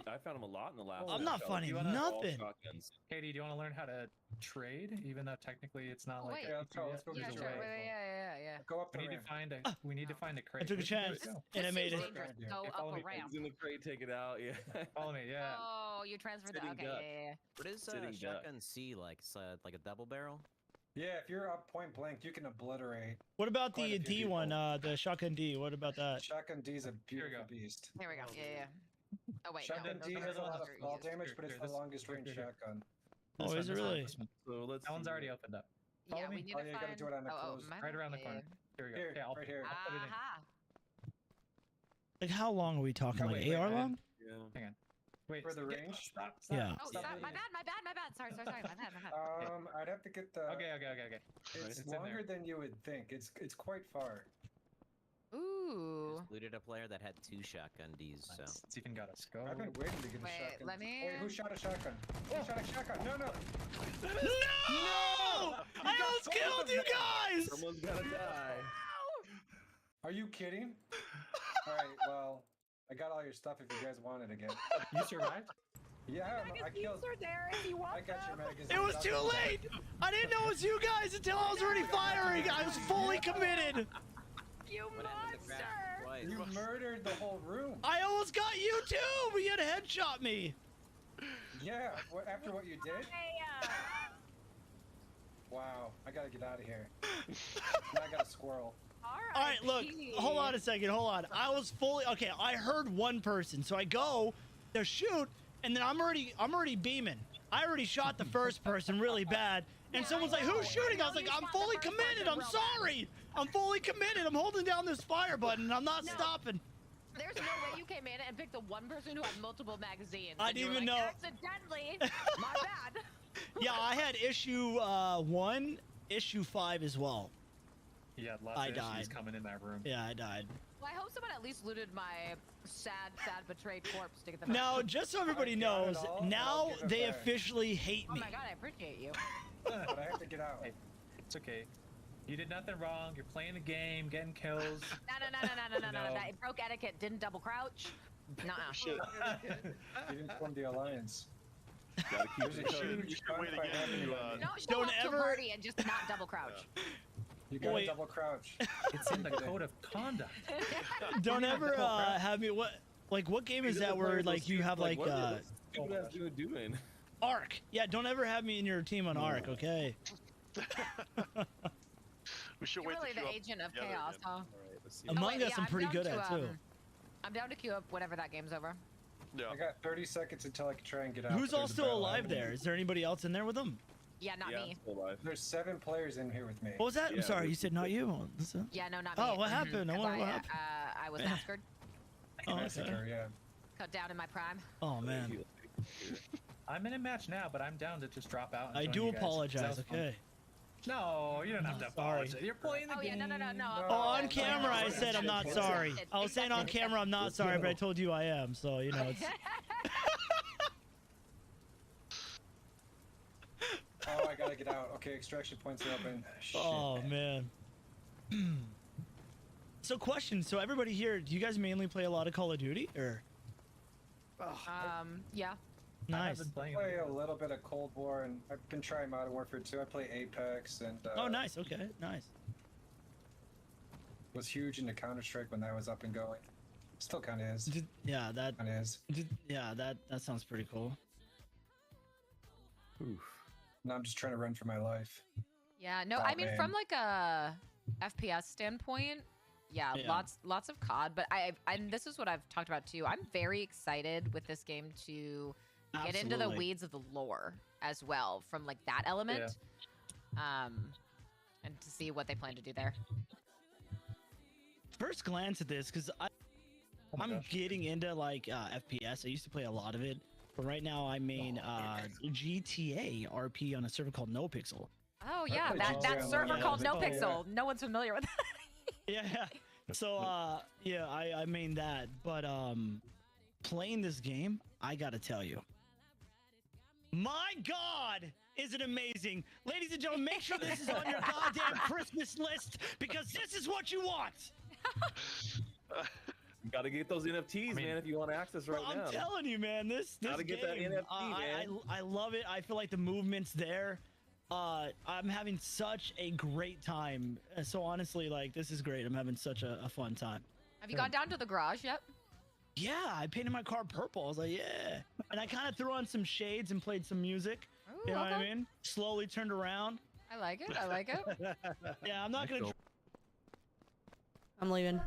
I found them a lot in the last.
I'm not
snapshot.
finding
You wanna-
nothing.
all shotguns.
Katie, do you want to learn how to trade, even though technically it's not like.
Wait.
Yeah, let's go
Yeah,
get
sure.
your
Wait, yeah.
Go up the
We need to
ramp.
find a. We need to find a crate.
I took a
Where'd
chance
you go?
and I made
This
it.
is dangerous. Go
Okay, follow
up a
me.
ramp.
He's in the crate, take it out. Yeah.
Follow me. Yeah.
Oh, you transferred that.
Sitting
Okay,
duck.
yeah.
What is
Sitting
shotgun C like? It's, like a double barrel?
Yeah, if you're up point blank, you can obliterate.
What about
Quite
the
a few
D
people.
one? The shotgun D. What about that?
Shotgun D's a
Here we
beautiful
go.
beast.
There we go. Yeah. Oh wait,
Shotgun
no.
D
those
has a
are-
lot
those
of
are
fall
used.
damage, but it's the longest range shotgun.
Oh, is it really?
So let's.
That one's already opened up. Follow
Yeah,
me.
we need
Oh,
to
yeah, you
find.
gotta do it on the closed.
mine?
Right around the
Yeah,
corner. Here we go.
Here,
Okay, I'll
right here.
yeah.
put it in.
Aha.
Like, how long are we talking?
Oh,
Like
wait,
AR
wait.
long?
Yeah.
Hang on. Wait.
For the
get-
range?
Stop.
Yeah.
Oh,
Stop
sorry,
it.
my bad. Sorry. My bad.
I'd have to get the.
Okay.
It's
It's in
longer
there.
than you would think. It's quite far.
Ooh.
Just looted a player that had 2 shotgun Ds, so.
It's even got a scope.
I've been waiting to get a
Wait,
shotgun.
let me-
Wait, who shot a shotgun? Who shot a shotgun? No!
No! I almost killed you guys!
Someone's gotta die.
Are you kidding? All right, well, I got all your stuff if you guys want it again.
You survived?
Yeah, I killed.
are there if you want
I got your magazine.
It was too late! I didn't know it was you guys until I was already firing! I was fully committed!
You monster!
You murdered the whole room.
I almost got you too, but you had to headshot me!
Yeah, after what you did? Wow, I gotta get out of here. Now I got a squirrel.
Alright, look, hold on a second, hold on. I was fully, okay, I heard one person, so I go to shoot, and then I'm already beaming. I already shot the first person really bad, and someone's like, who's shooting? I was like, I'm fully committed, I'm sorry! I'm fully committed, I'm holding down this fire button, and I'm not stopping.
There's no way you came in and picked the one person who had multiple magazines.
I
and you
didn't
were
even
like,
know.
Accidentally. My bad.
Yeah, I had issue 1, issue 5 as well.
Yeah, lots
I
of
died.
issues coming in that room.
Yeah, I died.
Well, I hope someone at least looted my sad betrayed corpse to get the
Now, just so everybody knows, now they officially hate
Oh
me.
my god, I appreciate you.
But I have to get out.
Hey, it's okay. You did nothing wrong. You're playing the game, getting kills.
No. It broke etiquette. Didn't double crouch. Nuh-uh.
You didn't form the alliance.
Gotta keep
There's a
You
huge
should wait
gunfight
again
happening
to,
right now.
No, show
Don't
up to a
ever-
party and just not double crouch.
You gotta
Wait.
double crouch.
It's in the code of conduct.
Don't ever have me what game is that where like you have like
what is this stupid ass dude doing?
Arc? Yeah, don't ever have me in your team on Arc, okay?
We should
You're
wait
really
to queue
the
up
agent of
together
chaos,
again.
huh?
All right, let's see.
Among Us, I'm pretty
down
good
to,
at too.
I'm down to queue up whenever that game's over.
Yeah.
I got 30 seconds until I can try and get out.
Who's
There's
all
a
still
battle
alive
happening.
there? Is there anybody else in there with them?
Yeah, not
Yeah,
me.
I'm still alive.
There's 7 players in here with me.
What was that? I'm
Yeah,
sorry,
we-
you said not you.
Yeah, no, not me.
Oh, what happened? I wonder what happened.
I was massacred.
Oh,
Massacre,
okay.
yeah.
Cut down in my prime.
Oh man,
I'm in a match now, but I'm down to just drop out. And
I
join
do
you guys. That
apologize.
was fun.
Okay.
No, you don't have to
Sorry.
apologize. You're playing the
Oh yeah,
game.
no.
Oh, on camera I said I'm not sorry. I was saying on camera I'm not sorry, but I told you I am. So you know it's.
Oh, I gotta get out. Okay, extraction points are open. Shit.
Oh man. So question. So everybody here, do you guys mainly play a lot of Call of Duty or?
Yeah.
Nice.
I play a little bit of Cold War, and I've been trying Modern Warfare 2. I play Apex, and
Oh, nice. Okay, nice.
was huge into Counter-Strike when that was up and going. Still kind of is.
Yeah, that
kind of is.
Yeah, that sounds pretty cool.
Now I'm just trying to run for my life.
Yeah, no,
Oh,
I mean
man.
from like a FPS standpoint, yeah,
Yeah.
lots of COD, but and this is what I've talked about too. I'm very excited with this game to get into the
Absolutely.
weeds of the lore as well from like that element. And to see what they plan to do there.
First glance at this, because I'm getting into like FPS. I used to play a lot of it, but right now I main GTA RP on a server called NoPixel.
Oh yeah,
play
that
GTA
server
online.
called
Oh, yeah.
NoPixel. No one's familiar with that.
Yeah. So yeah, I main that, but playing this game, I gotta tell you, my God, is it amazing, ladies and gentlemen? Make sure this is on your goddamn Christmas list because this is what you want.
You gotta get those NFTs, man, if you want access right
Bro,
now.
I'm telling you, man, this
Gotta
game,
get that NFT, man.
I love it. I feel like the movement's there. I'm having such a great time. So honestly, like, this is great. I'm having such a fun time.
Have you gone down to the garage yet?
Yeah, I painted my car purple. I was like, yeah. And I kind of threw on some shades and played some music.
Ooh,
You know what I
okay.
mean? Slowly turned around.
I like it. I like it.
Yeah, I'm not going to...
I'm leaving.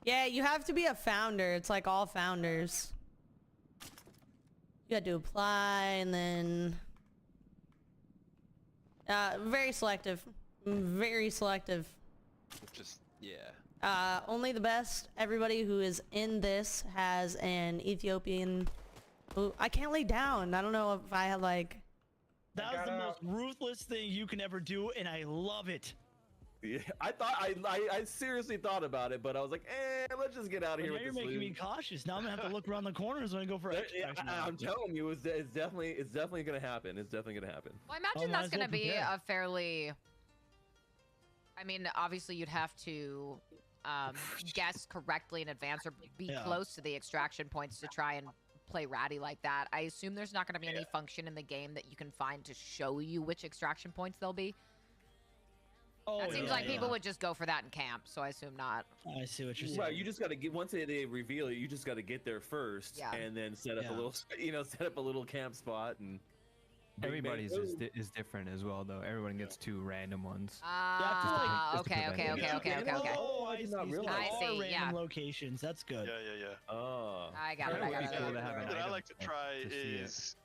Yeah, you have to be a founder. It's like all founders. You had to apply and then... very selective. Very selective.
Just, yeah.
Only the best. Everybody who is in this has an Ethiopian... Ooh, I can't lay down. I don't know if I had like...
That was the most ruthless thing you can ever do, and I love it.
Yeah, I seriously thought about it, but I was like, let's just get out of
But
here
now
with
you're
this
making me
loot.
cautious. Now I'm gonna have to look around the corners when I go for extraction.
I'm telling you, it's definitely gonna happen. It's definitely gonna happen.
Well, I imagine
might
that's
as well
going to be
prepare.
a fairly. I mean, obviously, you'd have to guess correctly in advance or be
Yeah.
close to the extraction points to try and play ratty like that. I assume there's not going to be any function in the game that you can find to show you which extraction points they'll be.
Oh,
That seems
yeah,
like people
yeah.
would just go for that in camp, so I assume not.
I see what you're saying.
Right, you just gotta get once they reveal it, you just gotta get there first,
Yeah.
and then set up
Yeah.
a little, set up a little camp spot and.
Everybody's is different as well, though. Everyone gets 2 random ones.
Ah,
Just to
okay.
prevent it.
Oh, I see.
not
So
realize.
there
I
are
see,
random
yeah.
locations. That's good.
Yeah.
Oh.
I got it.
It
I
would
got
be
it.
cool to have an
What I
item
like to try
to see it.
is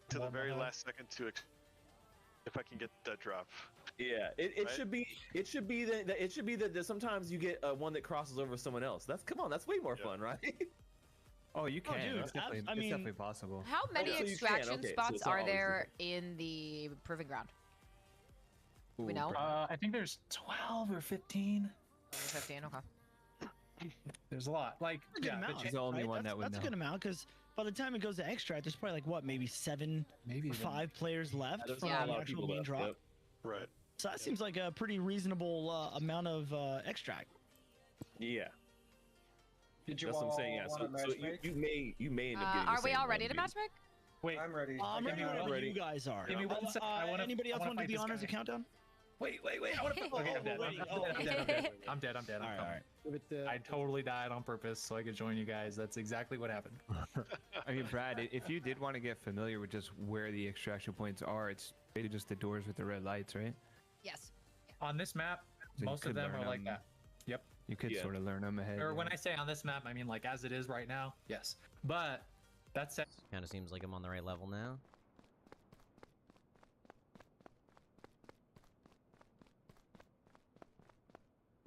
to the very last second to if I can get that drop.
Yeah, it
Right?
should be that sometimes you get one that crosses over someone else. That's way more fun, right?
Oh, you can.
dude,
it's definitely,
I
it's
mean-
definitely possible.
How many
so you can.
extraction
Okay, so
spots
it's
are
always
there in the proving ground? Do we know?
I think there's 12 or 15.
15, okay.
There's a lot. Like,
That's a good amount,
she's the only one that would
That's a
know.
good amount because by the time it goes to extract, there's probably like what, maybe 7,
maybe
or 5 players left
there's
from
a lot
the
of
actual
people
main
left,
drop.
yep.
Right.
So that seems like a pretty reasonable amount of extract.
Yeah.
Did you
That's what I'm saying. Yeah.
want to
So you may end up getting.
Are we all ready to matchmake?
Wait,
I'm ready.
I'm ready
me
whenever
ready.
you guys are.
Give me 1 sec.
Anybody else want to
fight
be
this
honors
guy.
a countdown?
Wait. I want to. Okay, I'm dead. I'm dead. I'm dead.
All right.
I totally died on purpose so I could join you guys. That's exactly what happened.
I mean, Brad, if you did want to get familiar with just where the extraction points are, it's basically just the doors with the red lights, right?
Yes.
On this map,
So you
most of
could
them
learn
are like
them.
that. Yep.
You could sort of learn them ahead.
Or when I say on this map, I mean like as it is right now. Yes. But that said,
Kind of seems like I'm on the right level now.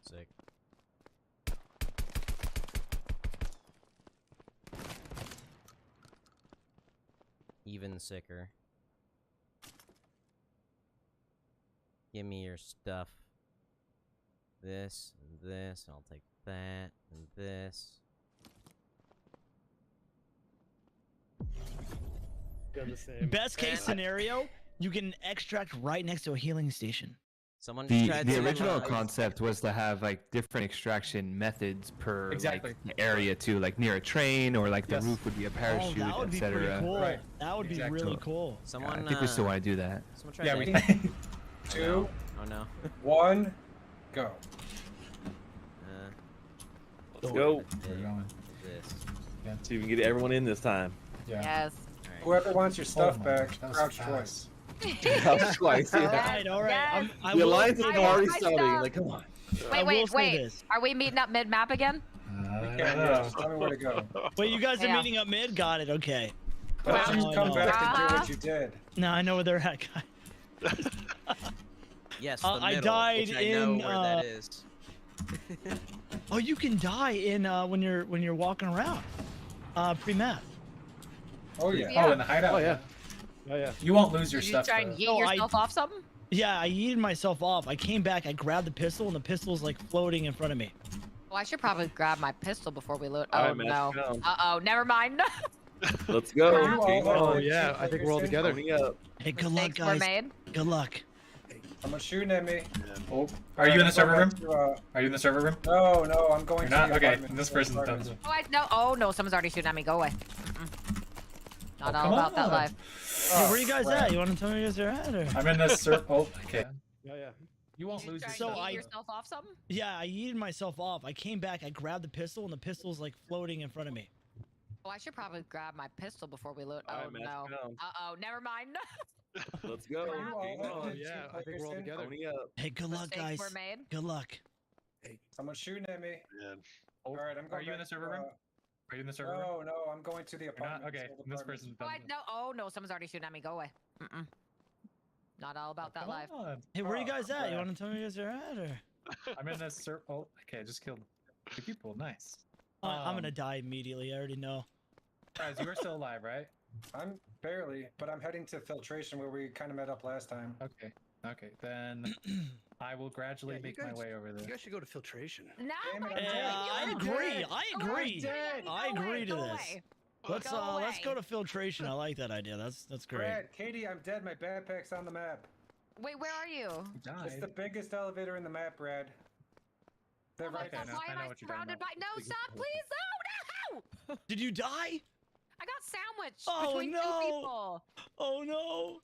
Sick. Even sicker. Give me your stuff. This and this, and I'll take that and this.
Best case scenario, you get an extract right next to a healing station.
Someone
The
tried
the
to,
original concept was to have like different extraction methods per
Exactly.
like area too, like near a train or like the
Yes.
roof would be a parachute,
that would be pretty
etc.
cool.
Right.
That would
Exactly.
be really cool.
Someone,
I think we still want to do that.
Someone tried
yeah,
to...
we
2,
Oh no.
1, go.
Let's go.
This.
See if we can get everyone in this time.
Yes.
Whoever wants your stuff
my
back,
gosh,
crouch
fast.
twice.
Twice.
All
Yeah.
right.
Yes.
The alliance is
I
already
want my
starting.
stuff.
Like, come on.
I
Wait,
will say
wait.
this.
Are we meeting up mid-map again?
Just tell me where to go.
Wait, you guys are
Yeah.
meeting up mid? Got it. Okay.
Why don't you
Oh,
come
no.
back and do
Uh-huh.
what you did?
Now I know where they're at, guys.
Yes, the
I
middle,
died
which I know
in,
where that is.
Oh, you can die in when you're walking around. Pre-map.
Oh yeah.
Yeah.
Oh, in the hideout.
Oh yeah. Oh yeah.
You won't lose your
Did you
stuff.
try and
though.
yeet
No,
yourself off something?
Yeah, I yeeted myself off. I came back, I grabbed the pistol, and the pistol's like floating in front of me.
Well, I should probably grab my pistol before we load.
All
Oh
right, man,
no.
down.
Uh-oh, never mind.
Let's go.
You all
Game
have
on.
to
yeah,
shoot
I think we're all
Ferguson.
together.
Pony up.
Hey, good luck,
Mistakes were
guys.
made.
Good luck.
Someone's shooting at me.
Oh, are you in the server room?
To,
Are you in the server room?
no, I'm going
You're
to
not?
the
Okay,
apartment.
this person's
Apartment.
done.
Oh, oh no, someone's already shooting at me. Go away. Not all
come
about that
on.
life.
Hey, where you guys
crap.
at? You want to tell me where you guys are at? Or?
I'm in the server. Oh, okay.
Yeah.
You won't lose your
Try
So
and
stuff.
yeet
I-
yourself off something?
Yeah, I yeeted myself off. I came back, I grabbed the pistol, and the pistol's like floating in front of me.
Oh, I should probably grab my pistol before we load.
All
Oh
right, man,
no.
down.
Uh-oh, never mind.
Let's go.
You all
Game
have
on.
to
Yeah,
shoot
I think we're all
Ferguson.
together.
Pony up.
Hey, good luck,
Mistakes
guys.
were made.
Good luck.
Someone's shooting at me.
Man.
All right, I'm going.
Are you in the
back
server
to,
room? Are you in the server room?
No, I'm going to the
You're not?
apartment.
Okay,
to the
this
apartment.
person's
Oh,
done.
oh no, someone's already shooting at me. Go away. Mm-mm. Not all about that
Come
life.
on.
Hey, where you guys at? You
crap.
want to tell me where you guys are at? Or?
I'm in the server. Oh, okay, I just killed 2 people. Nice.
I'm gonna
Um,
die immediately. I already know.
Guys, you are still alive, right?
I'm barely, but I'm heading to filtration where we kind of met up last time.
Okay. Okay, then I will gradually
Yeah, you
make my
guys-
way over there.
You guys should go to filtration.
No,
Damn it,
my
I'm
God,
dead.
I
you're
agree.
dead.
I
Go away,
agree.
dead.
I
Go away,
agree to
go
this.
away.
Let's
Go
let's go
away.
to filtration. I like that idea. That's great.
Brad, Katie, I'm dead. My backpack's on the map.
Wait, where are you?
It's the biggest elevator in the map, Brad. They're
Oh my
right
God,
there.
why am I surrounded by? No, stop, please! No, no!
Did you die?
I got sandwiched
Oh,
between
no.
2 people.
Oh no.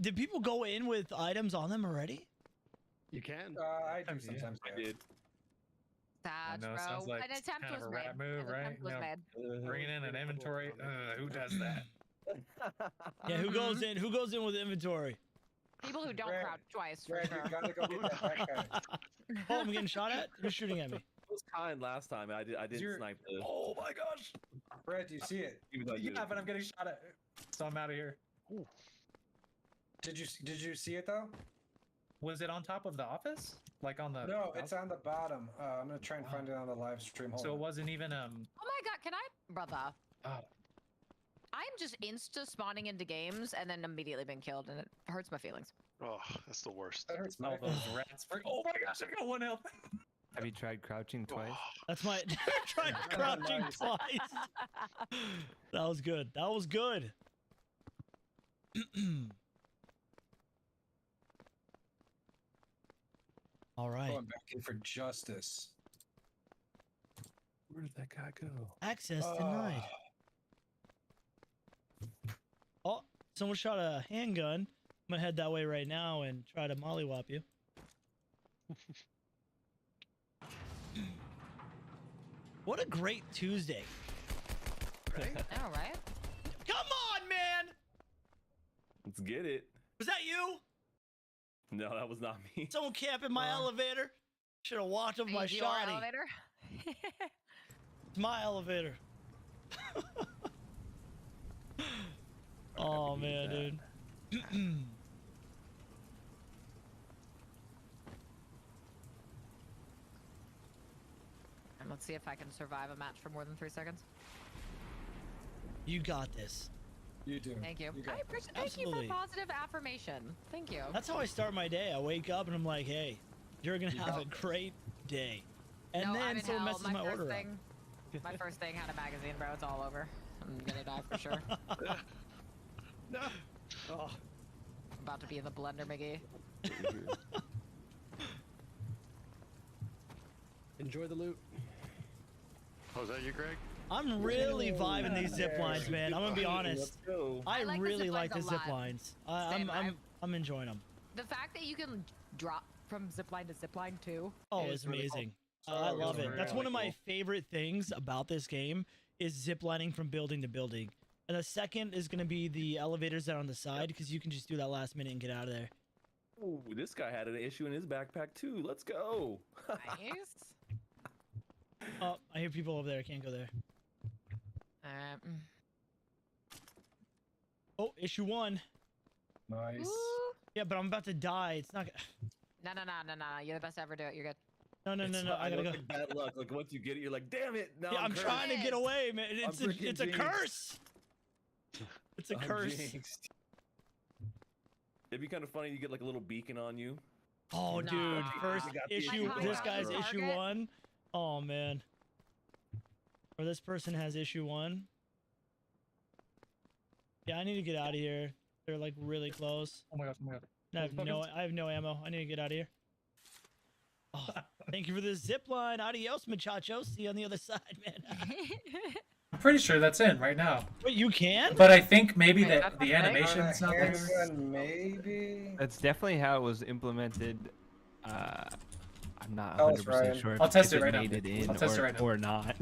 Did people go in with items on them already?
You can.
I do sometimes.
I did.
That's
know,
bro.
sounds like
An attempt
kind of
was
a
made.
rat move,
An
right?
attempt was
No.
made.
Bringing in an inventory. Who does that?
Yeah, who goes in? Who goes in with inventory?
People who don't
Brad,
crouch twice, for
Brad,
sure.
you gotta go get that backpack.
Oh, I'm getting shot at. Who's shooting at me?
It was kind last time. I didn't
You're-
snipe the.
Oh my gosh!
Brad, do you see it?
Even though I did.
Yeah, but I'm getting shot at. So I'm out of here.
Did you see it though?
Was it on top of the office? Like on the?
No, it's on the bottom. I'm gonna try and find it on the live stream. Hold
So it
on.
wasn't even
Oh my God, can I, brother?
Oh.
I'm just insta spawning into games and then immediately being killed, and it hurts my feelings.
Oh, that's the worst.
That hurts
all
my
those rats. Oh my gosh! I got 1 health.
Have you tried crouching twice?
That's my tried crouching twice. That was good. That was good. All right.
Going back in for justice.
Where did that guy go?
Access denied. Oh, someone shot a handgun. I'm gonna head that way right now and try to mollywop you. What a great Tuesday.
Right? All right.
Come on, man!
Let's get it.
Was that you?
No, that was not me.
Someone camping my elevator? Should have walked up my
Is your
shoddy.
elevator?
It's my elevator. Oh man, dude.
And let's see if I can survive a match for more than 3 seconds.
You got this.
You do.
Thank you.
got
I
this.
appreciate. Thank you for
Absolutely.
the positive affirmation. Thank you.
That's how I start my day. I wake up and I'm like, hey, you're gonna have a great day. And
No, I'm
then
in
someone
hell.
messes my
first
order
thing, My first thing had a magazine, bro. It's all over. I'm gonna die for sure.
No. Oh.
I'm about to be in the blender, Miggy.
Enjoy the loot.
Oh, is that you, Greg?
I'm really vibing these zip lines, man. I'm gonna be honest. I
like the
really
zip
like the
lines a
zip
lot.
lines.
Same,
I'm enjoying them.
The fact that you can drop from zipline to zipline too.
Oh,
is
it's
really
amazing.
cool.
I love it. That's
really
one of my
cool.
favorite things about this game is ziplining from building to building. And the second is going to be the elevators that are on the side because you can just do that last minute and get out of there.
Ooh, this guy had an issue in his backpack too. Let's go.
Nice.
Oh, I hear people over there. I can't go there. Oh, issue 1.
Nice.
Yeah, but I'm about to die. It's not.
No. You're the best to ever do it. You're good.
No. I gotta go.
Like bad luck. Like once you get it, you're like, damn it. No,
Yeah, I'm
cursed.
trying to get away, man.
I'm
It's a
freaking jinxed.
curse. It's a
I'm
curse.
jinxed. It'd be kind of funny. You get like a little beacon on you.
Oh, dude. First
You got the
issue.
issue
This
one.
guy's
Target.
issue 1. Oh man. Or this person has issue 1. Yeah, I need to get out of here. They're like really close.
Oh my god.
I have no ammo. I need to get out of here. Oh, thank you for the zip line. Adios, muchachos. See you on the other side, man.
I'm pretty sure that's in right now.
Wait, you can?
But I think maybe
Wait,
that the animation's not there.
Maybe.
That's definitely how it was implemented. I'm not
Tell us,
100%
Ryan.
sure
I'll
if
test it right now.
made it in
I'll test it right now.
or not.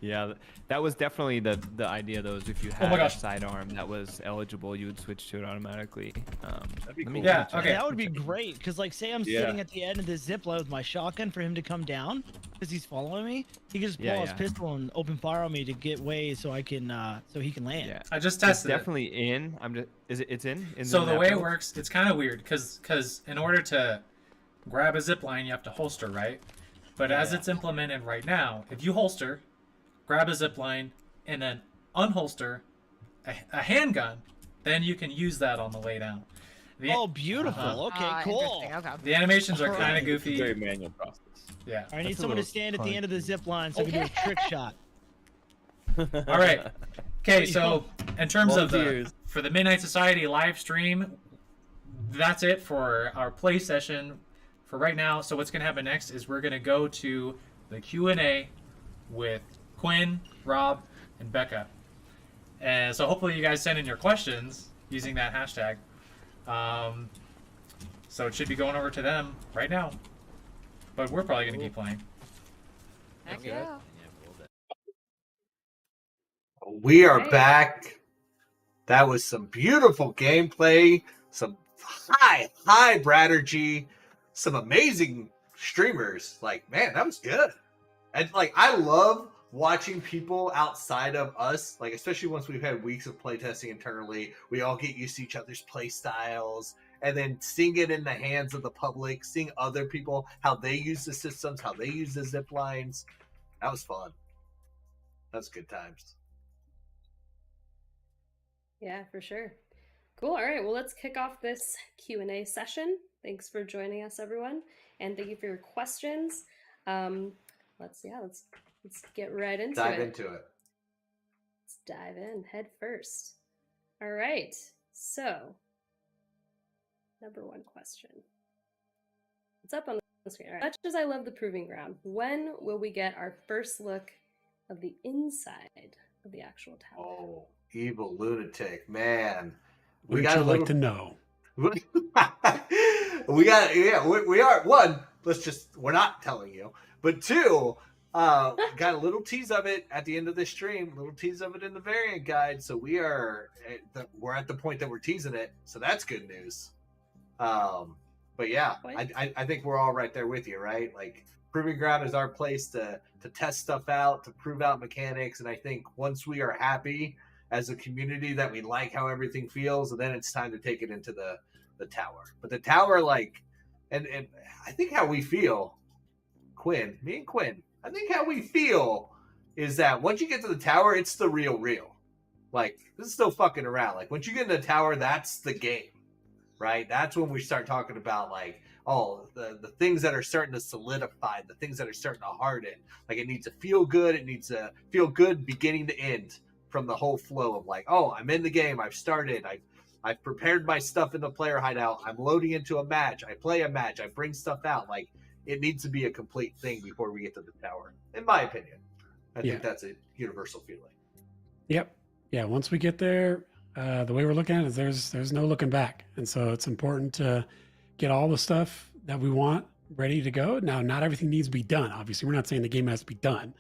Yeah, that was definitely the idea though, is if you had
my
a
gosh.
sidearm that was eligible, you would switch to it automatically.
be
let me
cool.
Yeah,
check.
okay.
That would be great. Because, like, say I'm
Yeah.
sitting at the end of this zip line with my shotgun for him to come down because he's following me. He can just pull
Yeah,
his
yeah.
pistol and open fire on me to get way so I can, so he can land.
Yeah,
I just
it's
tested it.
definitely in. It's in.
So the way it
map
works, it's kind of weird because in order to grab a zip line, you have to holster, right? But as it's implemented right now, if you holster, grab a zip line, and then unholster a handgun, then you can use that on the way down.
Oh, beautiful. Okay, cool.
Okay.
The animations are
All
kind
right.
of goofy.
Very manual process.
Yeah.
I need
That's a
someone to
little
stand at the
funny.
end of the zip line so I can do a trick shot.
All right. Okay, so in terms of
Volunteers.
for the Midnight Society live stream, that's it for our play session for right now. So what's going to happen next is we're going to go to the Q&A with Quinn, Rob, and Becca. And so hopefully you guys send in your questions using that hashtag. So it should be going over to them right now. But we're probably going to keep playing.
Heck yeah.
We are back. That was some beautiful gameplay, some high Bradergy, some amazing streamers. Like, man, that was good. And like, I love watching people outside of us, like especially once we've had weeks of playtesting internally, we all get used to each other's play styles, and then seeing it in the hands of the public, seeing other people, how they use the systems, how they use the zip lines. That was fun. That was good times.
Yeah, for sure. Cool. All right. Well, let's kick off this Q&A session. Thanks for joining us, everyone. And thank you for your questions. Let's get right into
Dive
it.
into it.
Let's dive in head first. All right. So, number one question. It's up on the screen. All right. Much as I love the Proving Ground, when will we get our first look of the inside of the actual tower?
Oh, evil lunatic, man. We
Would
got
you
a little...
like to know?
we are one. We're not telling you, but two, got a little tease of it at the end of this stream, a little tease of it in the variant guide. So we're at the point that we're teasing it. So that's good news. But yeah, I think we're all right there with you, right? Like Proving Ground is our place to test stuff out, to prove out mechanics. And I think once we are happy as a community that we like how everything feels, and then it's time to take it into the tower. But the tower, like, and I think how we feel, me and Quinn, I think how we feel is that once you get to the tower, it's the real. Like, this is still fucking around. Like, once you get in the tower, that's the game, right? That's when we start talking about, like, oh, the things that are starting to solidify, the things that are starting to harden. Like, it needs to feel good. It needs to feel good beginning to end from the whole flow of, like, oh, I'm in the game. I've started. I've prepared my stuff in the player hideout. I'm loading into a match. I play a match. I bring stuff out. Like, it needs to be a complete thing before we get to the tower, in my opinion. I think that's a universal feeling.
Yep. Yeah. Once we get there, the way we're looking at it is there's no looking back. And so it's important to get all the stuff that we want ready to go. Now, not everything needs to be done. Obviously, we're not saying the game has to be done.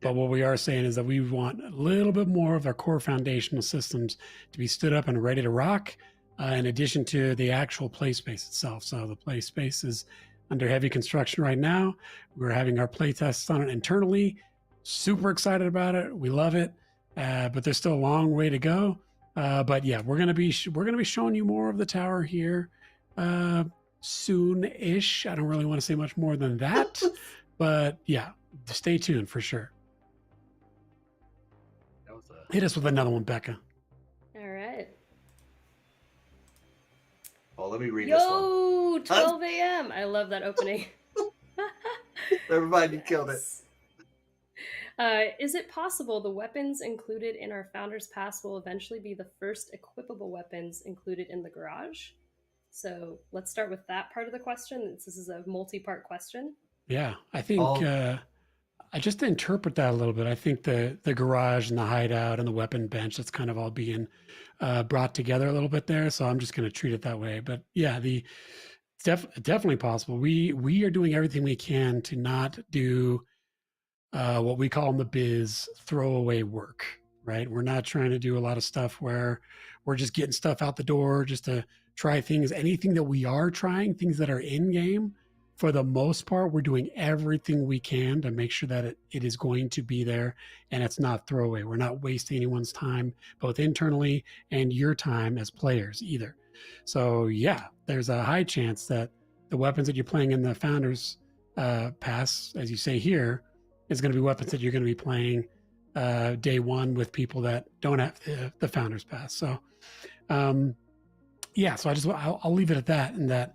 But what we are saying is that we want a little bit more of our core foundational systems to be stood up and ready to rock, in addition to the actual play space itself. So the play space is under heavy construction right now. We're having our play tests on it internally. Super excited about it. We love it. But there's still a long way to go. But yeah, we're gonna be showing you more of the tower here soon-ish. I don't really want to say much more than that, but yeah, stay tuned for sure. Hit us with another one, Becca.
All right.
Oh, let me read this one.
Yo, 12 a.m. I love that opening.
Never mind, you killed it.
Is it possible the weapons included in our Founders Pass will eventually be the first equipable weapons included in the garage? So let's start with that part of the question. This is a multi-part question.
Yeah, I think I just interpret that a little bit. I think the garage and the hideout and the weapon bench, that's kind of all being brought together a little bit there. So I'm just going to treat it that way. But yeah, definitely possible. We are doing everything we can to not do what we call in the biz throwaway work, right? We're not trying to do a lot of stuff where we're just getting stuff out the door just to try things. Anything that we are trying, things that are in game, for the most part, we're doing everything we can to make sure that it is going to be there and it's not throwaway. We're not wasting anyone's time, both internally and your time as players either. So yeah, there's a high chance that the weapons that you're playing in the Founders Pass, as you say here, is going to be weapons that you're going to be playing day one with people that don't have the Founders Pass. So yeah, so I'll leave it at that, and that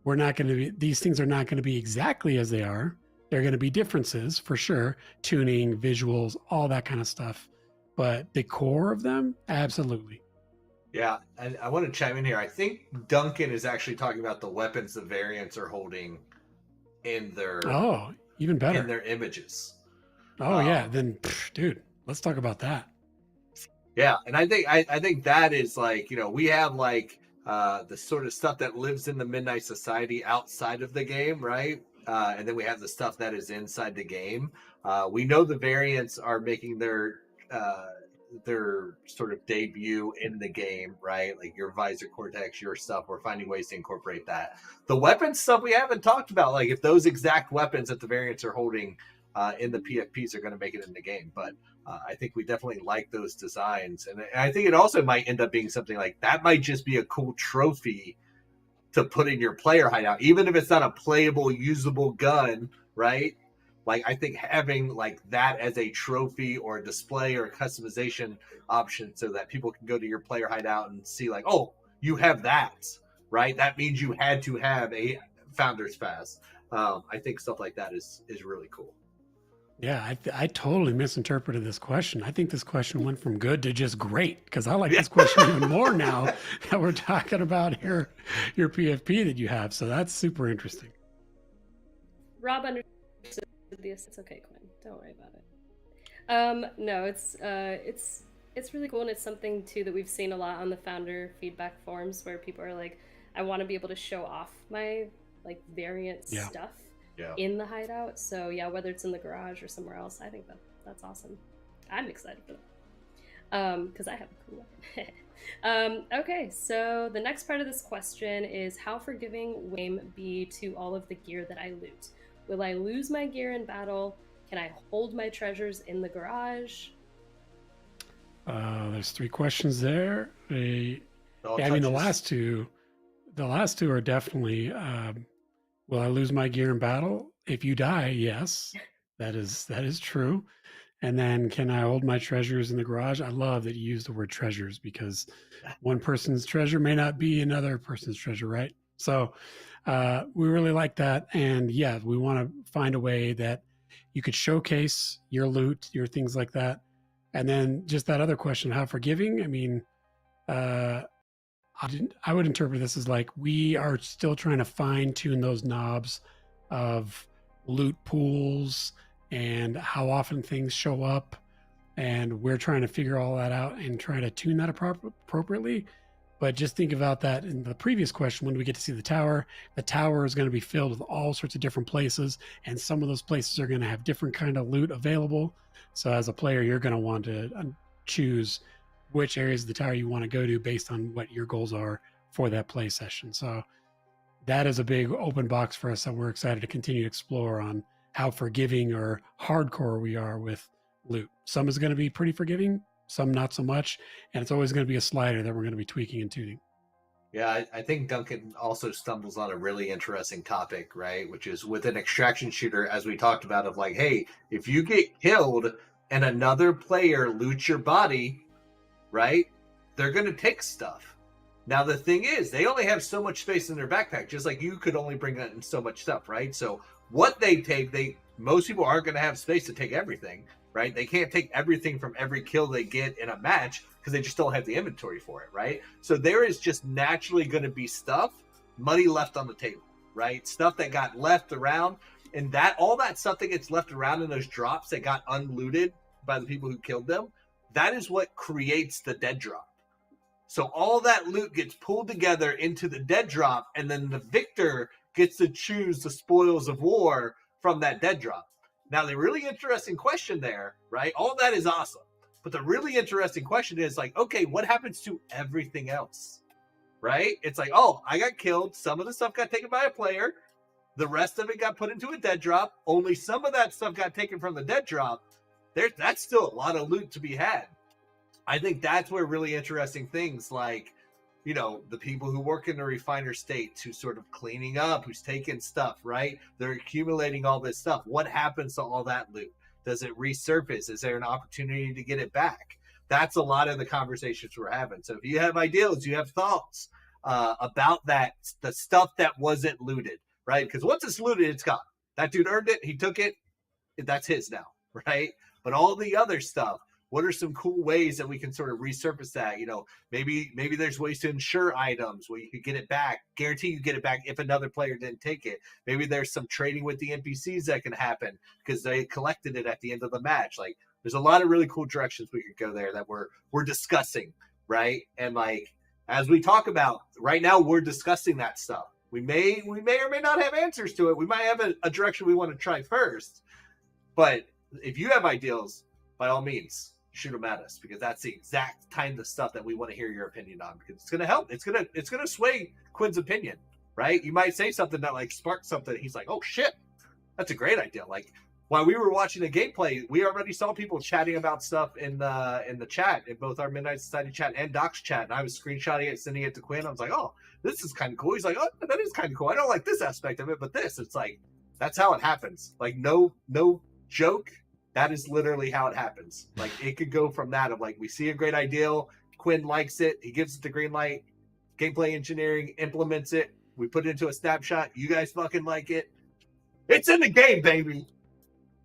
we're not going to be, these things are not going to be exactly as they are. There are going to be differences for sure, tuning, visuals, all that kind of stuff. But the core of them, absolutely.
Yeah, and I want to chime in here. I think Duncan is actually talking about the weapons the variants are holding in their
even better
in their images.
Oh yeah, then dude, let's talk about that.
Yeah, and I think that is like, you know, we have like the sort of stuff that lives in the Midnight Society outside of the game, right? And then we have the stuff that is inside the game. We know the variants are making their sort of debut in the game, right? Like your Visor Cortex, your stuff. We're finding ways to incorporate that. The weapons stuff we haven't talked about, like if those exact weapons that the variants are holding in the PFPs are going to make it in the game. But I think we definitely like those designs. And I think it also might end up being something like that might just be a cool trophy to put in your player hideout, even if it's not a playable, usable gun, right? Like, I think having like that as a trophy or a display or a customization option so that people can go to your player hideout and see like, oh, you have that, right? That means you had to have a Founders Pass. I think stuff like that is really cool.
Yeah, I totally misinterpreted this question. I think this question went from good to just great, because I like this question even more now that we're talking about your PFP that you have. So that's super interesting.
Rob understood this. It's okay, Quinn. Don't worry about it. No, it's really cool, and it's something too that we've seen a lot on the founder feedback forums where people are like, I want to be able to show off my like variant stuff in the hideout. So yeah, whether it's in the garage or somewhere else, I think that's awesome. I'm excited for that because I have a cool weapon. Okay, so the next part of this question is, how forgiving will game be to all of the gear that I loot? Will I lose my gear in battle? Can I hold my treasures in the garage?
There's 3 questions there. I mean, the last two are definitely, will I lose my gear in battle? If you die, yes, that is true. And then, can I hold my treasures in the garage? I love that you use the word treasures, because one person's treasure may not be another person's treasure, right? So we really like that. And yeah, we want to find a way that you could showcase your loot, your things like that. And then just that other question, how forgiving? I mean, I would interpret this as like, we are still trying to fine tune those knobs of loot pools and how often things show up. And we're trying to figure all that out and try to tune that appropriately. But just think about that in the previous question, when we get to see the tower is going to be filled with all sorts of different places. And some of those places are going to have different kind of loot available. So as a player, you're going to want to choose which areas of the tower you want to go to based on what your goals are for that play session. So that is a big open box for us that we're excited to continue to explore on how forgiving or hardcore we are with loot. Some is going to be pretty forgiving, some not so much, and it's always going to be a slider that we're going to be tweaking and tuning.
Yeah, I think Duncan also stumbles on a really interesting topic, right? Which is with an extraction shooter, as we talked about, of like, hey, if you get killed and another player loots your body, right, they're going to take stuff. Now, the thing is, they only have so much space in their backpack, just like you could only bring in so much stuff, right? So what they take, most people aren't going to have space to take everything, right? They can't take everything from every kill they get in a match because they just don't have the inventory for it, right? So there is just naturally going to be money left on the table, right? Stuff that got left around, and that all that stuff that gets left around in those drops that got unlooted by the people who killed them, that is what creates the dead drop. So all that loot gets pulled together into the dead drop, and then the victor gets to choose the spoils of war from that dead drop. Now, the really interesting question there, right? All that is awesome. But the really interesting question is like, okay, what happens to everything else, right? It's like, oh, I got killed. Some of the stuff got taken by a player. The rest of it got put into a dead drop. Only some of that stuff got taken from the dead drop. That's still a lot of loot to be had. I think that's where really interesting things like, you know, the people who work in the refiner states, who's sort of cleaning up, who's taking stuff, right? They're accumulating all this stuff. What happens to all that loot? Does it resurface? Is there an opportunity to get it back? That's a lot of the conversations we're having. So if you have ideas, you have thoughts about that, the stuff that wasn't looted, right? Because once it's looted, it's gone. That dude earned it. He took it. That's his now, right? But all the other stuff, what are some cool ways that we can sort of resurface that? You know, maybe there's ways to insure items where you could get it back, guarantee you get it back if another player didn't take it. Maybe there's some trading with the NPCs that can happen because they collected it at the end of the match. Like, there's a lot of really cool directions we could go there that we're discussing, right? And like, as we talk about right now, we're discussing that stuff. We may or may not have answers to it. We might have a direction we want to try first. But if you have ideas, by all means, shoot them at us, because that's the exact kind of stuff that we want to hear your opinion on, because it's going to help. It's going to sway Quinn's opinion, right? You might say something that like sparks something. He's like, oh shit, that's a great idea. Like, while we were watching the gameplay, we already saw people chatting about stuff in the chat, in both our Midnight Society chat and Doc's chat. And I was screenshotting it, sending it to Quinn. I was like, oh, this is kind of cool. He's like, oh, that is kind of cool. I don't like this aspect of it, but this, it's like, that's how it happens. Like, no joke. That is literally how it happens. Like, it could go from that of like, we see a great idea, Quinn likes it, he gives it the green light, gameplay engineering implements it, we put it into a snapshot, you guys fucking like it, It's in the game, baby.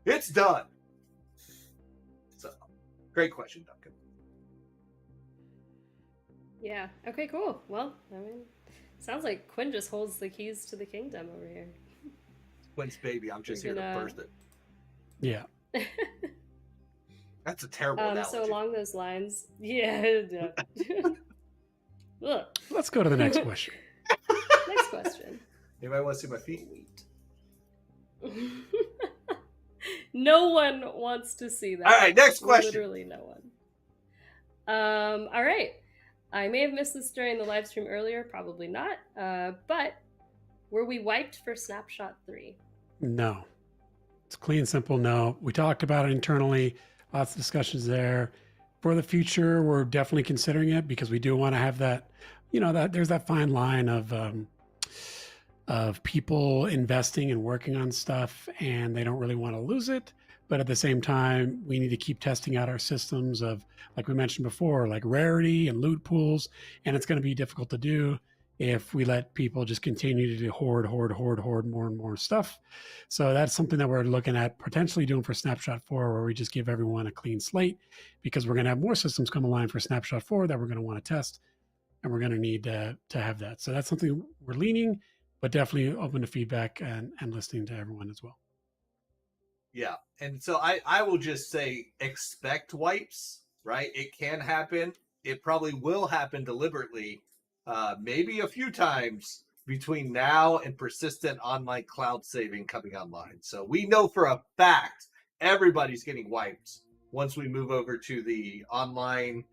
It's done. So, great question, Duncan.
Yeah. Okay, cool. Well, I mean, sounds like Quinn just holds the keys to the kingdom over here.
Quinn's baby. I'm just
We're
here to
gonna-
burst it.
Yeah.
That's a terrible analogy.
So along those lines, yeah. Ugh.
Let's go to the next question.
Next question.
Anybody want to see my feet?
No one wants to see that.
All right, next question.
Literally no one. All right. I may have missed this during the live stream earlier, probably not. But were we wiped for Snapshot 3?
No. It's clean, simple. No. We talked about it internally. Lots of discussions there. For the future, we're definitely considering it because we do want to have that, that there's that fine line of people investing and working on stuff and they don't really want to lose it. But at the same time, we need to keep testing out our systems of, like we mentioned before, like rarity and loot pools. And it's going to be difficult to do if we let people just continue to hoard more and more stuff. So that's something that we're looking at potentially doing for Snapshot 4, where we just give everyone a clean slate, because we're going to have more systems come online for Snapshot 4 that we're going to want to test, and we're going to need to have that. So that's something we're leaning, but definitely open to feedback and listening to everyone as well.
Yeah, and so I will just say expect wipes, right? It can happen. It probably will happen deliberately, maybe a few times between now and persistent online cloud saving coming online. So we know for a fact everybody's getting wiped once we move over to the online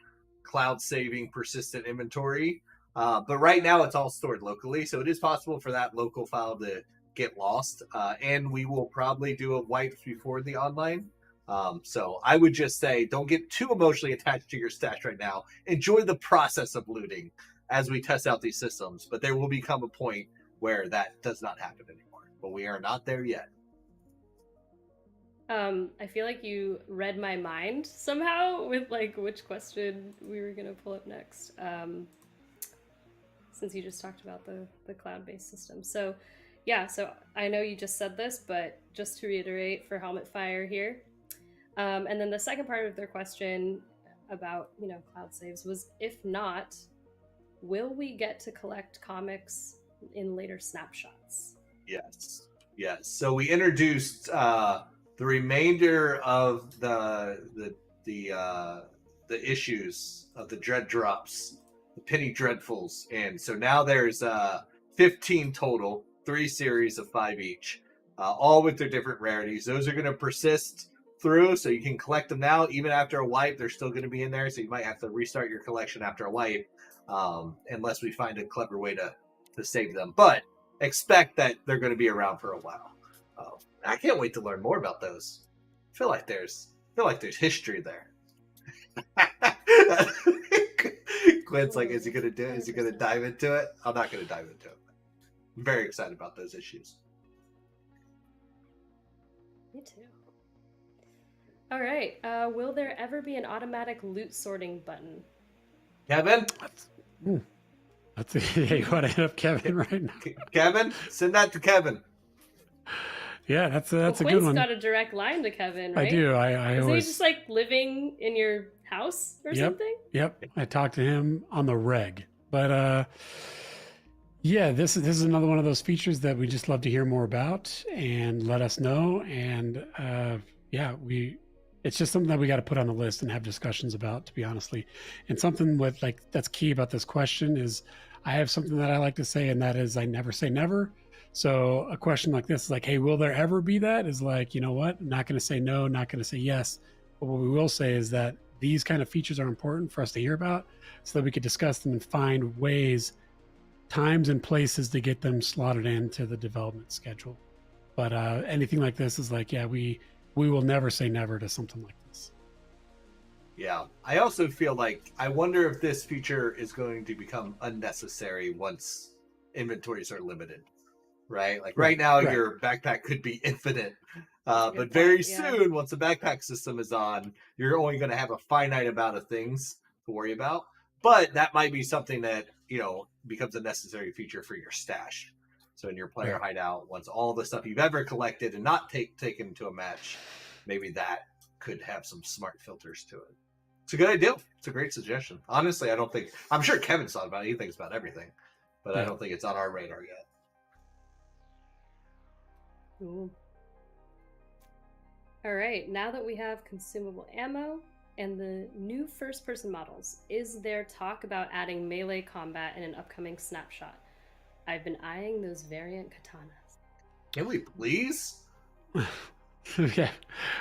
cloud saving persistent inventory. But right now it's all stored locally, so it is possible for that local file to get lost, and we will probably do a wipe before the online. So I would just say don't get too emotionally attached to your stash right now. Enjoy the process of looting as we test out these systems, but there will become a point where that does not happen anymore, but we are not there yet.
I feel like you read my mind somehow with like which question we were gonna pull up next, since you just talked about the cloud-based system. So yeah, so I know you just said this, but just to reiterate for Helmet Fire here, and then the second part of their question about cloud saves was, if not, will we get to collect comics in later snapshots?
Yes. So we introduced the remainder of the issues of the Dread Drops, the Penny Dreadfuls, and so now there's 15 total, 3 series of 5 each, all with their different rarities. Those are going to persist through, so you can collect them now. Even after a wipe, they're still going to be in there, so you might have to restart your collection after a wipe, unless we find a clever way to save them. But expect that they're going to be around for a while. I can't wait to learn more about those. I feel like there's history there. Quinn's like, is he going to do it? Is he going to dive into it? I'm not going to dive into it. I'm very excited about those issues.
Me too. All right. Will there ever be an automatic loot sorting button?
Kevin?
That's you want to hit up Kevin right now.
Kevin? Send that to Kevin.
Yeah, that's a good
Quinn's
one.
got a direct line to Kevin, right?
I do. I
Isn't
always.
he just like living in your house or something?
Yep. I talked to him on the reg. But yeah, this is another one of those features that we just love to hear more about and let us know. And it's just something that we got to put on the list and have discussions about, to be honestly. And something with that's key about this question is I have something that I like to say, and that is I never say never. So a question like this is like, hey, will there ever be that? Is like, you know what? I'm not going to say no, not going to say yes. But what we will say is that these kind of features are important for us to hear about so that we could discuss them and find ways, times and places to get them slotted into the development schedule. But anything like this is like, yeah, we will never say never to something like this.
Yeah. I also feel like, I wonder if this feature is going to become unnecessary once inventories are limited, right? Like right now, your backpack could be infinite. But very soon, once the backpack system is on, you're only going to have a finite amount of things to worry about. But that might be something that, becomes a necessary feature for your stash. So in your player hideout, once all the stuff you've ever collected and not taken into a match, maybe that could have some smart filters to it. It's a good idea. It's a great suggestion. Honestly, I'm sure Kevin's thought about it. He thinks about everything, but I don't think it's on our radar yet.
Cool. All right, now that we have consumable ammo and the new first-person models, is there talk about adding melee combat in an upcoming snapshot? I've been eyeing those variant katanas.
Can we please?
Yeah,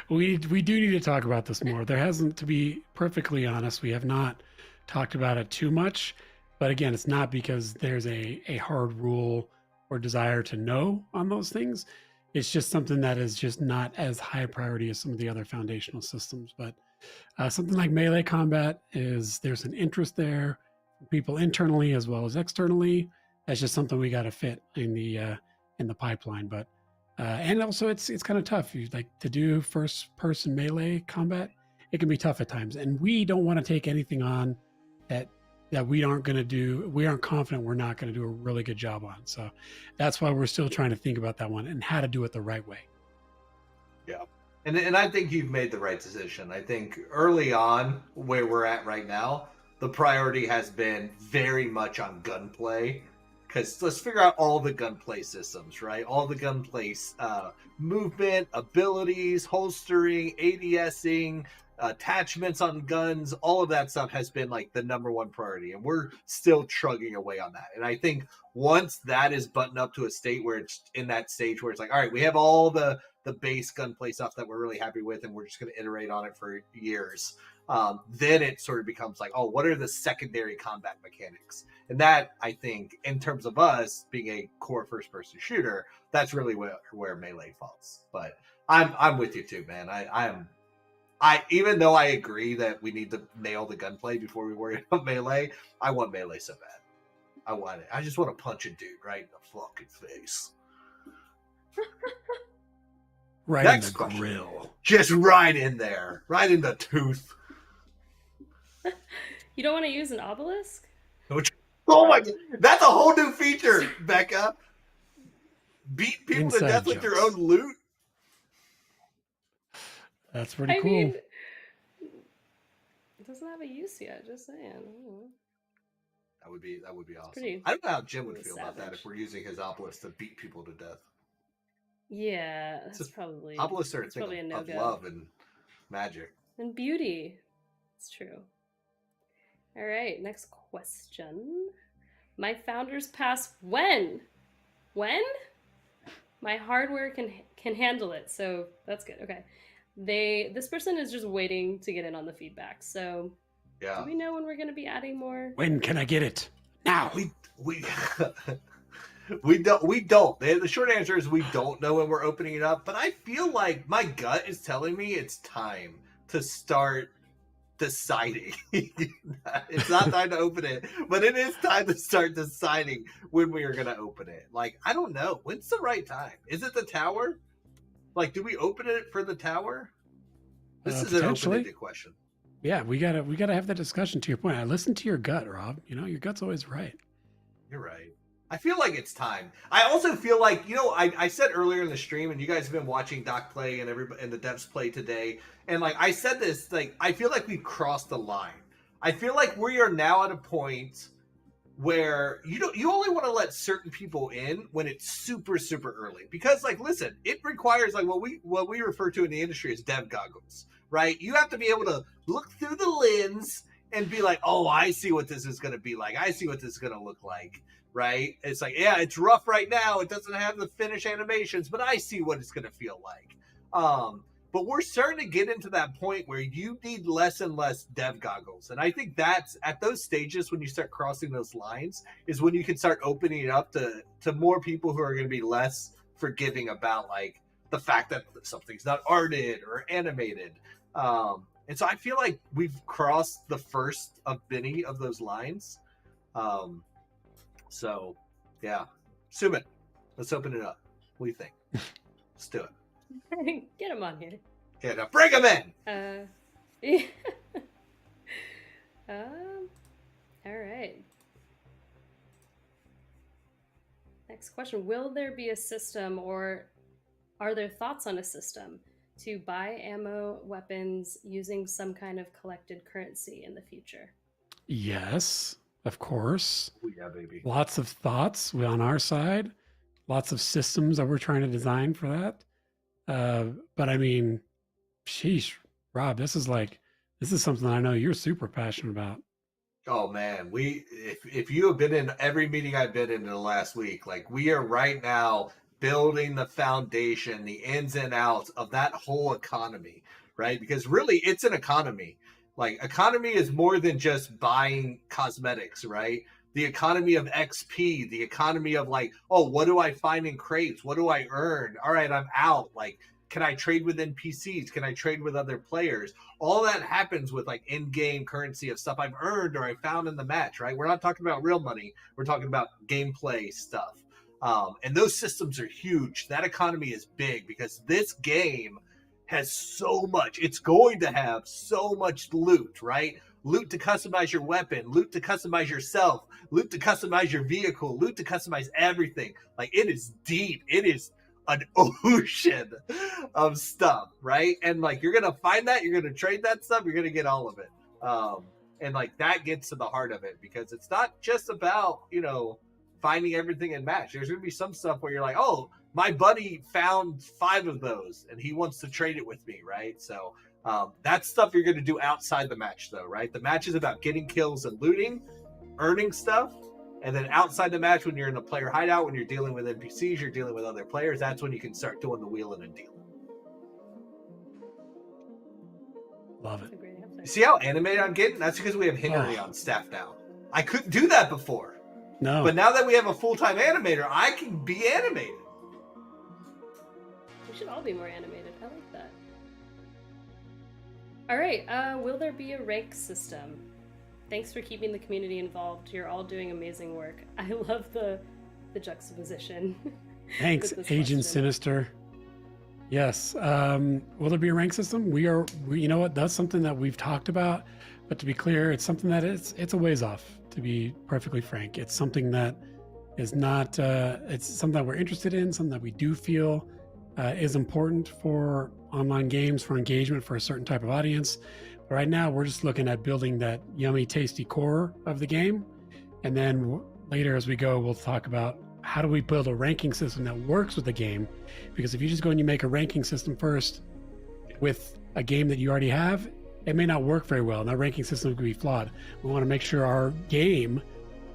we do need to talk about this more. There hasn't, to be perfectly honest, we have not talked about it too much. But again, it's not because there's a hard rule or desire to know on those things. It's just something that is just not as high priority as some of the other foundational systems. But something like melee combat there's an interest there, people internally as well as externally. That's just something we got to fit in the pipeline. But and also it's kind of tough. You like to do first person melee combat. It can be tough at times, and we don't want to take anything on that we aren't going to do. We aren't confident we're not going to do a really good job on. So that's why we're still trying to think about that one and how to do it the right way.
Yeah. And I think you've made the right decision. I think early on, where we're at right now, the priority has been very much on gunplay. Because let's figure out all the gunplay systems, right? All the gunplay movement, abilities, holstering, ADSing, attachments on guns, all of that stuff has been like the number one priority. And we're still chugging away on that. And I think once that is buttoned up to a state where it's in that stage where it's like, all right, we have all the base gunplay stuff that we're really happy with, and we're just going to iterate on it for years. Then it sort of becomes like, oh, what are the secondary combat mechanics? And that, I think, in terms of us being a core first-person shooter, that's really where melee falls. But I'm with you too, man. I even though I agree that we need to nail the gunplay before we worry about melee, I want melee so bad. I want it. I just want to punch a dude right in the fucking face.
Right
Next
in the
question.
grill.
Just right in there. Right in the tooth.
You don't want to use an obelisk?
Oh my god. That's a whole new feature, Becca. Beat people
Inside
to death with your
jokes.
own loot.
That's pretty
I
cool.
mean, it doesn't have a use yet, just saying. I don't know.
That would be awesome.
pretty-
I don't know how Jim would
pretty
feel about that
savage.
if we're using his obelisk to beat people to death.
Yeah, that's
Just
probably
Obelisks are a
that's
thing
probably a
of
no-go.
love and magic.
And beauty. It's true. All right, next question. My founders pass when? When? My hardware can handle it, so that's good. Okay. This person is just waiting to get in on the feedback. So
Yeah.
do we know when we're going to be adding more?
When can I get it? Now.
We we don't. The short answer is we don't know when we're opening it up, but I feel like my gut is telling me it's time to start deciding. It's not time to open it, but it is time to start deciding when we are going to open it. Like, I don't know. When's the right time? Is it the tower? Like, do we open it for the tower? This is an
Potentially.
open-ended question.
Yeah, we gotta have that discussion. To your point, I listen to your gut, Rob. You know, your gut's always right.
You're right. I feel like it's time. I also feel like, I said earlier in the stream, and you guys have been watching Doc play and the devs play today, and like I said this, like I feel like we've crossed the line. I feel like we are now at a point where you only want to let certain people in when it's super, super early. Because like, listen, it requires like what we refer to in the industry as dev goggles, right? You have to be able to look through the lens and be like, oh, I see what this is going to be like. I see what this is going to look like, right? It's like, yeah, it's rough right now. It doesn't have the finished animations, but I see what it's going to feel like. But we're starting to get into that point where you need less and less dev goggles. And I think that's at those stages when you start crossing those lines is when you can start opening it up to more people who are going to be less forgiving about like the fact that something's not arted or animated. And so I feel like we've crossed the first of many of those lines. So yeah, Sumit, let's open it up. What do you think? Let's do it.
Get him on here.
Yeah, now bring him in.
Yeah. All right. Next question. Will there be a system, or are there thoughts on a system to buy ammo, weapons using some kind of collected currency in the future?
Yes, of course.
Oh, yeah, baby.
Lots of thoughts on our side, lots of systems that we're trying to design for that. But I mean, sheesh, Rob, this is something I know you're super passionate about.
Oh man, if you have been in every meeting I've been in the last week, like we are right now building the foundation, the ins and outs of that whole economy, right? Because really it's an economy. Like economy is more than just buying cosmetics, right? The economy of XP, the economy of like, oh, what do I find in crates? What do I earn? All right, I'm out. Like, can I trade with NPCs? Can I trade with other players? All that happens with like in-game currency of stuff I've earned or I found in the match, right? We're not talking about real money. We're talking about gameplay stuff. And those systems are huge. That economy is big because this game has so much. It's going to have so much loot, right? Loot to customize your weapon, loot to customize yourself, loot to customize your vehicle, loot to customize everything. Like it is deep. It is an ocean of stuff, right? And like you're gonna find that, you're gonna trade that stuff, you're gonna get all of it. And like that gets to the heart of it because it's not just about, you know, finding everything in match. There's gonna be some stuff where you're like, oh, my buddy found 5 of those and he wants to trade it with me, right? So that's stuff you're gonna do outside the match though, right? The match is about getting kills and looting, earning stuff. And then outside the match, when you're in a player hideout, when you're dealing with NPCs, you're dealing with other players, that's when you can start doing the wheeling and dealing.
Love it.
You see how animated I'm getting? That's because we have Henry on staff now. I couldn't do that before.
No.
But now that we have a full-time animator, I can be animated.
We should all be more animated. I like that. All right. Will there be a rank system? Thanks for keeping the community involved. You're all doing amazing work. I love the juxtaposition.
Thanks, Agent Sinister. Yes. Will there be a rank system? We you know what? That's something that we've talked about. But to be clear, it's something that it's a ways off. To be perfectly frank, it's something that is not. It's something that we're interested in. Something that we do feel is important for online games, for engagement, for a certain type of audience. Right now, we're just looking at building that yummy, tasty core of the game. And then later as we go, we'll talk about how do we build a ranking system that works with the game? Because if you just go and you make a ranking system first with a game that you already have, it may not work very well. And that ranking system could be flawed. We want to make sure our game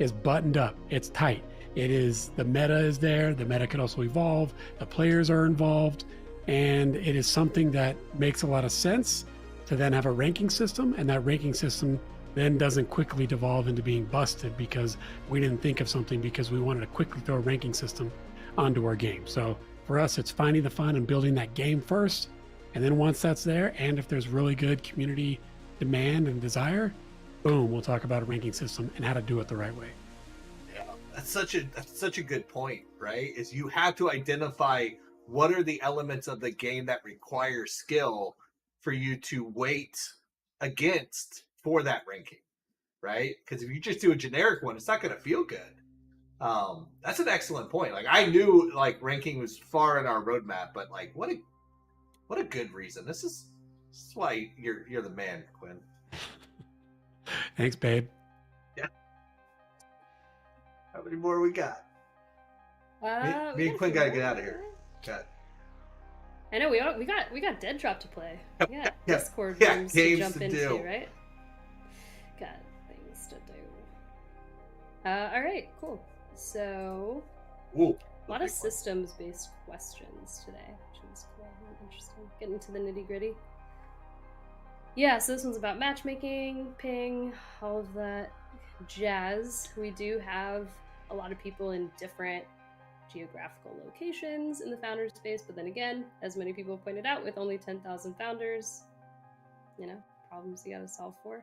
is buttoned up. It's tight. The meta is there. The meta can also evolve. The players are involved. And it is something that makes a lot of sense to then have a ranking system, and that ranking system then doesn't quickly devolve into being busted because we didn't think of something because we wanted to quickly throw a ranking system onto our game. So for us, it's finding the fun and building that game first, and then once that's there, and if there's really good community demand and desire, boom, we'll talk about a ranking system and how to do it the right way.
Yeah, that's such a good point, right? Is you have to identify what are the elements of the game that require skill for you to weight against for that ranking, right? Because if you just do a generic one, it's not going to feel good. That's an excellent point. Like I knew like ranking was far in our roadmap, but like what a good reason. This is why you're the man, Quinn.
Thanks, babe.
Yeah. How many more we got? Me and Quinn got to get out of here. Got.
I know we got DEADROP to play. Yeah,
Yeah.
Discord
Yeah,
rooms
games
to jump
to
into,
do.
right? Got things to do. All right, cool. So,
Ooh,
a lot of systems-based questions today, which is cool and interesting. Getting into the nitty-gritty. Yeah, so this one's about matchmaking, ping, all of that jazz. We do have a lot of people in different geographical locations in the founder space, but then again, as many people pointed out, with only 10,000 founders, problems you gotta solve for.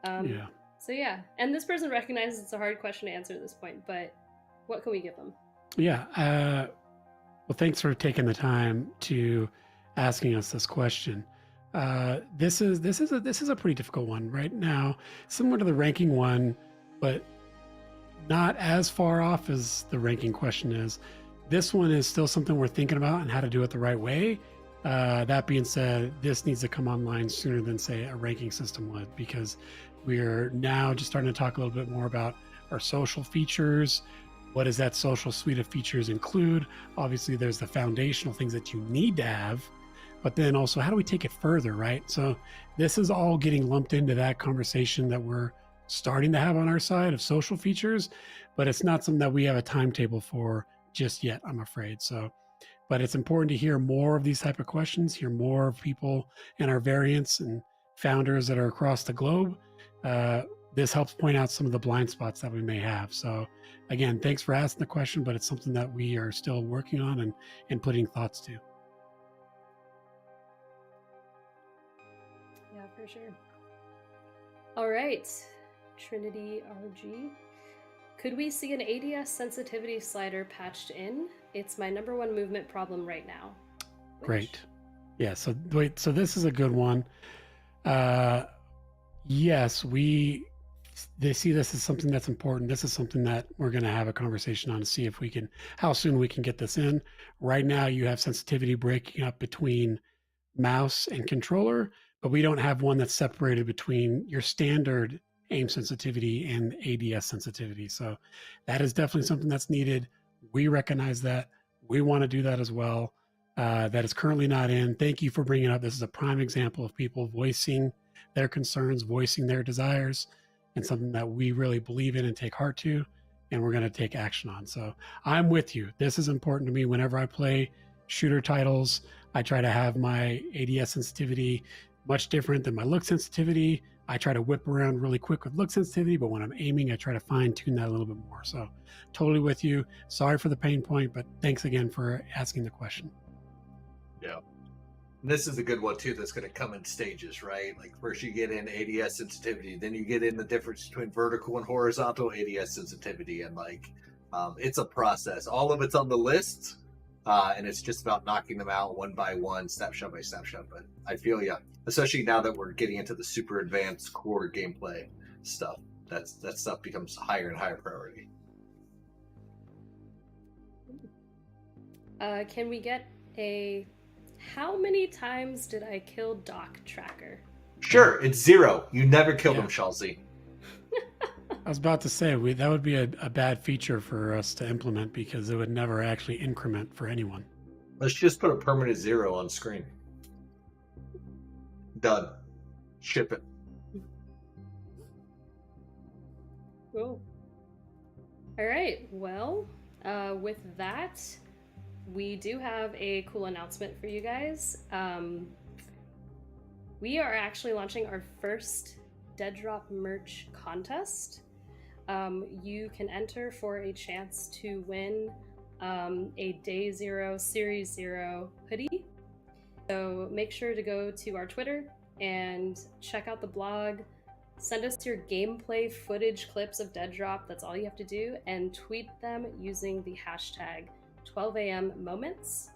Yeah.
So yeah, and this person recognizes it's a hard question to answer at this point, but what can we give them?
Yeah. Well, thanks for taking the time to asking us this question. This is a pretty difficult one right now, similar to the ranking one, but not as far off as the ranking question is. This one is still something we're thinking about and how to do it the right way. That being said, this needs to come online sooner than, say, a ranking system would, because we're now just starting to talk a little bit more about our social features. What does that social suite of features include? Obviously, there's the foundational things that you need to have, but then also, how do we take it further, right? So this is all getting lumped into that conversation that we're starting to have on our side of social features, but it's not something that we have a timetable for just yet, I'm afraid. So, but it's important to hear more of these type of questions, hear more of people and our variants and founders that are across the globe. This helps point out some of the blind spots that we may have. So again, thanks for asking the question, but it's something that we are still working on and putting thoughts to.
Yeah, for sure. All right, Trinity RG. Could we see an ADS sensitivity slider patched in? It's my #1 movement problem right now.
Great. Yeah, so wait, so this is a good one. Yes, they see this as something that's important. This is something that we're going to have a conversation on to see if we can, how soon we can get this in. Right now, you have sensitivity breaking up between mouse and controller, but we don't have one that's separated between your standard aim sensitivity and ADS sensitivity. So that is definitely something that's needed. We recognize that. We want to do that as well. That is currently not in. Thank you for bringing it up. This is a prime example of people voicing their concerns, voicing their desires, and something that we really believe in and take heart to, and we're going to take action on. So I'm with you. This is important to me. Whenever I play shooter titles, I try to have my ADS sensitivity much different than my look sensitivity. I try to whip around really quick with look sensitivity, but when I'm aiming, I try to fine tune that a little bit more. So totally with you. Sorry for the pain point, but thanks again for asking the question.
Yeah. And this is a good one too that's going to come in stages, right? Like first you get in ADS sensitivity, then you get in the difference between vertical and horizontal ADS sensitivity, and like it's a process. All of it's on the list, and it's just about knocking them out one by one, snapshot by snapshot. But I feel yeah, especially now that we're getting into the super advanced core gameplay stuff, that stuff becomes higher and higher priority.
Can we get a how many times did I kill Doc tracker?
Sure, it's 0. You never killed him, Shalsey.
I was about to say, that would be a bad feature for us to implement because it would never actually increment for anyone.
Let's just put a permanent 0 on screen. Done. Ship it.
Cool. All right, well, with that, we do have a cool announcement for you guys. We are actually launching our first DEADROP merch contest. You can enter for a chance to win a Day 0 Series 0 hoodie. So make sure to go to our Twitter and check out the blog. Send us your gameplay footage clips of DEADROP. That's all you have to do, and tweet them using the hashtag 12 a.m. moments.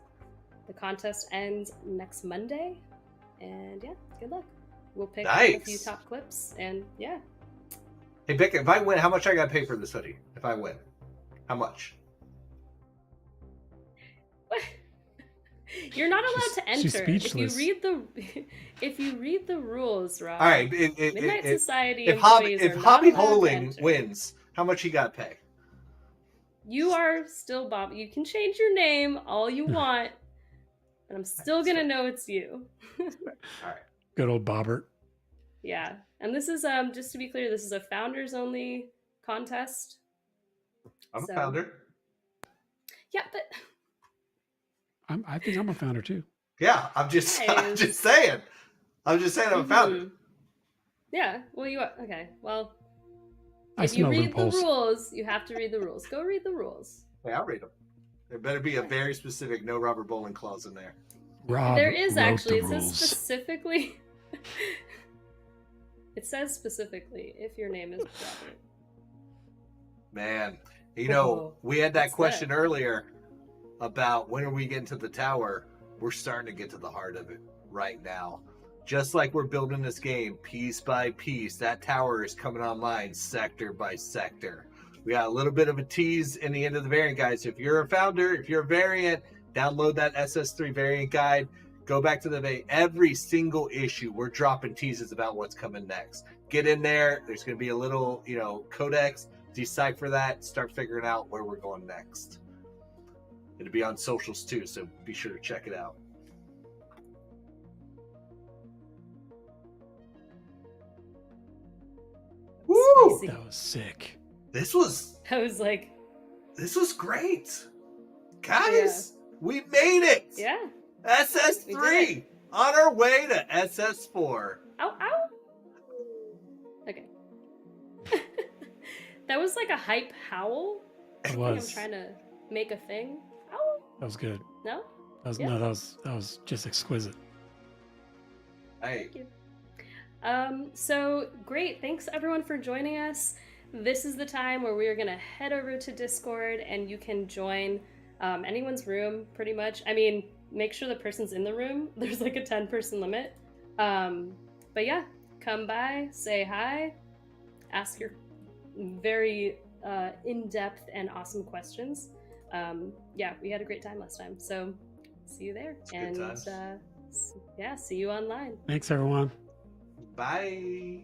The contest ends next Monday, and yeah, good luck. We'll pick a few top clips, and yeah.
Hey, Vic, if I win, how much I gotta pay for this hoodie? If I win, how much?
What? You're not allowed to enter.
She's speechless.
If you read the rules, Rob.
All right,
Midnight Society
if
employees
Hobby
are not allowed to
Holing
enter.
wins, how much he gotta pay?
You are still Bob. You can change your name all you want, and I'm still gonna know it's you.
All right.
Good old Bobbert.
Yeah, and this is just to be clear, this is a founders only contest.
I'm a founder.
Yeah, but
I think I'm a founder too.
Yeah, I'm just saying. I'm a founder.
Yeah, well, you are. Okay, well,
I
if you
smell
read
loopholes.
the rules, you have to read the rules. Go read the rules.
Hey, I'll read them. There better be a very specific no rubber bowling clause in there.
Rob
There is
wrote
actually.
the
It says
rules.
specifically. It says specifically if your name is Robert.
Man, you know, we had that
What's
question
that?
earlier about when are we getting to the tower. We're starting to get to the heart of it right now. Just like we're building this game piece by piece, that tower is coming online sector by sector. We got a little bit of a tease in the end of the variant guide. So if you're a founder, if you're a variant, download that SS3 variant guide. Go back to the every single issue. We're dropping teases about what's coming next. Get in there. There's going to be a little, codex. Decipher that. Start figuring out where we're going next. It'll be on socials too, so be sure to check it out. Woo!
That was sick.
This was great. Guys, we made it.
Yeah.
SS3 on our way to SS4.
Ow, ow. Okay. That was like a hype howl.
It
I think
was.
I'm trying to make a thing. Ow.
That was good.
No?
That was just exquisite.
Hey.
Thank you. So great. Thanks everyone for joining us. This is the time where we are gonna head over to Discord and you can join anyone's room pretty much. I mean, make sure the person's in the room. There's like a 10-person limit. But yeah, come by, say hi, ask your very in-depth and awesome questions. Yeah, we had a great time last time. So see you there. And yeah, see you online.
Thanks, everyone.
Bye.